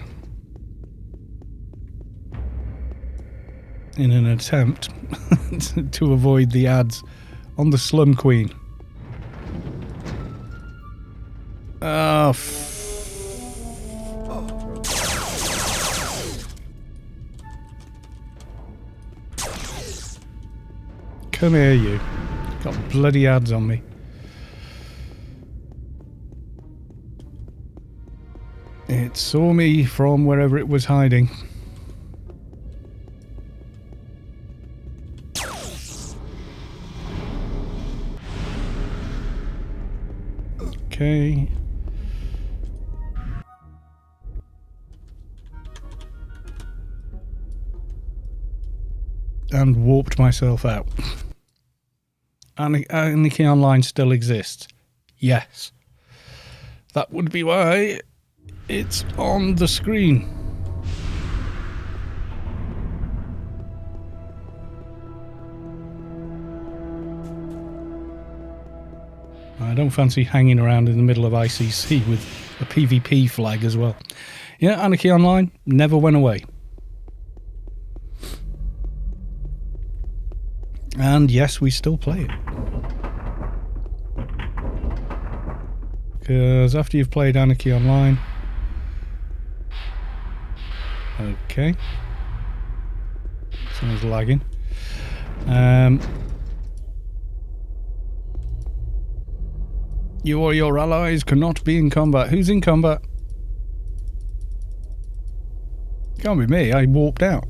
A: to avoid the ads on the Slum Queen. Oh, come here, you. Got bloody ads on me. It saw me from wherever it was hiding. Okay. And warped myself out. Anarchy Online still exists. Yes. That would be why it's on the screen. I don't fancy hanging around in the middle of ICC with a PvP flag as well. Yeah, Anarchy Online never went away. And yes, we still play it. Because after you've played Anarchy Online... Okay. Someone's lagging. You or your allies cannot be in combat. Who's in combat? Can't be me. I warped out.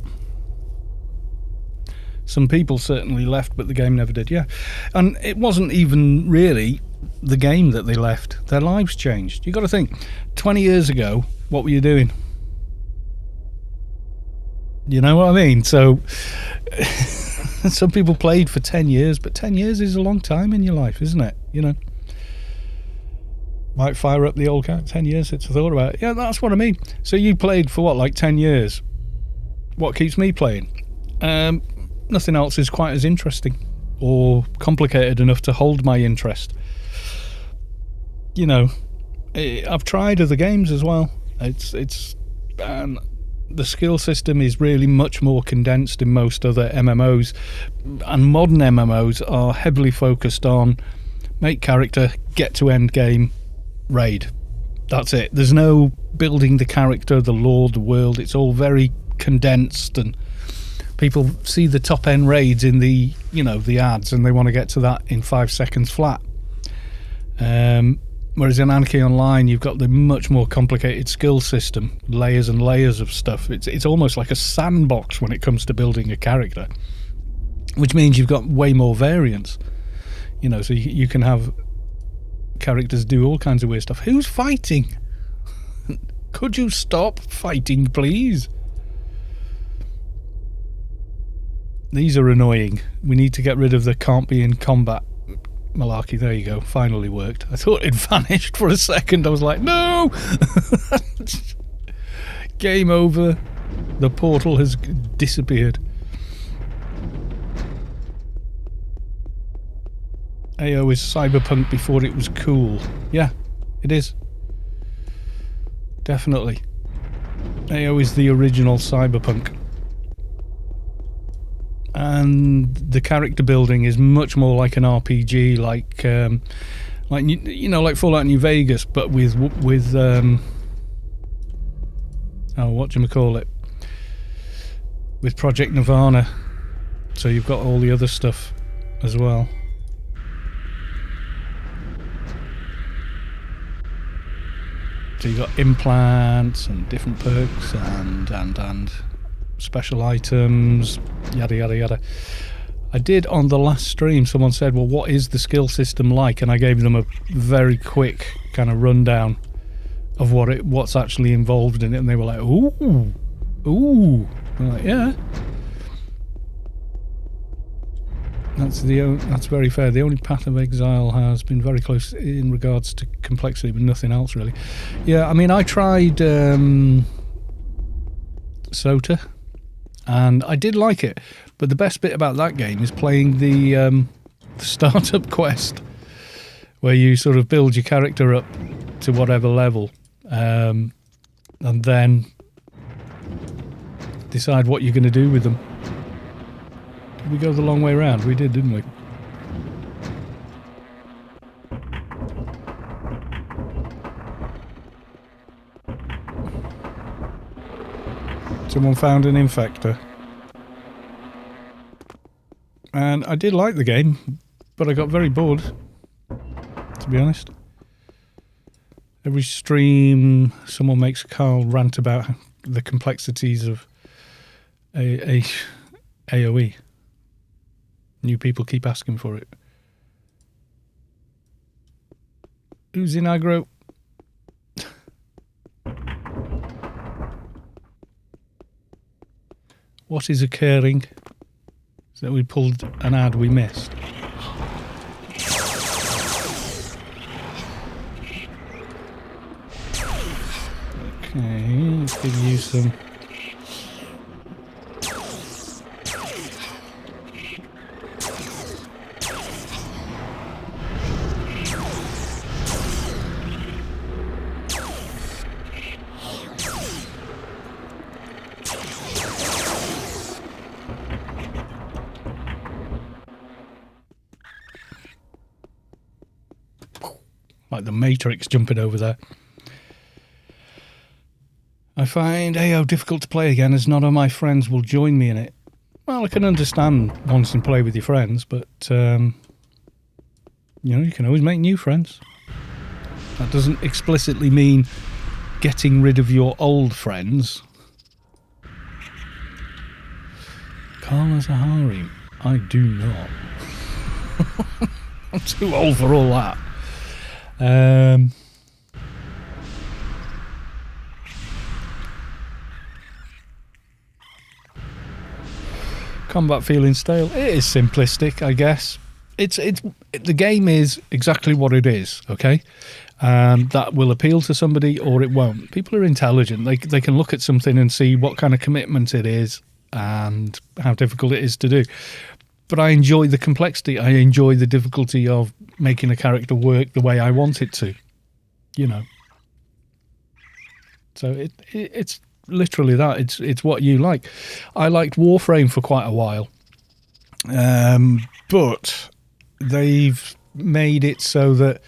A: Some people certainly left, but the game never did. Yeah. And it wasn't even really the game that they left. Their lives changed. You've got to think, 20 years ago, what were you doing? You know what I mean? So some people played for 10 years, but 10 years is a long time in your life, isn't it? You know, might fire up the old count. 10 years since I thought about it. Yeah, that's what I mean. So you played for what, like 10 years? What keeps me playing? Nothing else is quite as interesting or complicated enough to hold my interest. You know, I've tried other games as well. The skill system is really much more condensed in most other MMOs, and modern MMOs are heavily focused on make character, get to end game, raid. That's it. There's no building the character, the lore, the world. It's all very condensed, and people see the top end raids in the, you know, the ads, and they want to get to that in 5 seconds flat. Whereas in Anarchy Online, you've got the much more complicated skill system, layers and layers of stuff. It's almost like a sandbox when it comes to building a character, which means you've got way more variance. You know, so you can have characters do all kinds of weird stuff. Who's fighting? Could you stop fighting, please? These are annoying. We need to get rid of the can't be in combat malarkey. There you go. Finally worked. I thought it vanished for a second. I was like, no! Game over. The portal has disappeared. AO is cyberpunk before it was cool. Yeah, it is. Definitely. AO is the original cyberpunk. And the character building is much more like an RPG, like Fallout New Vegas, but with whatchamacallit, with Project Nirvana. So you've got all the other stuff as well. So you've got implants and different perks and special items, yada yada yada. I did on the last stream, someone said, well, what is the skill system like? And I gave them a very quick kind of rundown of what's actually involved in it, and they were like, ooh. I'm like, yeah. That's very fair. The only Path of Exile has been very close in regards to complexity, but nothing else really. Yeah, I mean, I tried SOTA, and I did like it, but the best bit about that game is playing the startup quest, where you sort of build your character up to whatever level, and then decide what you're going to do with them. Did we go the long way around? We did, didn't we? Someone found an infector. And I did like the game, but I got very bored, to be honest. Every stream, someone makes Carl rant about the complexities of AoE. New people keep asking for it. Who's in aggro? What is occurring? Is that we pulled an ad we missed? Okay, let's give you some. Like the Matrix jumping over there. I find AO difficult to play again as none of my friends will join me in it. Well, I can understand wanting to play with your friends, but you can always make new friends. That doesn't explicitly mean getting rid of your old friends. Carl Zahari, I do not. I'm too old for all that. Combat feeling stale. It is simplistic, I guess. The game is exactly what it is, okay? And that will appeal to somebody or it won't. People are intelligent. They can look at something and see what kind of commitment it is and how difficult it is to do. But I enjoy the complexity. I enjoy the difficulty of making a character work the way I want it to. So it's literally that. It's what you like. I liked Warframe for quite a while, but they've made it so that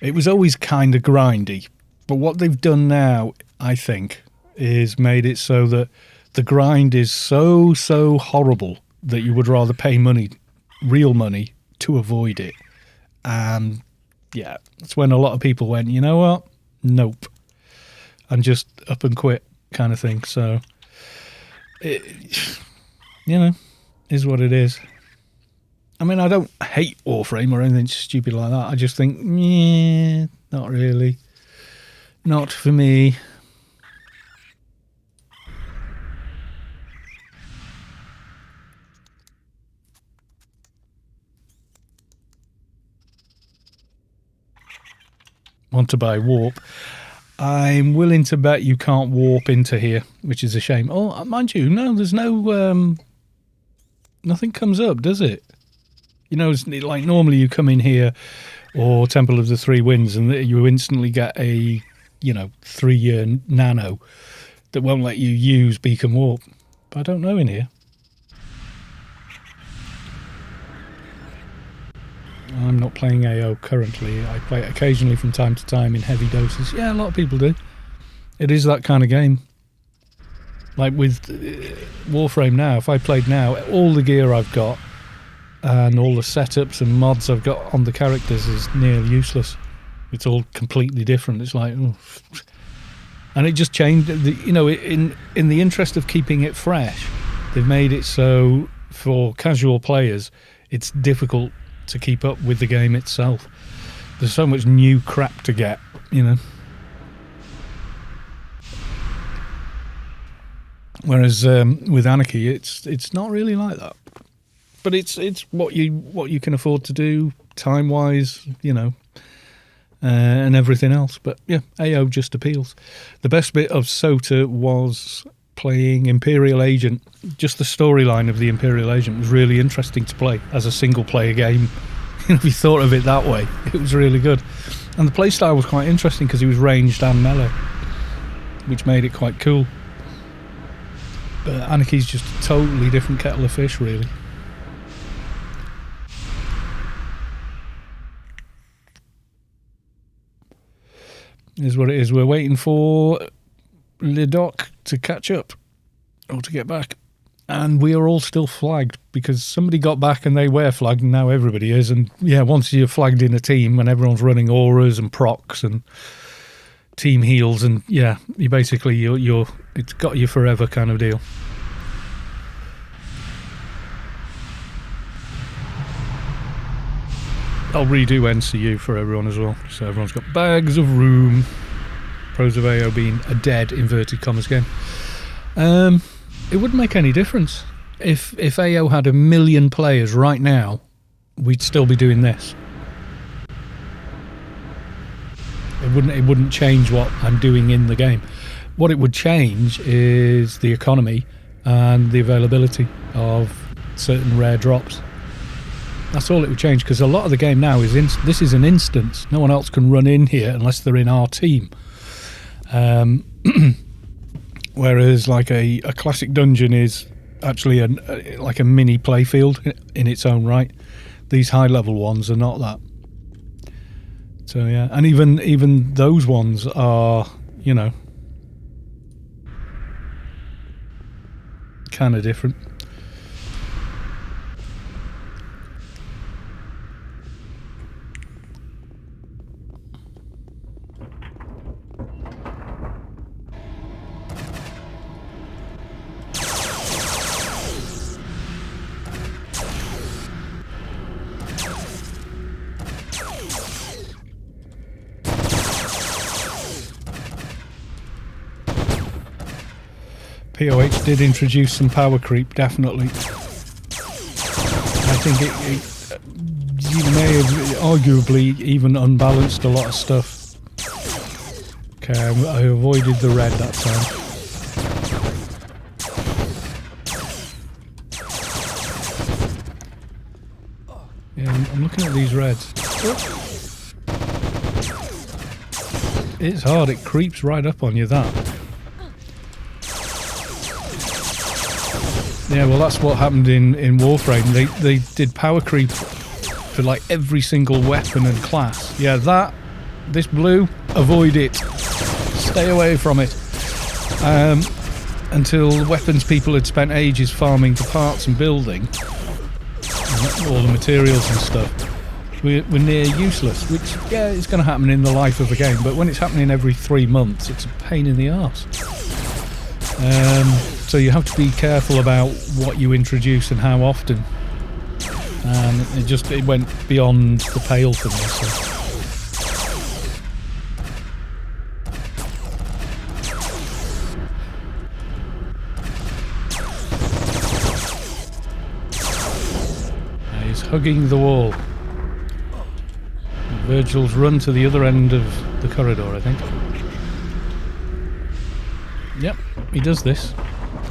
A: it was always kind of grindy. But what they've done now, I think, is made it so that the grind is so horrible that you would rather pay money, real money, to avoid it. And yeah, that's when a lot of people went, you know what? Nope. And just up and quit kind of thing. So, it, is what it is. I mean, I don't hate Warframe or anything stupid like that. I just think, not really. Not for me. want to buy warp. I'm willing to bet you can't warp into here, which is a shame. Oh, mind you, no, there's no... nothing comes up, does it? You know, it's like normally you come in here or Temple of the Three Winds and you instantly get a, 3-year nano that won't let you use beacon warp. But I don't know in here. I'm not playing AO currently. I play it occasionally from time to time in heavy doses. Yeah, a lot of people do. It is that kind of game. Like with Warframe now, if I played now, all the gear I've got and all the setups and mods I've got on the characters is nearly useless. It's all completely different. It's like... Oh. And it just changed. In the interest of keeping it fresh, they've made it so for casual players, it's difficult to keep up with the game itself. There's so much new crap to get, Whereas with Anarchy, it's not really like that. But it's what you can afford to do time wise, and everything else. But yeah, AO just appeals. The best bit of SOTA was playing Imperial Agent. Just the storyline of the Imperial Agent was really interesting to play as a single player game. If you thought of it that way, it was really good. And the playstyle was quite interesting because he was ranged and melee, which made it quite cool. But Anarchy's just a totally different kettle of fish, really. Is what it is. We're waiting for Ledoc to catch up or to get back, and we are all still flagged because somebody got back and they were flagged, and now everybody is. And yeah, once you're flagged in a team and everyone's running auras and procs and team heals, and yeah, you basically you're it's got you forever kind of deal. I'll redo NCU for everyone as well, so everyone's got bags of room. Pros of AO being a dead, inverted commas game. It wouldn't make any difference. If AO had 1 million players right now, we'd still be doing this. It wouldn't change what I'm doing in the game. What it would change is the economy and the availability of certain rare drops. That's all it would change, because a lot of the game now is this is an instance. No one else can run in here unless they're in our team. Whereas like a classic dungeon is actually like a mini playfield in its own right. These high level ones are not that. So yeah, and even those ones are, kind of different. POH did introduce some power creep, definitely. I think it may have arguably even unbalanced a lot of stuff. Okay, I avoided the red that time. Yeah, I'm looking at these reds. It's hard, it creeps right up on you, that. Yeah, well, that's what happened in Warframe. They did power creep for like every single weapon and class. Yeah, this blue, avoid it. Stay away from it. Until weapons people had spent ages farming the parts and building, and all the materials and stuff, were near useless, which, yeah, it's going to happen in the life of the game, but when it's happening every 3 months, it's a pain in the arse. So you have to be careful about what you introduce and how often. And it went beyond the pale for me. So. He's hugging the wall. Virgil's run to the other end of the corridor, I think. Yep, he does this.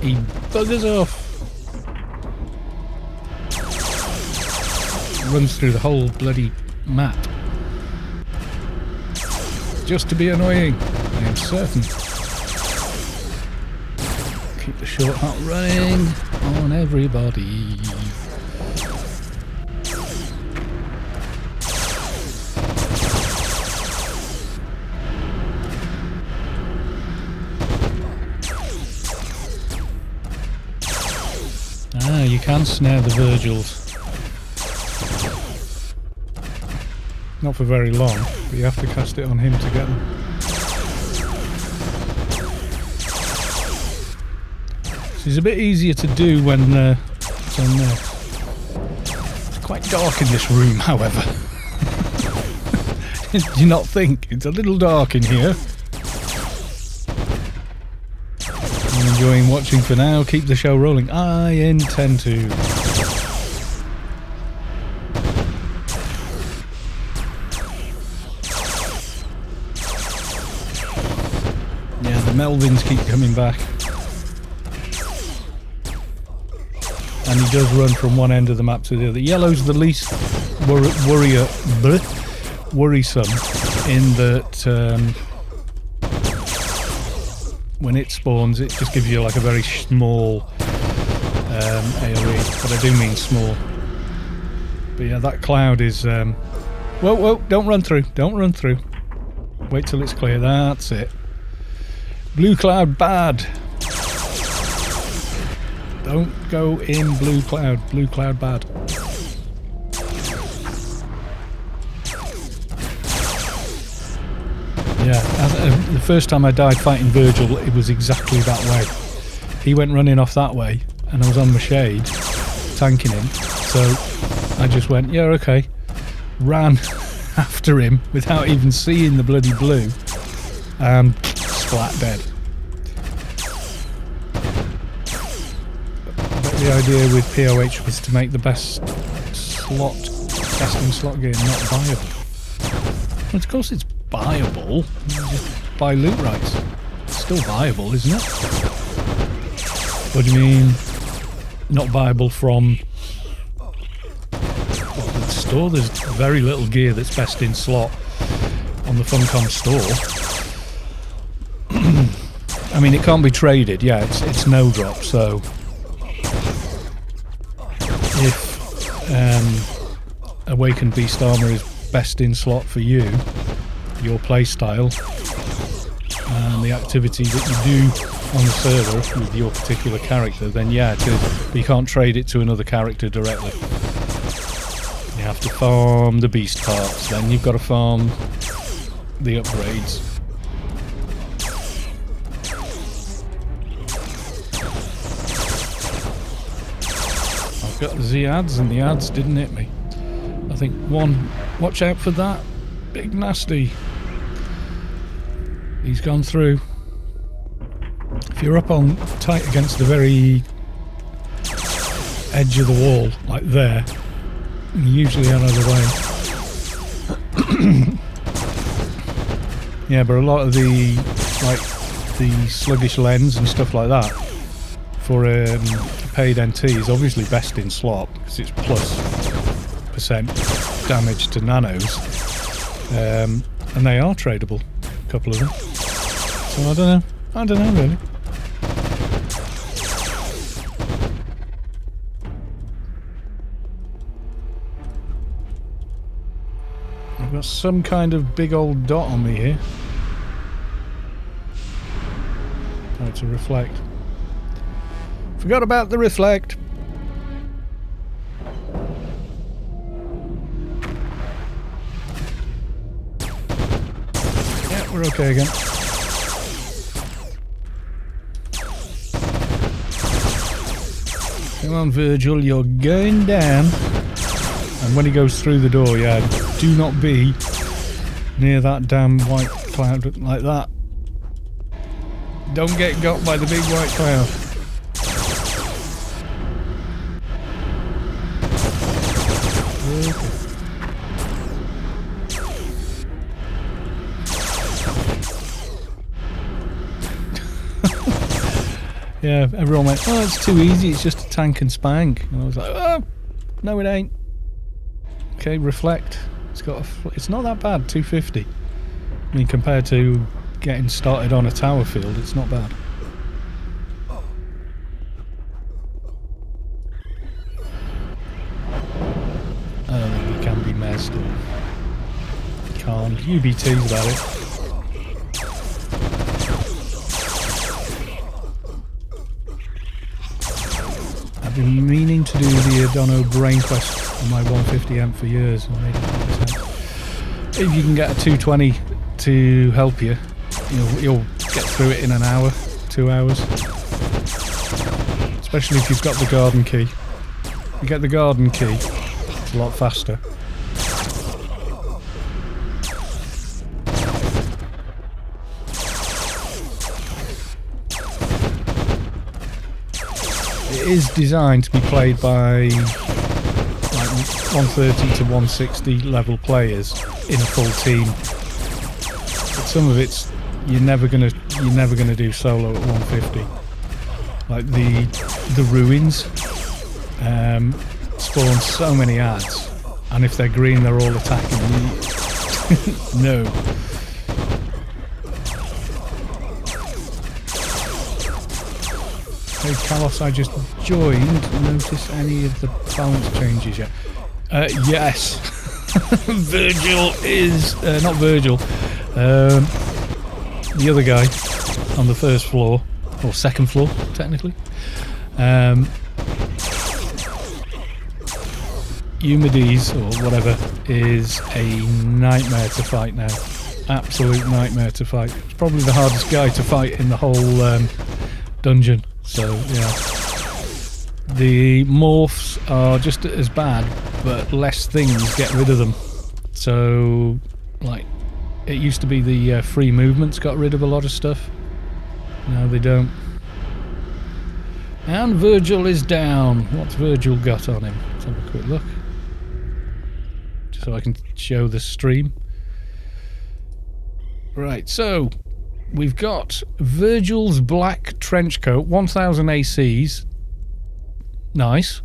A: He buggers off. Runs through the whole bloody map. Just to be annoying, I am certain. Keep the shortcut running on everybody. Ah, you can snare the Virgils. Not for very long, but you have to cast it on him to get them. This is a bit easier to do when it's on there. It's quite dark in this room, however. Do you not think? It's a little dark in here. I'm enjoying watching for now. Keep the show rolling. I intend to. Yeah, the Melvins keep coming back. And he does run from one end of the map to the other. Yellow's the least worrisome in that when it spawns, it just gives you like a very small AoE, but I do mean small. But yeah, that cloud is... whoa, don't run through, don't run through. Wait till it's clear, that's it. Blue cloud bad. Don't go in blue cloud bad. Yeah, the first time I died fighting Virgil, it was exactly that way. He went running off that way, and I was on my shade, tanking him, so I just went, yeah, okay. Ran after him without even seeing the bloody blue, and splat dead. But the idea with POH was to make the best casting slot game not viable. Well, of course it's viable. You just buy loot rights. It's still viable, isn't it? What do you mean? Not viable from the store? There's very little gear that's best in slot on the Funcom store. I mean, it can't be traded. Yeah, it's no drop. So if Awakened Beast Armor is best in slot for you, your playstyle and the activity that you do on the server with your particular character, then yeah, it is. But you can't trade it to another character directly. You have to farm the beast parts, then you've got to farm the upgrades. I've got the ads and the ads didn't hit me. I think one, watch out for that big nasty. He's gone through. If you're up on tight against the very edge of the wall, like there, you're usually out of the way. Yeah, but a lot of the sluggish lens and stuff like that for a paid NT is obviously best in slot because it's plus % damage to nanos, and they are tradable, a couple of them. So I don't know really. I've got some kind of big old dot on me here. Oh, it's a reflect. Forgot about the reflect. Yeah, we're okay again. Come on, Virgil, you're going down. And when he goes through the door, yeah, do not be near that damn white cloud like that. Don't get got by the big white cloud. Okay. Yeah, everyone went, oh, it's too easy, it's just a tank and spank. And I was like, oh, no it ain't. Okay, reflect. It's not that bad, 250. I mean, compared to getting started on a tower field, it's not bad. I don't think you can be messed up. You can't. UBT's about it. I've been meaning to do the Adono Brain Quest on my 150 amp for years. And made it 100%. If you can get a 220 to help you, you'll get through it in an hour, 2 hours. Especially if you've got the garden key. You get the garden key, it's a lot faster. It is designed to be played by like 130 to 160 level players in a full team. But some of it's you're never gonna do solo at 150. Like the ruins spawn so many ads, and if they're green they're all attacking you. No. Hey Kalos, I just joined. Notice any of the balance changes yet? Yes. Virgil is not Virgil. The other guy on the first floor, or second floor, technically. Eumedes, or whatever, is a nightmare to fight now. Absolute nightmare to fight. It's probably the hardest guy to fight in the whole dungeon. So, yeah. The morphs are just as bad, but less things get rid of them. So, like, it used to be the free movements got rid of a lot of stuff. No, they don't. And Virgil is down. What's Virgil got on him? Let's have a quick look. Just so I can show the stream. Right, so we've got Virgil's black trench coat, 1000 ACs. Nice.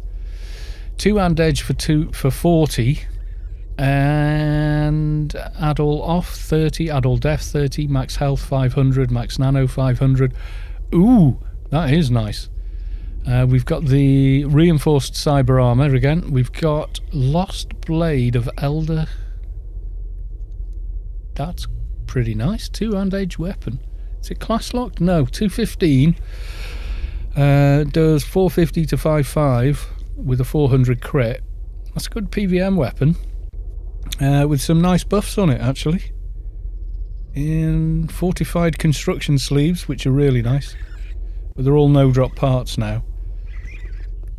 A: 2-hand edge for 40. And Adol off 30, Adol def 30, max health 500, max nano 500. Ooh, that is nice. We've got the reinforced cyber armor again. We've got Lost Blade of Elder. That's pretty nice. 2-hand edge weapon. Is it class locked? No, 215. Does 450 to 55 with a 400 crit. That's a good PVM weapon. With some nice buffs on it, actually. In fortified construction sleeves, which are really nice. But they're all no-drop parts now.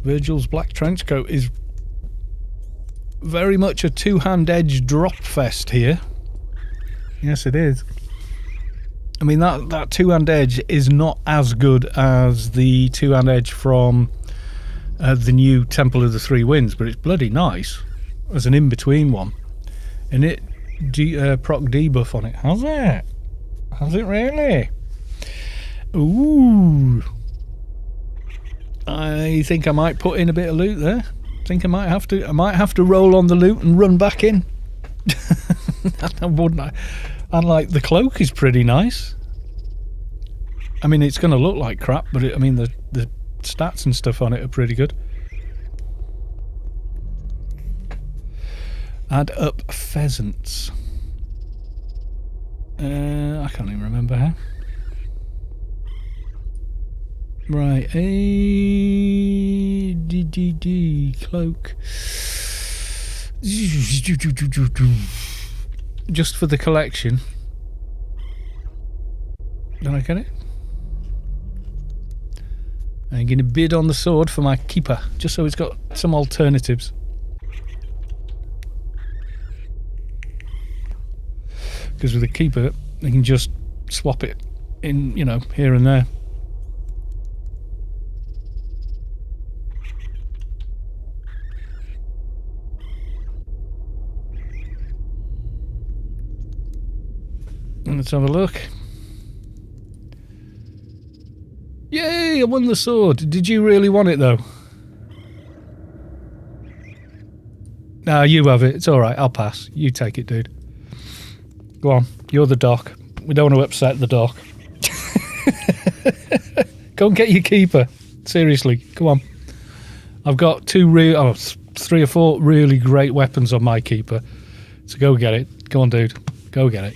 A: Virgil's black trench coat is very much a 2-hand edge drop fest here. Yes, it is. I mean, that 2-hand edge is not as good as the 2-hand edge from the new Temple of the Three Winds, but it's bloody nice as an in-between one. And it proc debuff on it. Has it? Has it really? Ooh. I think I might put in a bit of loot there. I think I might have to roll on the loot and run back in. Wouldn't I? And like the cloak is pretty nice. I mean, it's going to look like crap, but I mean the stats and stuff on it are pretty good. Add up pheasants. I can't even remember how. Right, D cloak. Just for the collection. Did I get it? I'm going to bid on the sword for my keeper, just so it's got some alternatives. Because with the keeper, you can just swap it in, you know, here and there. Let's have a look. Yay! Yay, I won the sword. Did you really want it, though? No, you have it. It's all right. I'll pass. You take it, dude. Go on. You're the doc. We don't want to upset the doc. Go and get your keeper. Seriously. Come on. I've got 3 or 4 really great weapons on my keeper. So go get it. Go on, dude. Go get it.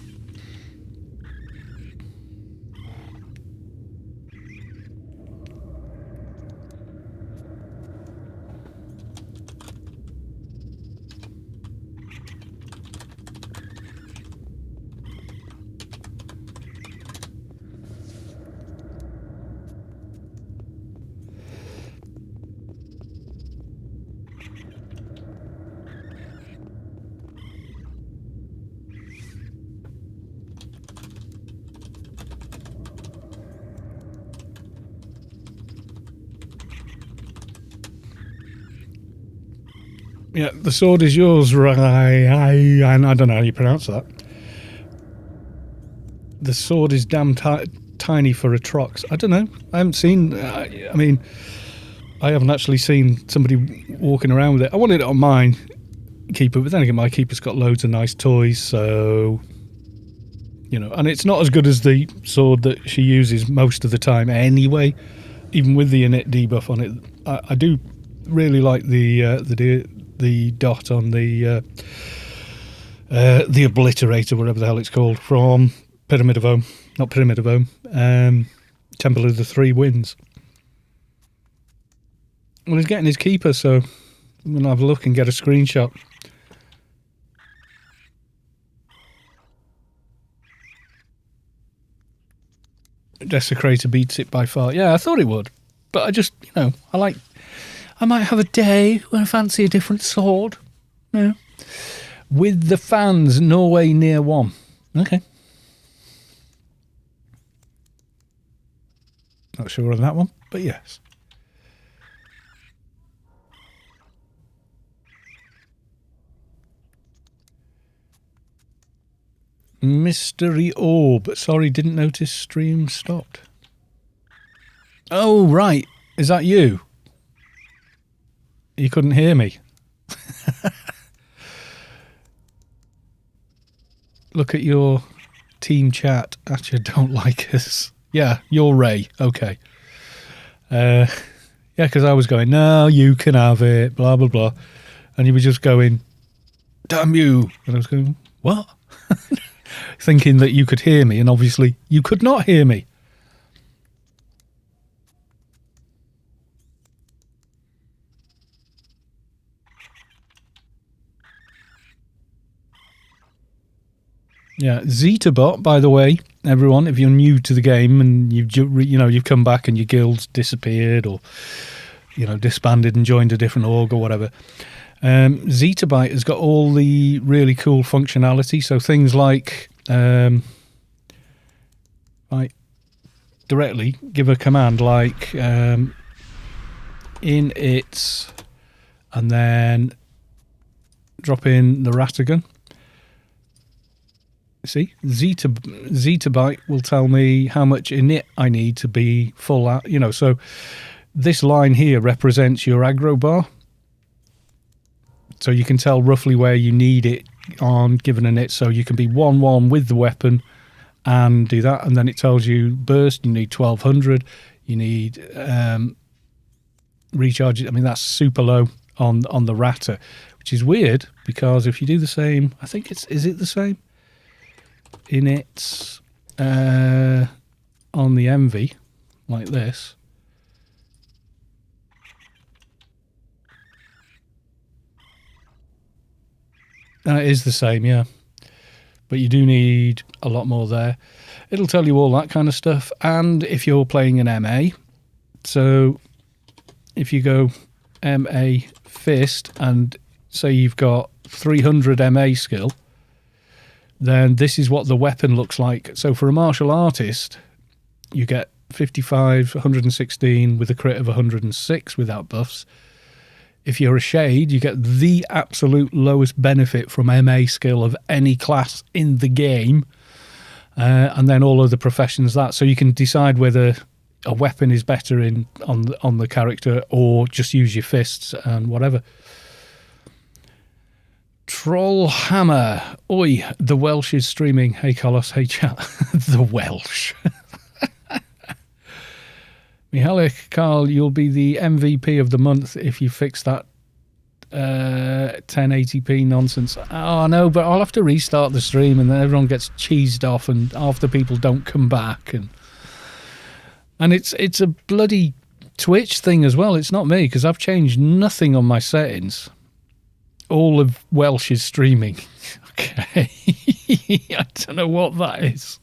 A: Yeah, the sword is yours, right? I don't know how you pronounce that. The sword is damn tiny for a Trox. I don't know. I haven't seen... I mean, I haven't actually seen somebody walking around with it. I wanted it on mine keeper, but then again, my keeper's got loads of nice toys, so... You know, and it's not as good as the sword that she uses most of the time anyway, even with the innate debuff on it. I do really like the dot on the obliterator, whatever the hell it's called, from Pyramid of Home. Not Pyramid of Home. Temple of the Three Winds. Well, he's getting his keeper, so I'm going to have a look and get a screenshot. Desecrator beats it by far. Yeah, I thought it would. But I just, you know, I might have a day when I fancy a different sword. Yeah. With the fans, Norway near 1. Okay. Not sure on that one, but yes. Mystery Orb. Sorry, didn't notice stream stopped. Oh, right. Is that you? You couldn't hear me. Look at your team chat. Actually, don't like us. Yeah, you're Ray. Okay. Yeah, because I was going, no, you can have it, blah, blah, blah. And you were just going, damn you. And I was going, what? Thinking that you could hear me, and obviously you could not hear me. Yeah, Zetabot, by the way, everyone, if you're new to the game and you've come back and your guild's disappeared or disbanded and joined a different org or whatever, Zetabite has got all the really cool functionality. So things like directly give a command like in its, and then drop in the Ratagun. See, Zettabyte will tell me how much init I need to be full out. So this line here represents your aggro bar. So you can tell roughly where you need it on given init. So you can be 1-1 with the weapon and do that. And then it tells you burst, you need 1200. You need recharge. I mean, that's super low on the Rata, which is weird because if you do the same, I think is it the same? In its on the Envy like this, it is the same, yeah, but you do need a lot more there. It'll tell you all that kind of stuff. And if you're playing an MA, so if you go MA Fist and say you've got 300 MA skill, then this is what the weapon looks like. So for a martial artist, you get 55, 116 with a crit of 106 without buffs. If you're a shade, you get the absolute lowest benefit from MA skill of any class in the game. And then all of the professions that. So you can decide whether a weapon is better on the character, or just use your fists and whatever. Trollhammer. Oi, the Welsh is streaming. Hey, Carlos. Hey, chat. The Welsh. Mihalik, Carl, you'll be the MVP of the month if you fix that 1080p nonsense. Oh, no, but I'll have to restart the stream and then everyone gets cheesed off and half the people don't come back. And it's a bloody Twitch thing as well. It's not me, because I've changed nothing on my settings. All of Welsh is streaming. Okay. I don't know what that is.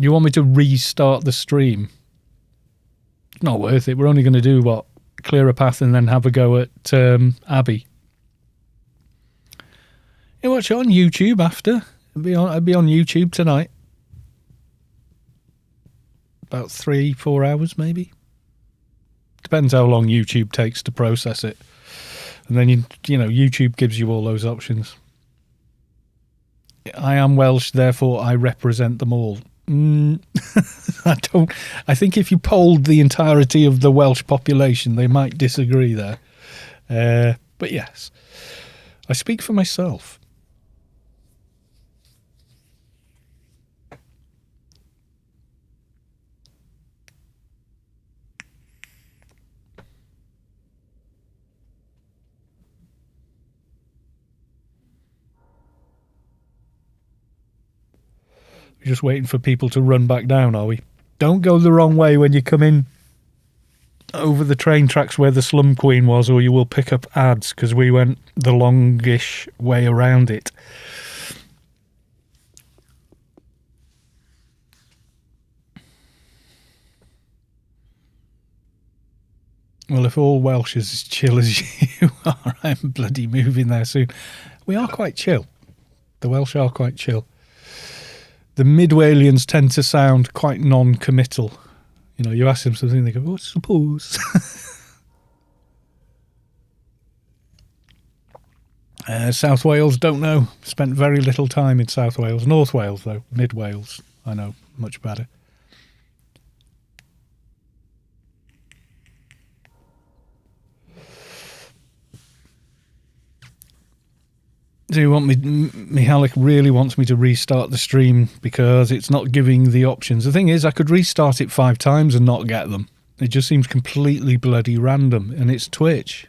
A: You want me to restart the stream? It's not worth it. We're only going to do, what? Clear a path and then have a go at Abby. You watch it on YouTube after. I'd be on YouTube tonight. About 3-4 hours, maybe. Depends how long YouTube takes to process it. And then, you know, YouTube gives you all those options. I am Welsh, therefore I represent them all. I think if you polled the entirety of the Welsh population, they might disagree there. But yes, I speak for myself. We're just waiting for people to run back down, are we? Don't go the wrong way when you come in over the train tracks where the Slum Queen was, or you will pick up ads, because we went the longish way around it. Well, if all Welsh is as chill as you are, I'm bloody moving there soon. We are quite chill. The Welsh are quite chill. The Mid-Walians tend to sound quite non-committal. You know, you ask them something, they go, "Oh, suppose." South Wales, don't know. Spent very little time in South Wales. North Wales, though. Mid-Wales, I know much better. Do you want me? Mihalik really wants me to restart the stream because it's not giving the options. The thing is, I could restart it 5 times and not get them. It just seems completely bloody random, and it's Twitch.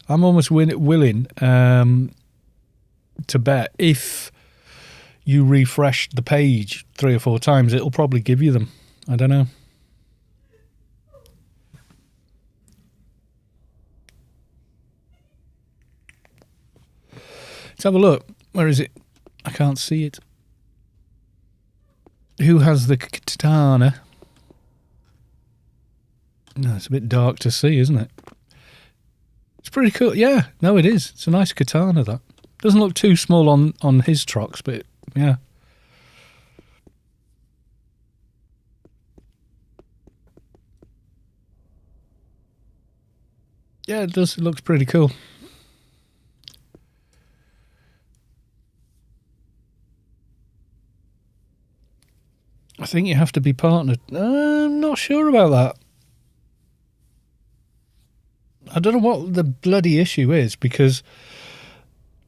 A: I'm almost willing to bet if you refresh the page 3 or 4 times, it'll probably give you them. I don't know. Let's have a look. Where is it? I can't see it. Who has the katana? No, it's a bit dark to see, isn't it? It's pretty cool. Yeah, no, it is. It's a nice katana, that. Doesn't look too small on his trocks, but yeah. Yeah, it does. It looks pretty cool. I think you have to be partnered. I'm not sure about that. I don't know what the bloody issue is, because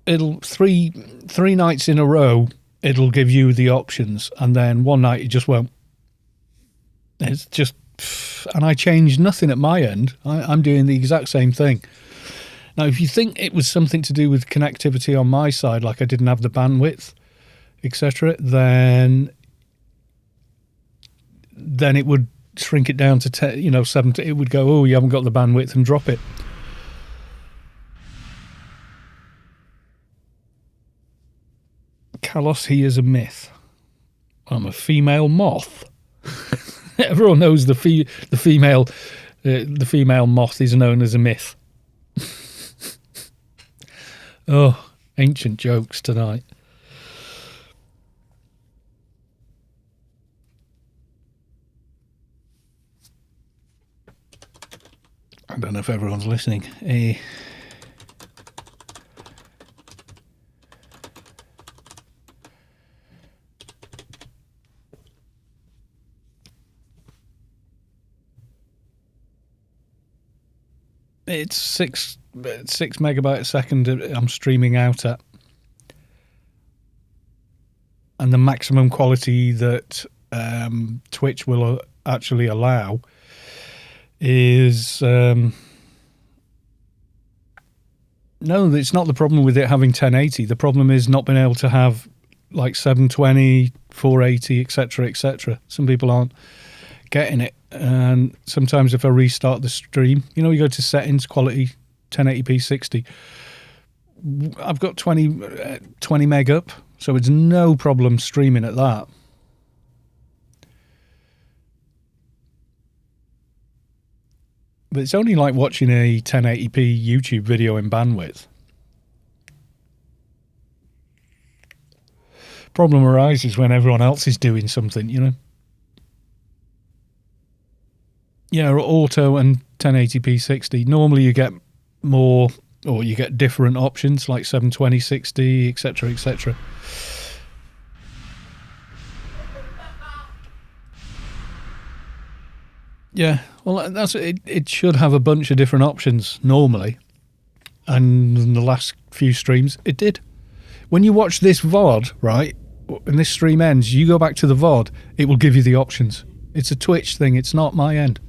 A: it'll three nights in a row it'll give you the options, and then one night it just won't. It's just, and I changed nothing at my end. I'm doing the exact same thing. Now, if you think it was something to do with connectivity on my side, like I didn't have the bandwidth, etc., then it would shrink it down to 10, 7. It would go, oh, you haven't got the bandwidth, and drop it. Kalos, he is a myth. I'm a female moth. Everyone knows the female moth is known as a myth. Oh, ancient jokes tonight. I don't know if everyone's listening. It's 6 megabyte a second I'm streaming out at. And the maximum quality that Twitch will actually allow is... no, it's not the problem with it having 1080. The problem is not being able to have like 720, 480, etc., etc. Some people aren't getting it. And sometimes if I restart the stream, you know, you go to settings, quality, 1080p 60. I've got 20 meg up, so it's no problem streaming at that. But it's only like watching a 1080p YouTube video in bandwidth. Problem arises when everyone else is doing something, you know. Yeah, auto and 1080p 60. Normally you get more, or you get different options like 720, 60, etc., etc. Yeah, well, that's it. It should have a bunch of different options normally, and in the last few streams it did. When you watch this VOD, right, and this stream ends, you go back to the VOD, it will give you the options. It's a Twitch thing. It's not my end.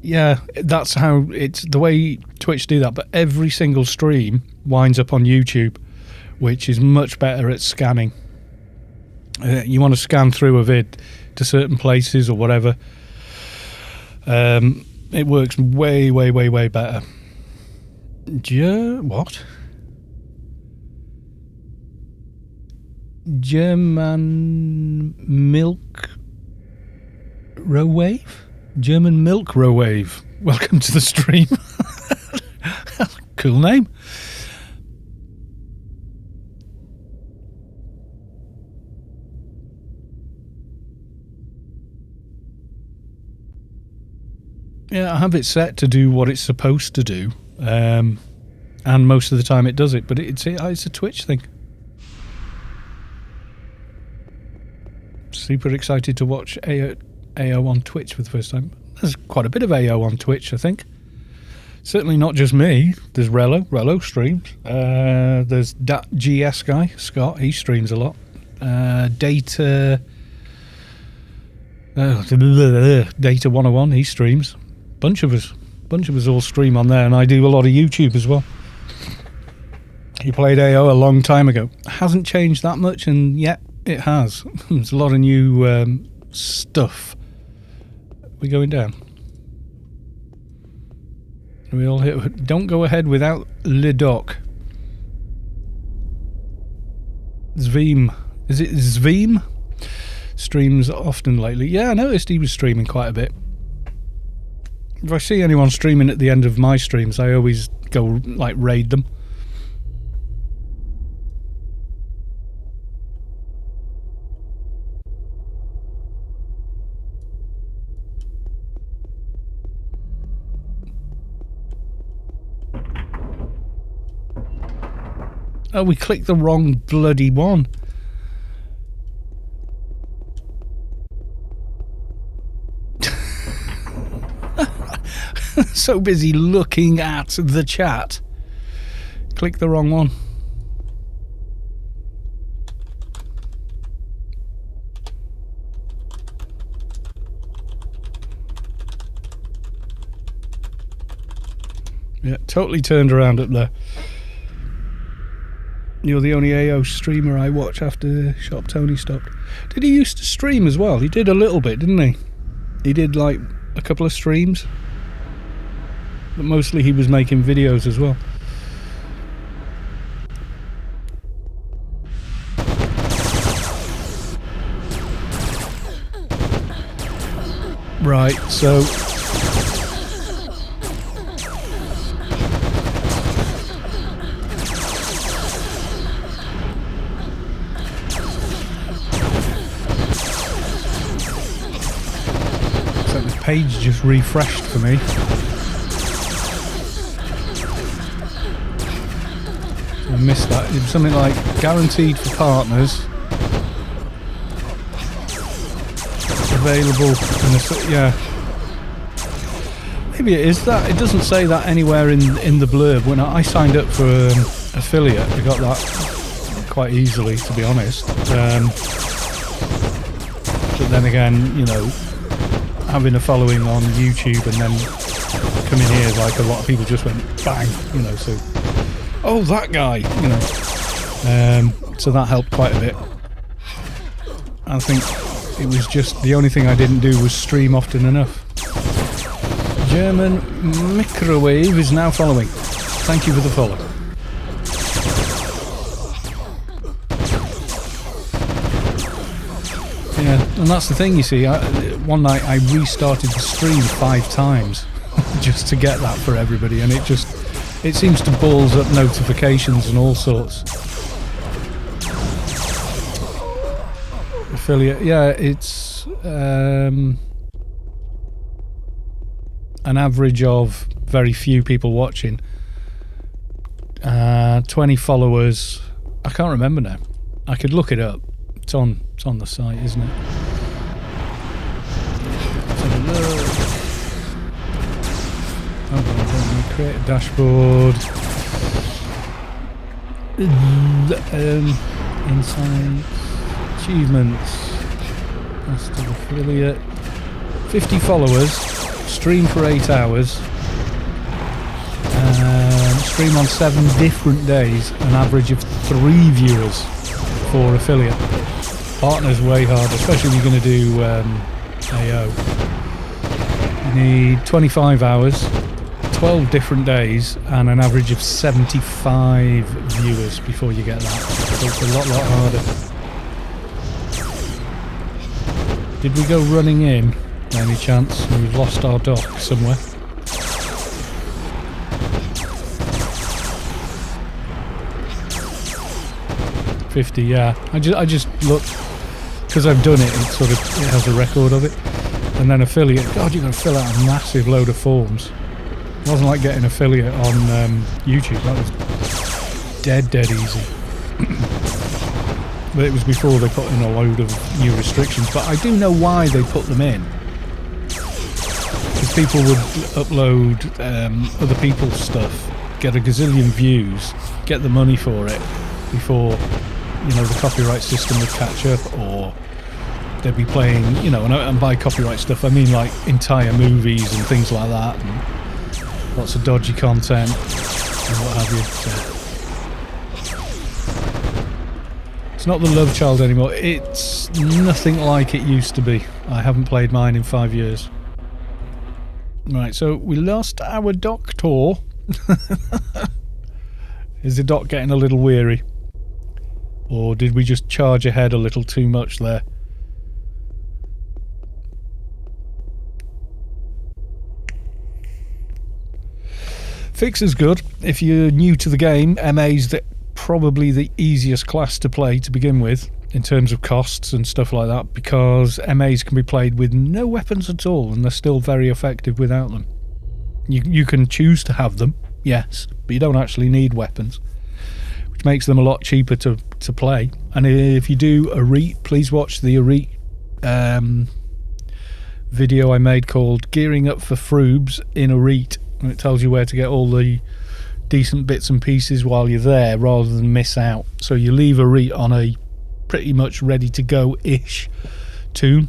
A: Yeah, that's how it's the way Twitch do that. But every single stream winds up on YouTube, which is much better at scanning. You want to scan through a vid to certain places or whatever. It works way, way, way, way better. What? German milk rowave? German milk rowave. Welcome to the stream. Cool name. Yeah, I have it set to do what it's supposed to do, and most of the time it does it. But it's a Twitch thing. Super excited to watch AO on Twitch for the first time. There's quite a bit of AO on Twitch, I think. Certainly not just me. There's Rello streams. There's that GS guy, Scott, he streams a lot. Data 101, he streams. Bunch of us all stream on there, and I do a lot of YouTube as well. He played AO a long time ago. Hasn't changed that much, and yet it has. There's a lot of new stuff. We're going down. We all hit. Don't go ahead without Lidok. Zvim. Is it Zvim? Streams often lately. Yeah, I noticed he was streaming quite a bit. If I see anyone streaming at the end of my streams, I always go, like, raid them. Oh, we clicked the wrong bloody one. So busy looking at the chat. Click the wrong one. Yeah, totally turned around up there. You're the only AO streamer I watch after Shop Tony stopped. Did he used to stream as well? He did a little bit, didn't he? He did like a couple of streams. But mostly he was making videos as well. Right, so... so the page just refreshed for me. I missed that. It was something like guaranteed for partners. available. Yeah. Maybe it is that. It doesn't say that anywhere in the blurb. When I signed up for affiliate, I got that quite easily, to be honest. But then again, you know, having a following on YouTube and then coming here, like a lot of people just went bang, you know, so, oh, that guy, you know. So that helped quite a bit. I think it was just the only thing I didn't do was stream often enough. German Microwave is now following. Thank you for the follow. Yeah, and that's the thing, you see. One night I restarted the stream 5 times just to get that for everybody, and it seems to balls up notifications and all sorts. Affiliate, yeah, it's an average of very few people watching. 20 followers. I can't remember now. I could look it up. It's on the site, isn't it? Let's have a look. Oh, create a dashboard. Insights, achievements, master affiliate. 50 followers. Stream for 8 hours. Stream on 7 different days. An average of 3 viewers for affiliate. Partner's way harder, especially if you're going to do AO. You need 25 hours, 12 different days, and an average of 75 viewers before you get that. So it's a lot harder. Did we go running in, by any chance? We've lost our dock somewhere. $50, yeah. I just looked, because I've done it, it has a record of it. And then affiliate, God, you're going to fill out a massive load of forms. It wasn't like getting affiliate on YouTube. That was dead easy. But it was before they put in a load of new restrictions. But I do know why they put them in. Because people would upload other people's stuff, get a gazillion views, get the money for it before, you know, the copyright system would catch up, or they'd be playing, you know, and by copyright stuff I mean like entire movies and things like that, and lots of dodgy content and what have you. So it's not the love child anymore. It's nothing like it used to be. I haven't played mine in 5 years. Right, so we lost our doctor. Is the doc getting a little weary? Or did we just charge ahead a little too much there? Fix is good. If you're new to the game, MA's probably the easiest class to play to begin with in terms of costs and stuff like that, because MAs can be played with no weapons at all and they're still very effective without them. You can choose to have them, yes, but you don't actually need weapons, which makes them a lot cheaper to play. And if you do a REIT, please watch the REIT video I made called Gearing Up for Froobs in a REIT, and it tells you where to get all the decent bits and pieces while you're there rather than miss out. So you leave a REIT on a pretty much ready to go-ish tune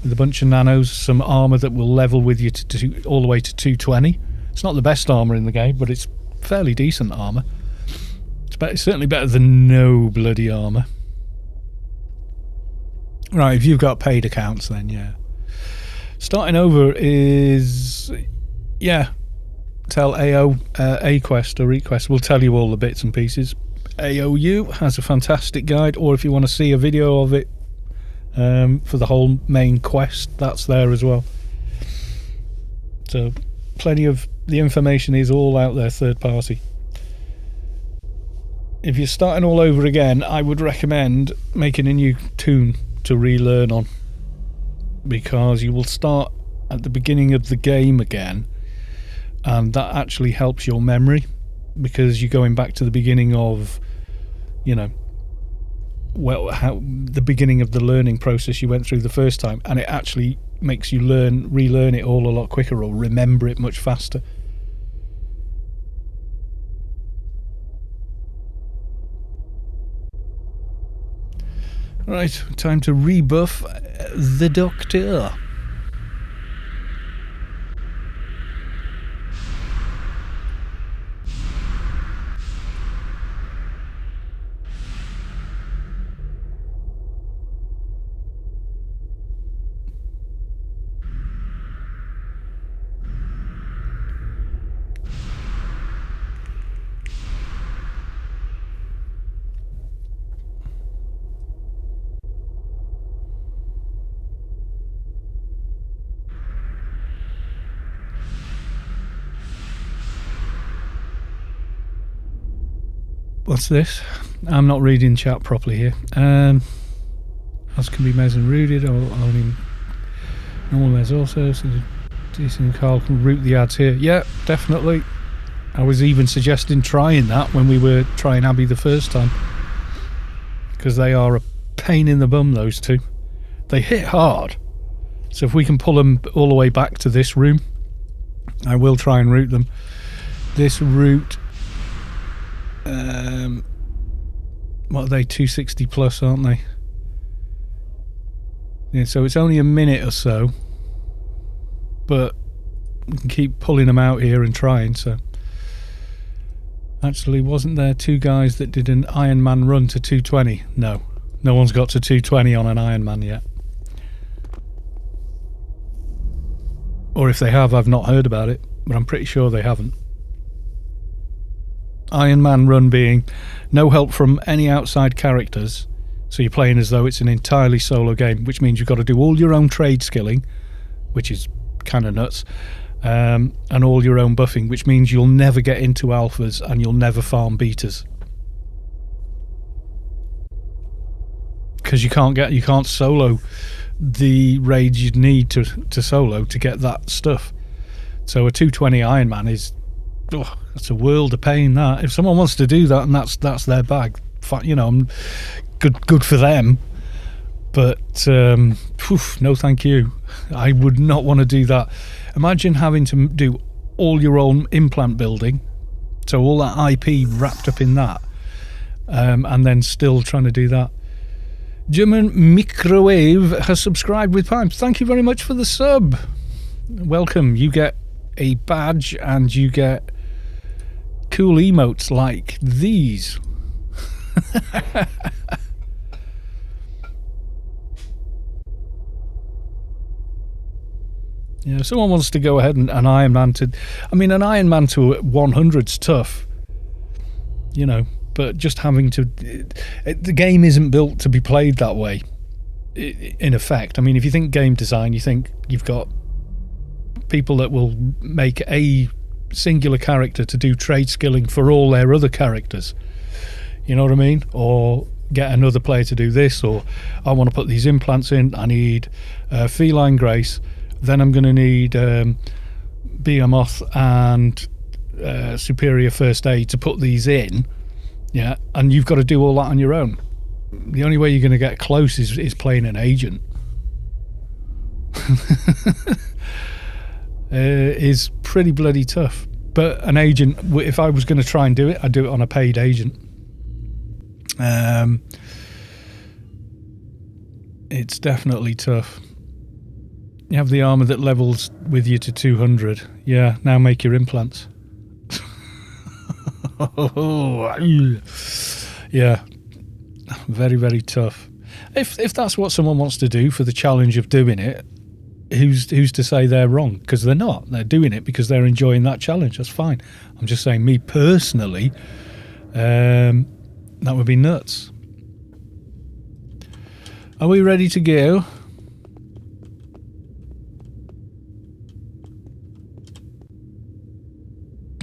A: with a bunch of nanos, some armour that will level with you to all the way to 220. It's not the best armour in the game, but it's fairly decent armour. It's certainly better than no bloody armour. Right, if you've got paid accounts, then yeah. Starting over is, yeah, tell AO, A-Quest or request will tell you all the bits and pieces. AOU has a fantastic guide, or if you want to see a video of it for the whole main quest, that's there as well. So plenty of the information is all out there, third party. If you're starting all over again, I would recommend making a new tune to relearn on, because you will start at the beginning of the game again, and that actually helps your memory, because you're going back to the beginning of, you know, well, how the beginning of the learning process you went through the first time, and it actually makes you relearn it all a lot quicker, or remember it much faster. Right, time to rebuff the Doctor. What's this? I'm not reading chat properly here. As can be Mez and rooted, or only normal Mez also. So Jason and Carl can root the ads here. Yeah, definitely. I was even suggesting trying that when we were trying Abby the first time, because they are a pain in the bum, those two. They hit hard. So if we can pull them all the way back to this room, I will try and root them. This route, what are they, 260 plus, aren't they? Yeah, so it's only a minute or so, but we can keep pulling them out here and trying. So actually, wasn't there two guys that did an Iron Man run to 220? No one's got to 220 on an Iron Man yet. Or if they have, I've not heard about it, but I'm pretty sure they haven't. Iron Man run being no help from any outside characters, so you're playing as though it's an entirely solo game, which means you've got to do all your own trade skilling, which is kind of nuts, and all your own buffing, which means you'll never get into alphas and you'll never farm betas, because you can't solo the raids you'd need to solo to get that stuff. So a 220 Iron Man is, that's a world of pain. That if someone wants to do that and that's their bag, you know, I'm good for them, but no thank you. I would not want to do that. Imagine having to do all your own implant building, so all that IP wrapped up in that, and then still trying to do that. German Microwave has subscribed with Prime. Thank you very much for the sub. Welcome. You get a badge and you get cool emotes like these. Yeah, if someone wants to go ahead and an Iron Man to... I mean, an Iron Man to 100's tough, you know, but just having to... the game isn't built to be played that way, in effect. I mean, if you think game design, you think you've got people that will make a singular character to do trade skilling for all their other characters. You know what I mean? Or get another player to do this, or I want to put these implants in, I need Feline Grace, then I'm going to need Behemoth and Superior First Aid to put these in, yeah, and you've got to do all that on your own. The only way you're going to get close is playing an agent. Is pretty bloody tough. But an agent, if I was going to try and do it, I'd do it on a paid agent. It's definitely tough. You have the armor that levels with you to 200. Yeah, now make your implants. Yeah, very, very tough. If that's what someone wants to do for the challenge of doing it, who's to say they're wrong? Because they're not. They're doing it because they're enjoying that challenge. That's fine. I'm just saying, me personally, that would be nuts. Are we ready to go?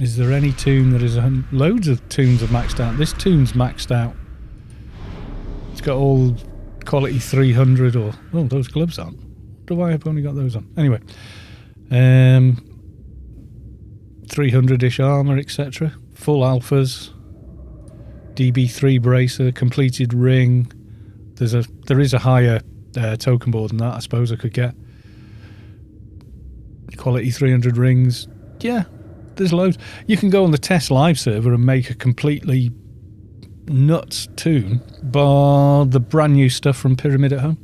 A: Is there any tune that is... loads of tunes are maxed out. This tune's maxed out. It's got all quality 300 or... oh, those gloves aren't. Do I have only got those on? Anyway. 300-ish armour, etc. Full alphas. DB3 bracer, completed ring. There is a higher token board than that. I suppose I could get quality 300 rings. Yeah, there's loads. You can go on the test live server and make a completely nuts toon, bar the brand new stuff from Pyramid at Home.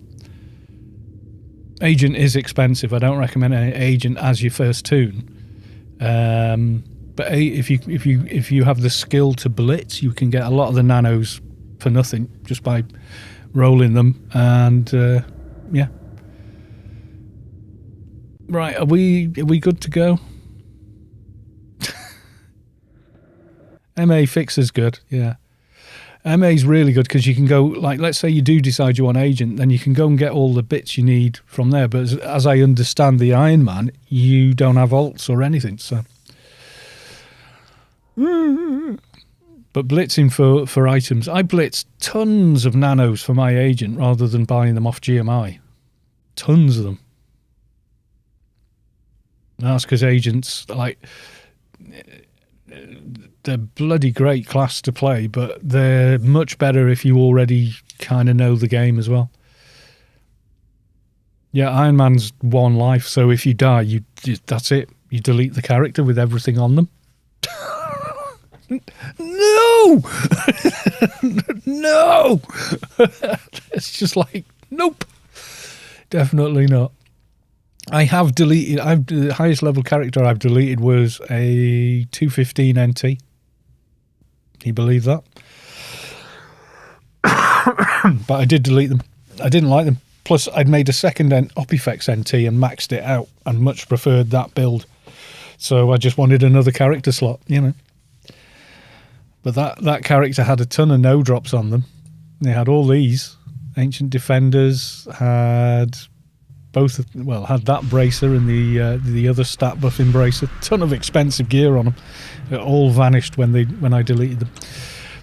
A: Agent is expensive. I don't recommend any Agent as your first toon. But if you have the skill to blitz, you can get a lot of the nanos for nothing just by rolling them. And yeah. Right, are we good to go? MA fix is good, yeah. MA is really good because you can go, like, let's say you do decide you want Agent, then you can go and get all the bits you need from there. But as I understand the Iron Man, you don't have alts or anything, so. But blitzing for items, I blitzed tons of nanos for my Agent rather than buying them off GMI. Tons of them. That's because Agents, like, they're bloody great class to play, but they're much better if you already kind of know the game as well. Yeah, Iron Man's one life, so if you die, that's it. You delete the character with everything on them. No! No! It's just like, nope. Definitely not. I have deleted, the highest level character I've deleted was a 215 NT. Can you believe that? But I did delete them. I didn't like them. Plus, I'd made a second Opifex NT and maxed it out and much preferred that build. So I just wanted another character slot, you know. But that character had a ton of no drops on them. They had all these. Ancient Defenders, had both, well, had that bracer and the other stat buffing bracer. Ton of expensive gear on them. It all vanished when I deleted them.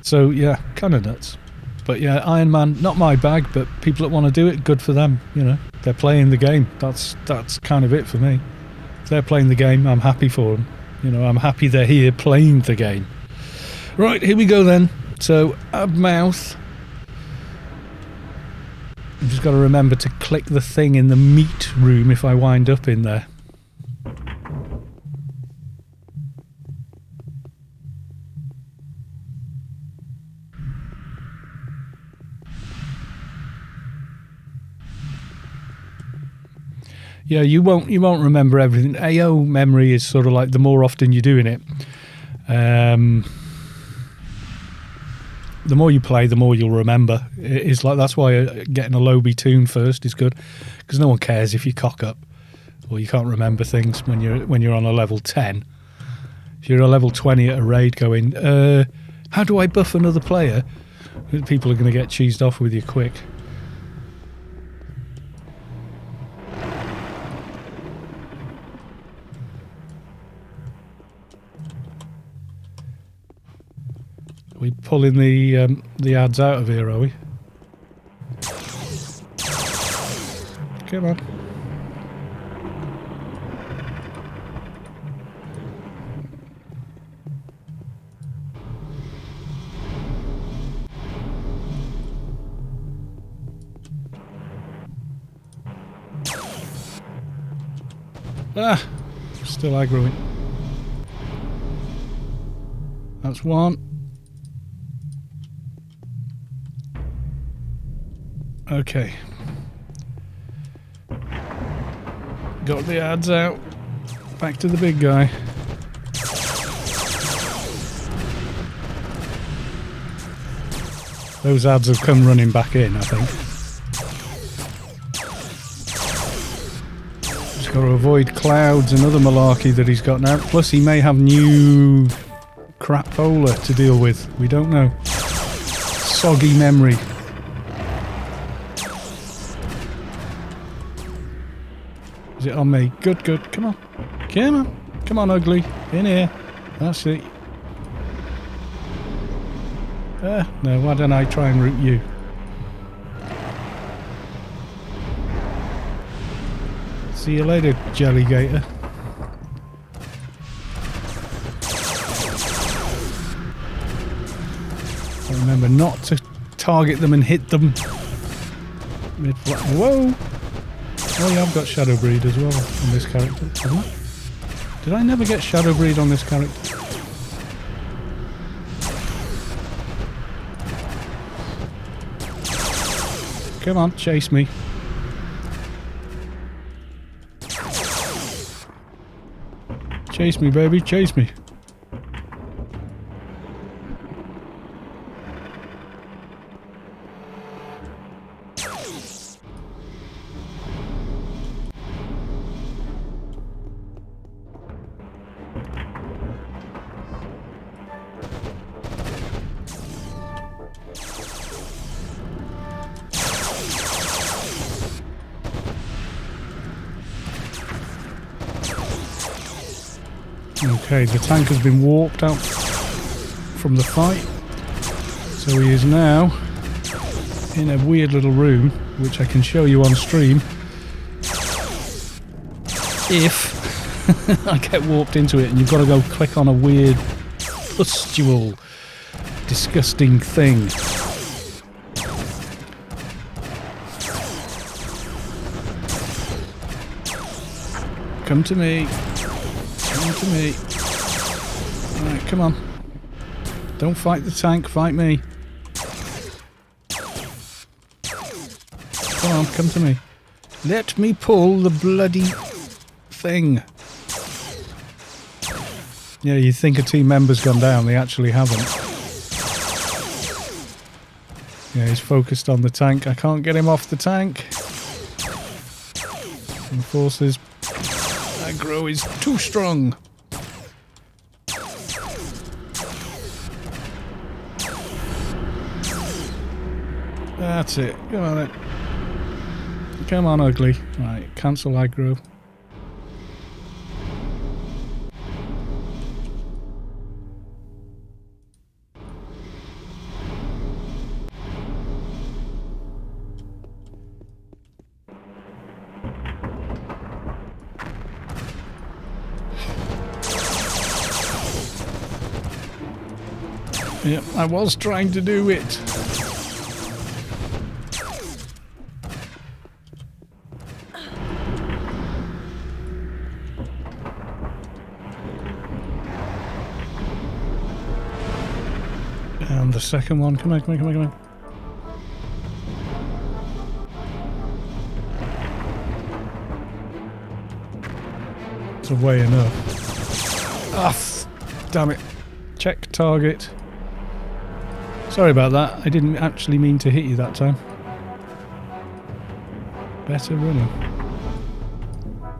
A: So yeah, kind of nuts. But yeah, Iron Man, not my bag, but people that want to do it, good for them. You know, they're playing the game. That's kind of it for me. If they're playing the game, I'm happy for them. You know, I'm happy they're here playing the game. Right, here we go then. So, add mouth. I've just got to remember to click the thing in the meat room if I wind up in there. Yeah, you won't remember everything. AO memory is sort of like the more often you're doing it. The more you play, the more you'll remember. It's like, that's why getting a Lobby tune first is good, because no one cares if you cock up or you can't remember things when you're on a level 10. If you're a level 20 at a raid going, how do I buff another player? People are going to get cheesed off with you quick. Are we pulling the ads out of here, are we? Come on. Ah! Still aggroing. That's one. Okay. Got the ads out. Back to the big guy. Those ads have come running back in, I think. Just got to avoid clouds and other malarkey that he's got now. Plus he may have new crapola to deal with. We don't know. Soggy memory. Is it on me? Good, good. Come on. Come on. Come on, ugly. In here. That's it. No, why don't I try and root you? See you later, Jellygator. Remember not to target them and hit them Mid-flat. Whoa! Oh yeah, I've got Shadow Breed as well on this character, haven't I? Did I never get Shadow Breed on this character? Come on, chase me. Chase me, baby, chase me. Okay, the tank has been walked out from the fight, so he is now in a weird little room, which I can show you on stream if I get warped into it, and you've got to go click on a weird pustule disgusting thing. Come to me. Come to me. Alright, come on. Don't fight the tank, fight me. Come on, come to me. Let me pull the bloody thing. Yeah, you'd think a team member's gone down, they actually haven't. Yeah, he's focused on the tank. I can't get him off the tank. And forces aggro is too strong. That's it. Come on then. Come on, ugly. Right, cancel aggro. Yep, I was trying to do it. And the second one, come on, come on, come on, come on. It's away enough. Ah, damn it. Check target. Sorry about that. I didn't actually mean to hit you that time. Better running.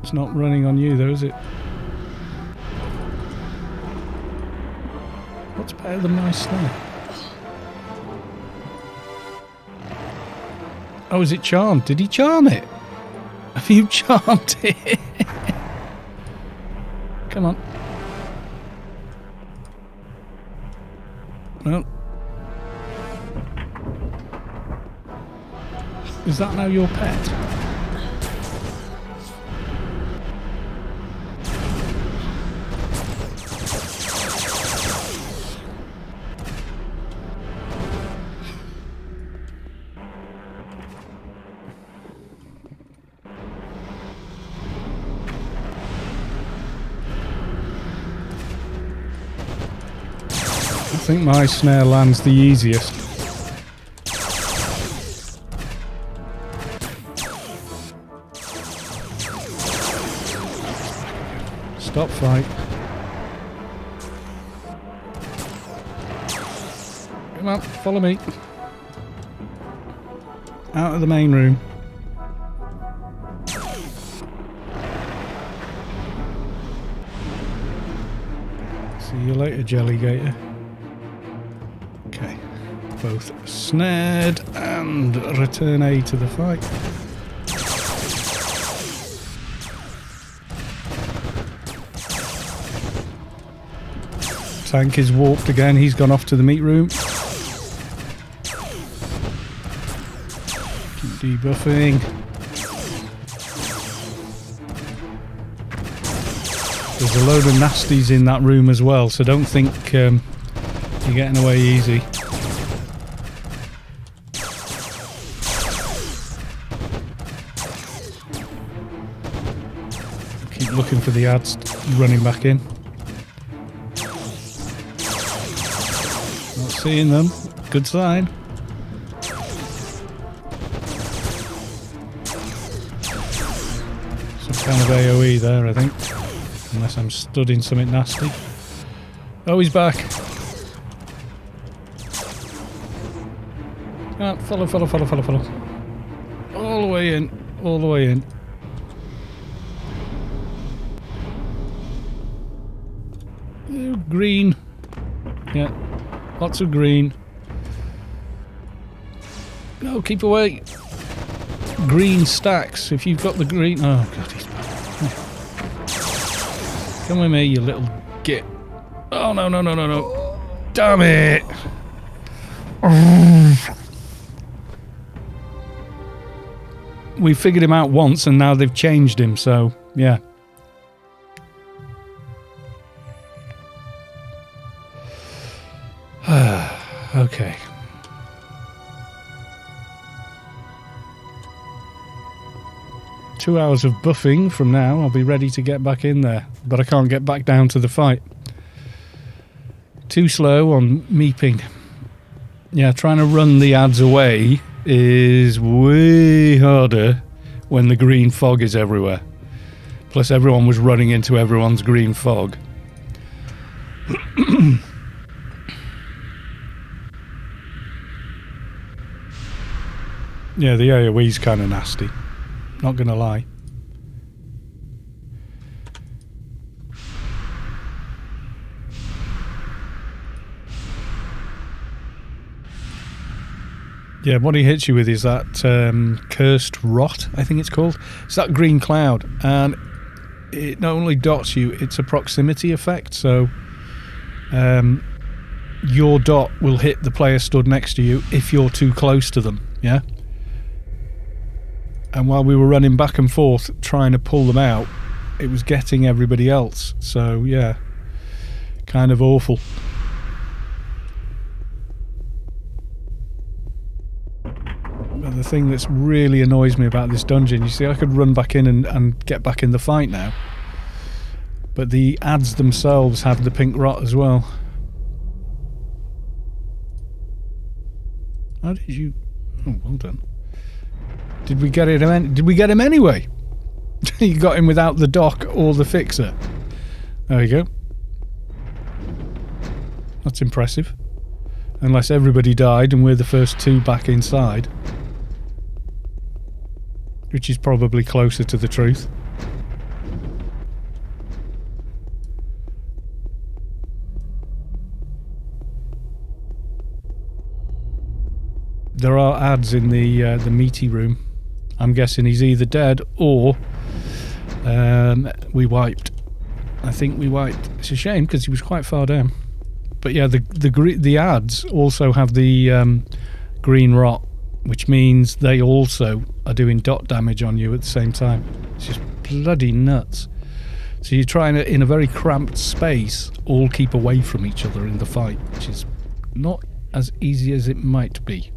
A: It's not running on you though, is it? What's better than my snare? Oh, is it charmed? Did he charm it? Have you charmed it? Come on. Well. Is that now your pet? I think my snare lands the easiest. Stop fight. Come on, follow me. Out of the main room. See you later, Jellygator. Okay, both snared and return A to the fight. Tank is warped again, he's gone off to the meat room. Keep debuffing. There's a load of nasties in that room as well, so don't think you're getting away easy. looking for the ads running back in. Not seeing them. Good sign. Some kind of AoE there, I think. Unless I'm stood in something nasty. Oh, he's back. Ah, follow. All the way in. All the way in. Green. Yeah. Lots of green. No, keep away. Green stacks. If you've got the green... Oh, God, he's back. Come with me, you little git. Oh, no. Damn it. We figured him out once and now they've changed him, so, yeah. Okay. Two hours of buffing from now, I'll be ready to get back in there. But I can't get back down to the fight. Too slow on meeping. Yeah, trying to run the ads away is way harder when the green fog is everywhere. Plus everyone was running into everyone's green fog. Yeah, the AoE's kind of nasty. Not gonna lie. Yeah, what he hits you with is that cursed rot, I think it's called. It's that green cloud, and it not only dots you, it's a proximity effect, so your dot will hit the player stood next to you if you're too close to them, yeah? And while we were running back and forth trying to pull them out, it was getting everybody else. So, yeah, kind of awful. But the thing that's really annoys me about this dungeon, you see, I could run back in and get back in the fight now. But the ads themselves have the pink rot as well. How did you... Oh, well done. Did we get him? Did we get him anyway? You got him without the dock or the fixer. There we go. That's impressive. Unless everybody died and we're the first two back inside. Which is probably closer to the truth. There are ads in the meaty room. I'm guessing he's either dead or we wiped. I think we wiped. It's a shame because he was quite far down. But yeah, the ads also have the green rot, which means they also are doing dot damage on you at the same time. It's just bloody nuts. So you're trying to, in a very cramped space, all keep away from each other in the fight, which is not as easy as it might be.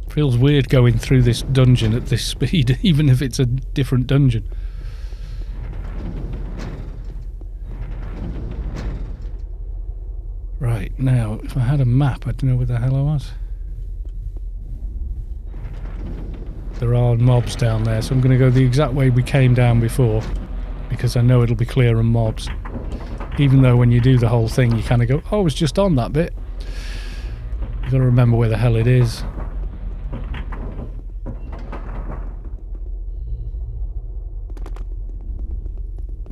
A: Feels weird going through this dungeon at this speed, even if it's a different dungeon. Right, now, if I had a map, I'd know where the hell I was. There are mobs down there, so I'm going to go the exact way we came down before, because I know it'll be clear on mobs. Even though when you do the whole thing, you kind of go, oh, I was just on that bit. You've got to remember where the hell it is.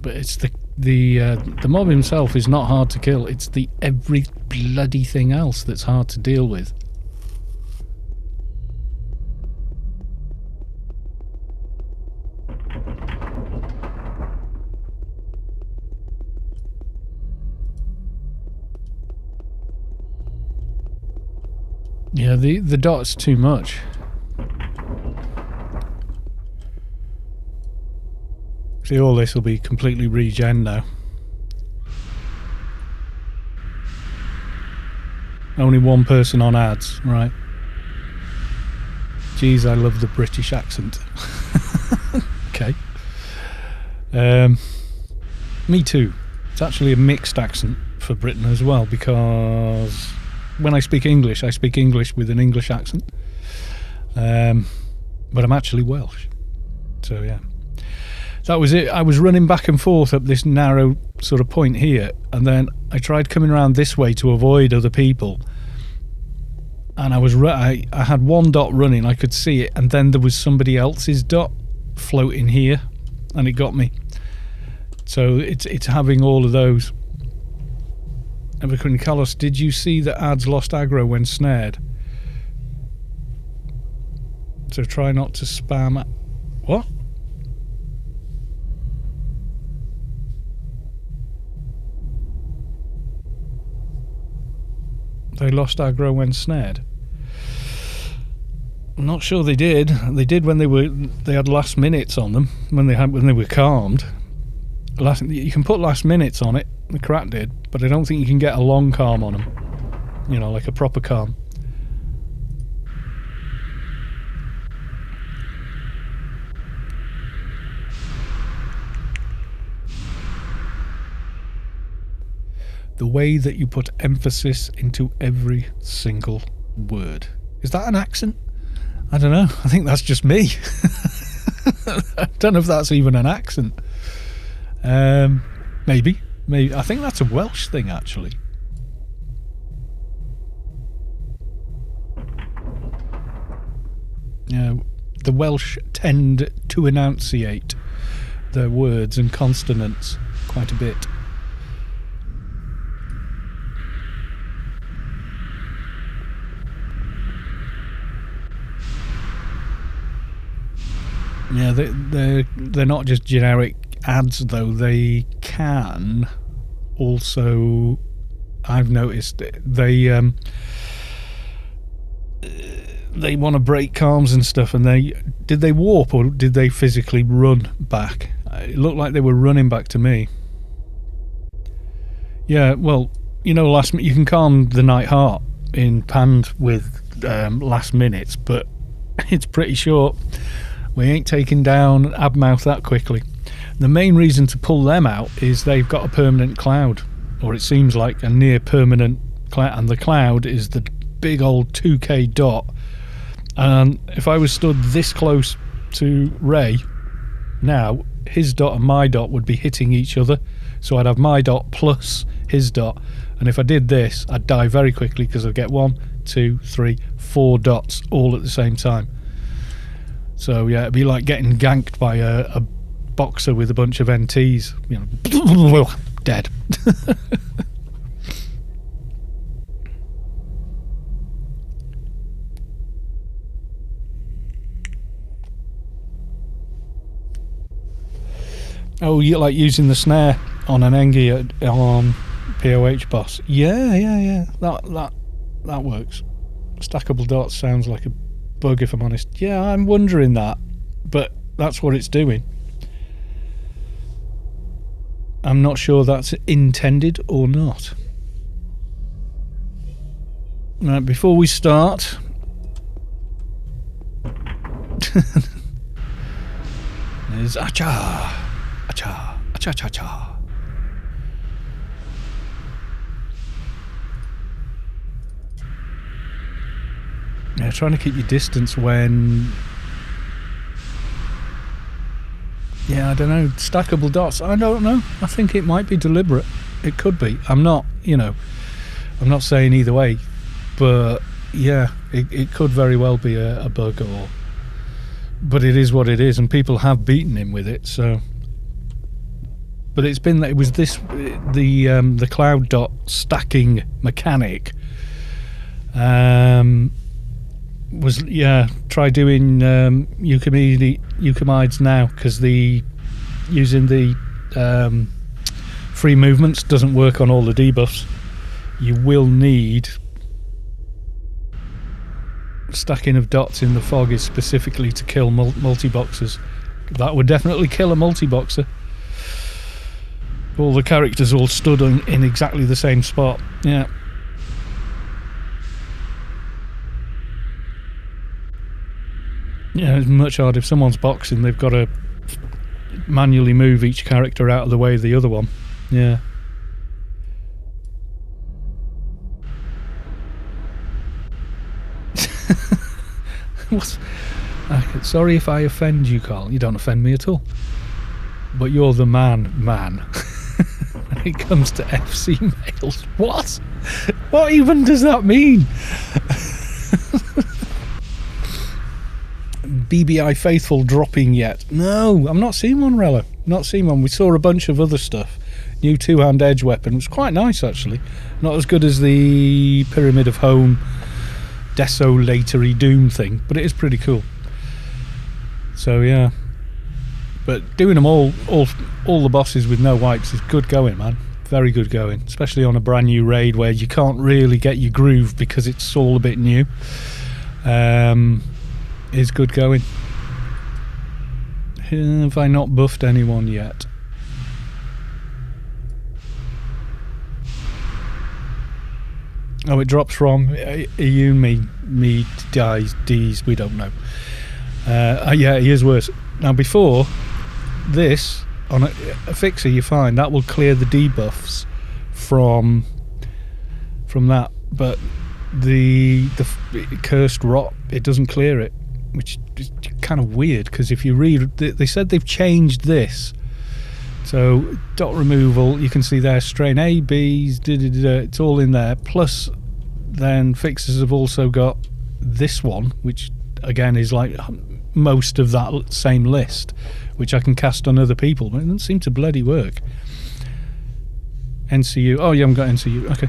A: But it's the mob himself is not hard to kill. It's the every bloody thing else that's hard to deal with. Yeah, the dot's too much. See, all this will be completely regen now. Only one person on ads, right? Geez, I love the British accent. Okay. Me too. It's actually a mixed accent for Britain as well, because when I speak English with an English accent. But I'm actually Welsh. So yeah. That was it. I was running back and forth up this narrow sort of point here, and then I tried coming around this way to avoid other people. And I had one dot running, I could see it, and then there was somebody else's dot floating here, and it got me. So it's having all of those. And Carlos, did you see that ads lost aggro when snared? So try not to spam. What? They lost aggro when snared. I'm not sure they did. They did when they had last minutes on them, when they were calmed. You can put last minutes on it. The crack did, but I don't think you can get a long calm on them. You know, like a proper calm. The way that you put emphasis into every single word. Is that an accent? I don't know. I think that's just me. I don't know if that's even an accent. Maybe. I think that's a Welsh thing, actually. Yeah, the Welsh tend to enunciate their words and consonants quite a bit. Yeah, they're not just generic ads though. They can also, I've noticed, they want to break calms and stuff. And did they warp or did they physically run back? It looked like they were running back to me. Yeah, well, you know, you can calm the Night Heart in Pand with last minutes, but it's pretty short. We ain't taking down Abmouth that quickly. The main reason to pull them out is they've got a permanent cloud, or it seems like a near permanent cloud, and the cloud is the big old 2k dot. And if I was stood this close to Ray now, his dot and my dot would be hitting each other, so I'd have my dot plus his dot, and if I did this I'd die very quickly because I'd get 1, 2, 3, 4 dots all at the same time. So yeah, it'd be like getting ganked by a boxer with a bunch of NTs, you know, dead. Oh, you like using the snare on an Engie on POH boss? Yeah. That works. Stackable dots sounds like a bug, if I'm honest. Yeah, I'm wondering that, but that's what it's doing. I'm not sure that's intended or not. Right, before we start, there's acha. Yeah, trying to keep your distance when... Yeah, I don't know. Stackable dots. I don't know. I think it might be deliberate. It could be. I'm not saying either way. But, yeah, it could very well be a bug or... But it is what it is, and people have beaten him with it, so... But it was the cloud dot stacking mechanic. Try doing Euchamides now, because using the free movements doesn't work on all the debuffs. You will need stacking of dots in the fog is specifically to kill multi-boxers. That would definitely kill a multi-boxer. All the characters all stood in exactly the same spot. Yeah. Yeah, it's much harder. If someone's boxing, they've got to manually move each character out of the way of the other one. Yeah. What's... Sorry if I offend you, Carl. You don't offend me at all. But you're the man. When it comes to FC males. What? What even does that mean? BBI faithful dropping yet? No, I'm not seeing one, Rella. Not seeing one. We saw a bunch of other stuff. New two-hand edge weapon. It was quite nice, actually. Not as good as the Pyramid of Home Desolatory Doom thing, but it is pretty cool. So, yeah. But doing them all the bosses with no wipes is good going, man. Very good going. Especially on a brand new raid where you can't really get your groove because it's all a bit new. Is good going. Have I not buffed anyone yet? Oh, it drops from you, me, dies, D's, we don't know. Yeah, he is worse. Now, before this, on a fixer, you find that will clear the debuffs from that, but the cursed rot, it doesn't clear it, which is kind of weird, because if you read, they said they've changed this. So dot removal, you can see there, strain A, B's, it's all in there. Plus, then fixers have also got this one, which again is like most of that same list, which I can cast on other people, but it doesn't seem to bloody work. NCU, oh you haven't got NCU, okay.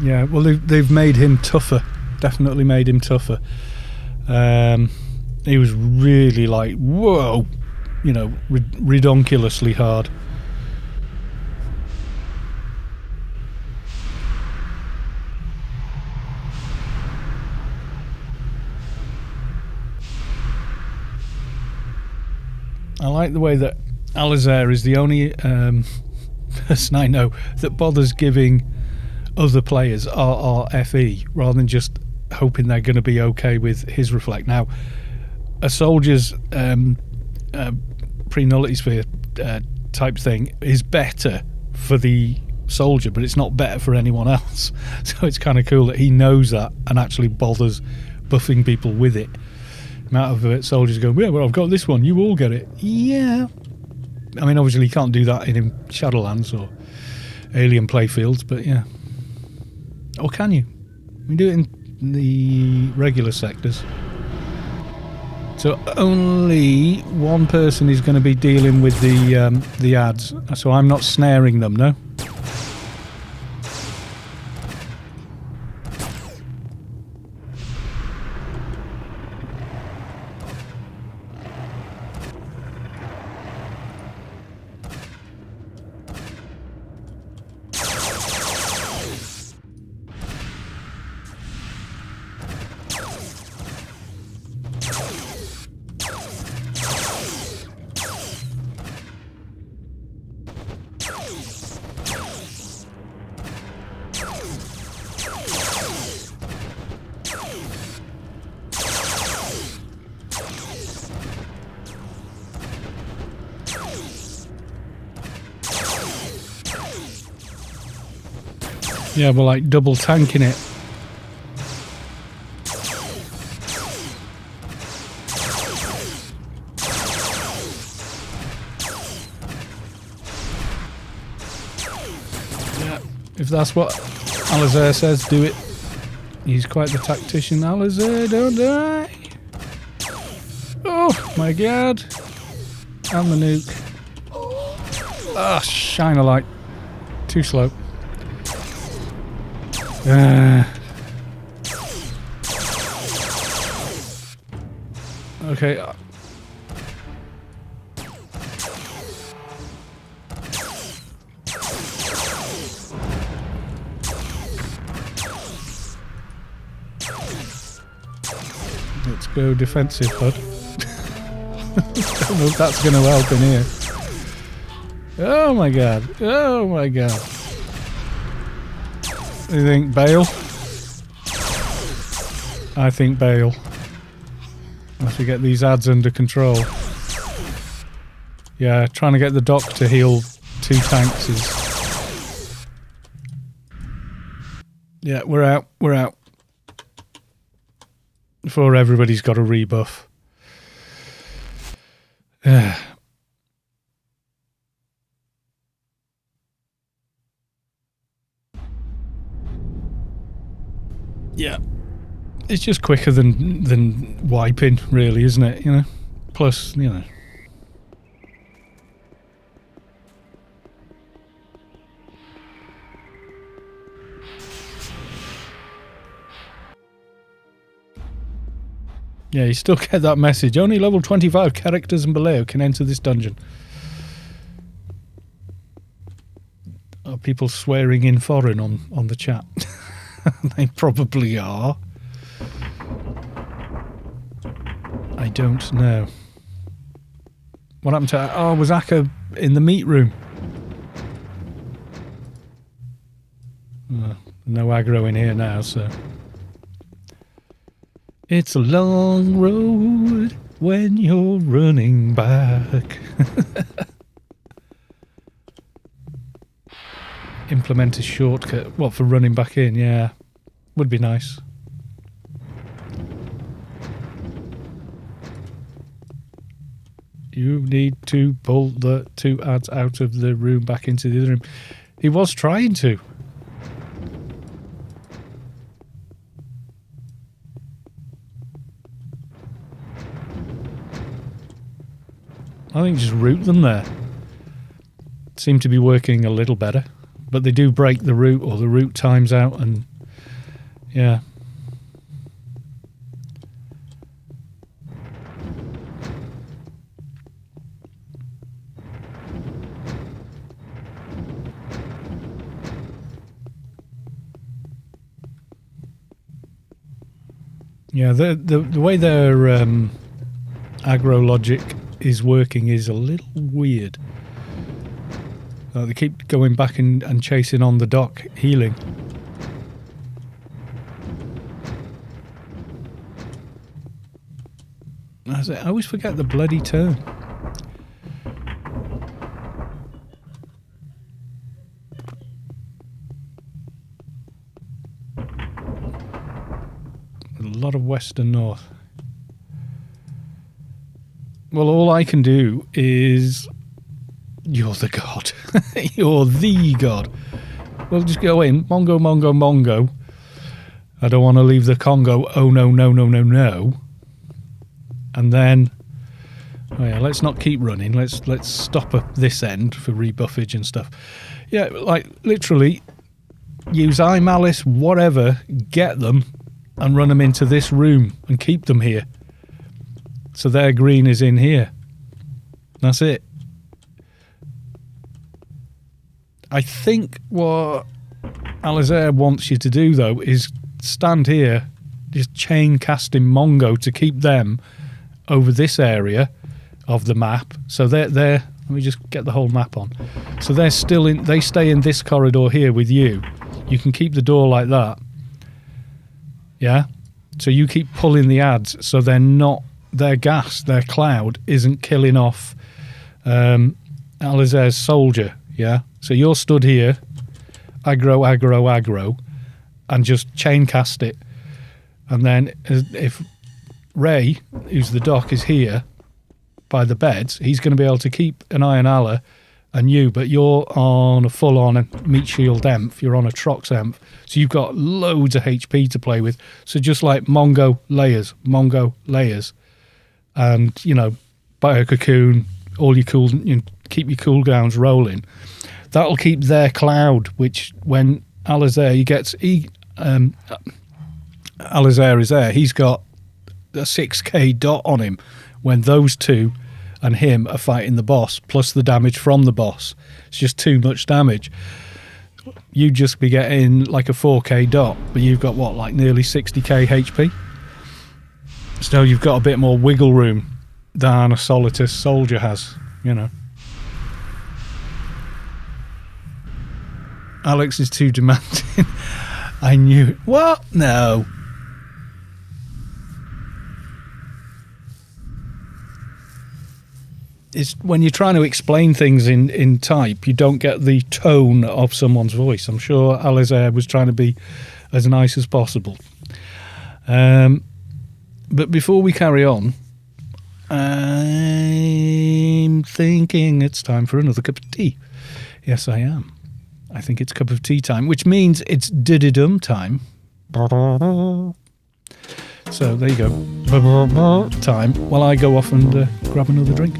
A: Yeah, well they've made him tougher, definitely made him tougher. He was really like, whoa, you know, redonkulously hard. I like the way that Alizair is the only person I know that bothers giving other players RRFE rather than just hoping they're going to be okay with his reflect. Now, a soldier's pre-nullity sphere type thing is better for the soldier, but it's not better for anyone else. So it's kind of cool that he knows that and actually bothers buffing people with it. The amount of soldiers go, yeah, well, I've got this one, you all get it. Yeah. I mean, obviously you can't do that in Shadowlands or Alien playfields, but yeah. Or can you? You can do it in the regular sectors. So only one person is going to be dealing with the ads. So I'm not snaring them, no? Yeah, we're like double tanking it. Yeah, if that's what Alizair says, do it. He's quite the tactician. Alizair, don't die. Oh my god. And the nuke. Ah, shine a light. Too slow. Okay. Let's go defensive HUD. Don't know if that's going to help in here. Oh my god. Oh my god. You think bail? I think bail. I have to get these ads under control. Yeah, trying to get the doc to heal 2 tanks is... Yeah, we're out. We're out. Before everybody's got a rebuff. Yeah. It's just quicker than wiping, really, isn't it? You know? Plus, you know. Yeah, you still get that message. Only level 25 characters and below can enter this dungeon. Are people swearing in foreign on the chat? They probably are. I don't know. What happened to... Oh, was Akka in the meat room? No aggro in here now, so... It's a long road when you're running back. Implement a shortcut. What, for running back in? Yeah. Would be nice. You need to pull the 2 ads out of the room back into the other room. He was trying to. I think just route them there. Seem to be working a little better. But they do break the route, or the route times out, and yeah. Yeah, the way their aggro logic is working is a little weird. They keep going back and chasing on the dock, healing. I always forget the bloody turn. A lot of west and north. Well, all I can do is... You're the god. You're the god. Well, just go in. Mongo, Mongo, Mongo. I don't want to leave the Congo. Oh, no, no, no, no, no. And then... Oh, yeah, let's not keep running. Let's stop at this end for rebuffage and stuff. Yeah, like, literally, use iMalice, whatever, get them, and run them into this room and keep them here. So their green is in here. That's it. I think what Alizair wants you to do, though, is stand here, just chain casting Mongo to keep them over this area of the map. So they're let me just get the whole map on. So they're still in, they stay in this corridor here with you. You can keep the door like that. Yeah? So you keep pulling the ads so they're not, their gas, their cloud isn't killing off Alizair's soldier. Yeah? So you're stood here, aggro, aggro, aggro, and just chain cast it. And then if Ray, who's the doc, is here by the beds, he's going to be able to keep an eye on Allah and you, but you're on a full-on meat shield emph, you're on a Trox emph, so you've got loads of HP to play with. So just like Mongo layers, and, you know, Bio Cocoon, all your cool, you know, keep your cooldowns rolling. That'll keep their cloud, which when Alizair, Alizair is there, he's got a 6k dot on him when those two and him are fighting the boss, plus the damage from the boss. It's just too much damage. You'd just be getting like a 4k dot, but you've got what, like nearly 60k HP? So you've got a bit more wiggle room than a Solitus soldier has, you know. Alex is too demanding. I knew it. What? No. It's when you're trying to explain things in type, you don't get the tone of someone's voice. I'm sure Alizair was trying to be as nice as possible. But before we carry on, I'm thinking it's time for another cup of tea. Yes, I am. I think it's cup of tea time, which means it's dididum time. So there you go. Time while I go off and grab another drink.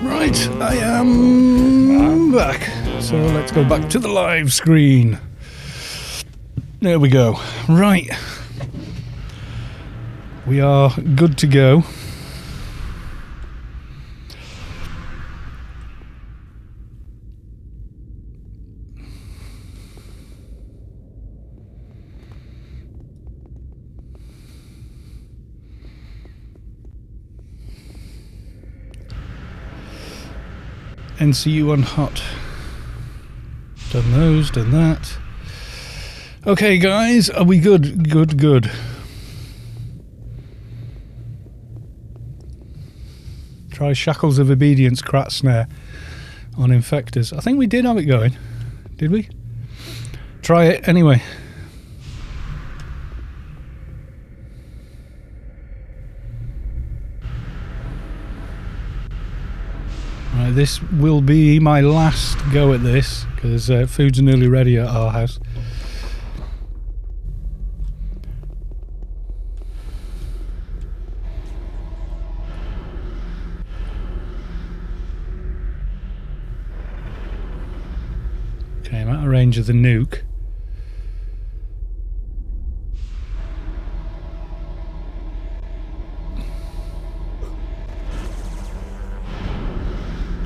A: Right, I am back. So let's go back to the live screen. There we go. Right. We are good to go. NCU on hot. Done those, done that. Okay, guys, are we good? Good. Try Shackles of Obedience Crat Snare on Infectors. I think we did have it going. Did we? Try it anyway. Right, this will be my last go at this because food's nearly ready at our house. Okay, I'm out of range of the nuke.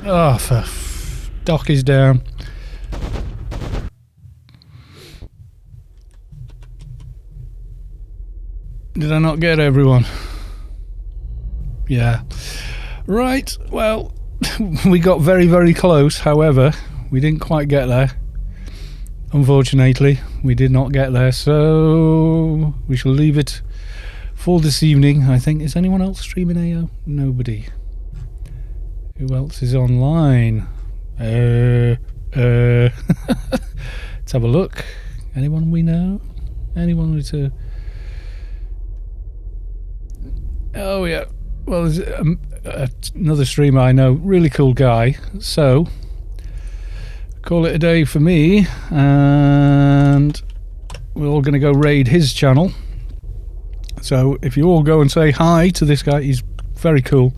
A: Oh, Doc is down. Did I not get everyone? Yeah. Right, well, we got very, very close. However, we didn't quite get there. Unfortunately, we did not get there. So we shall leave it for this evening, I think. Is anyone else streaming AO? Nobody. Who else is online? Let's have a look. Anyone we know? Anyone with a... Oh yeah. Well, there's another streamer I know. Really cool guy. So, call it a day for me. And we're all going to go raid his channel. So, if you all go and say hi to this guy, he's very cool.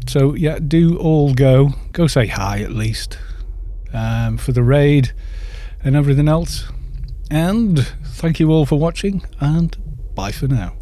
A: So yeah, do all go say hi at least for the raid and everything else. And thank you all for watching, and bye for now.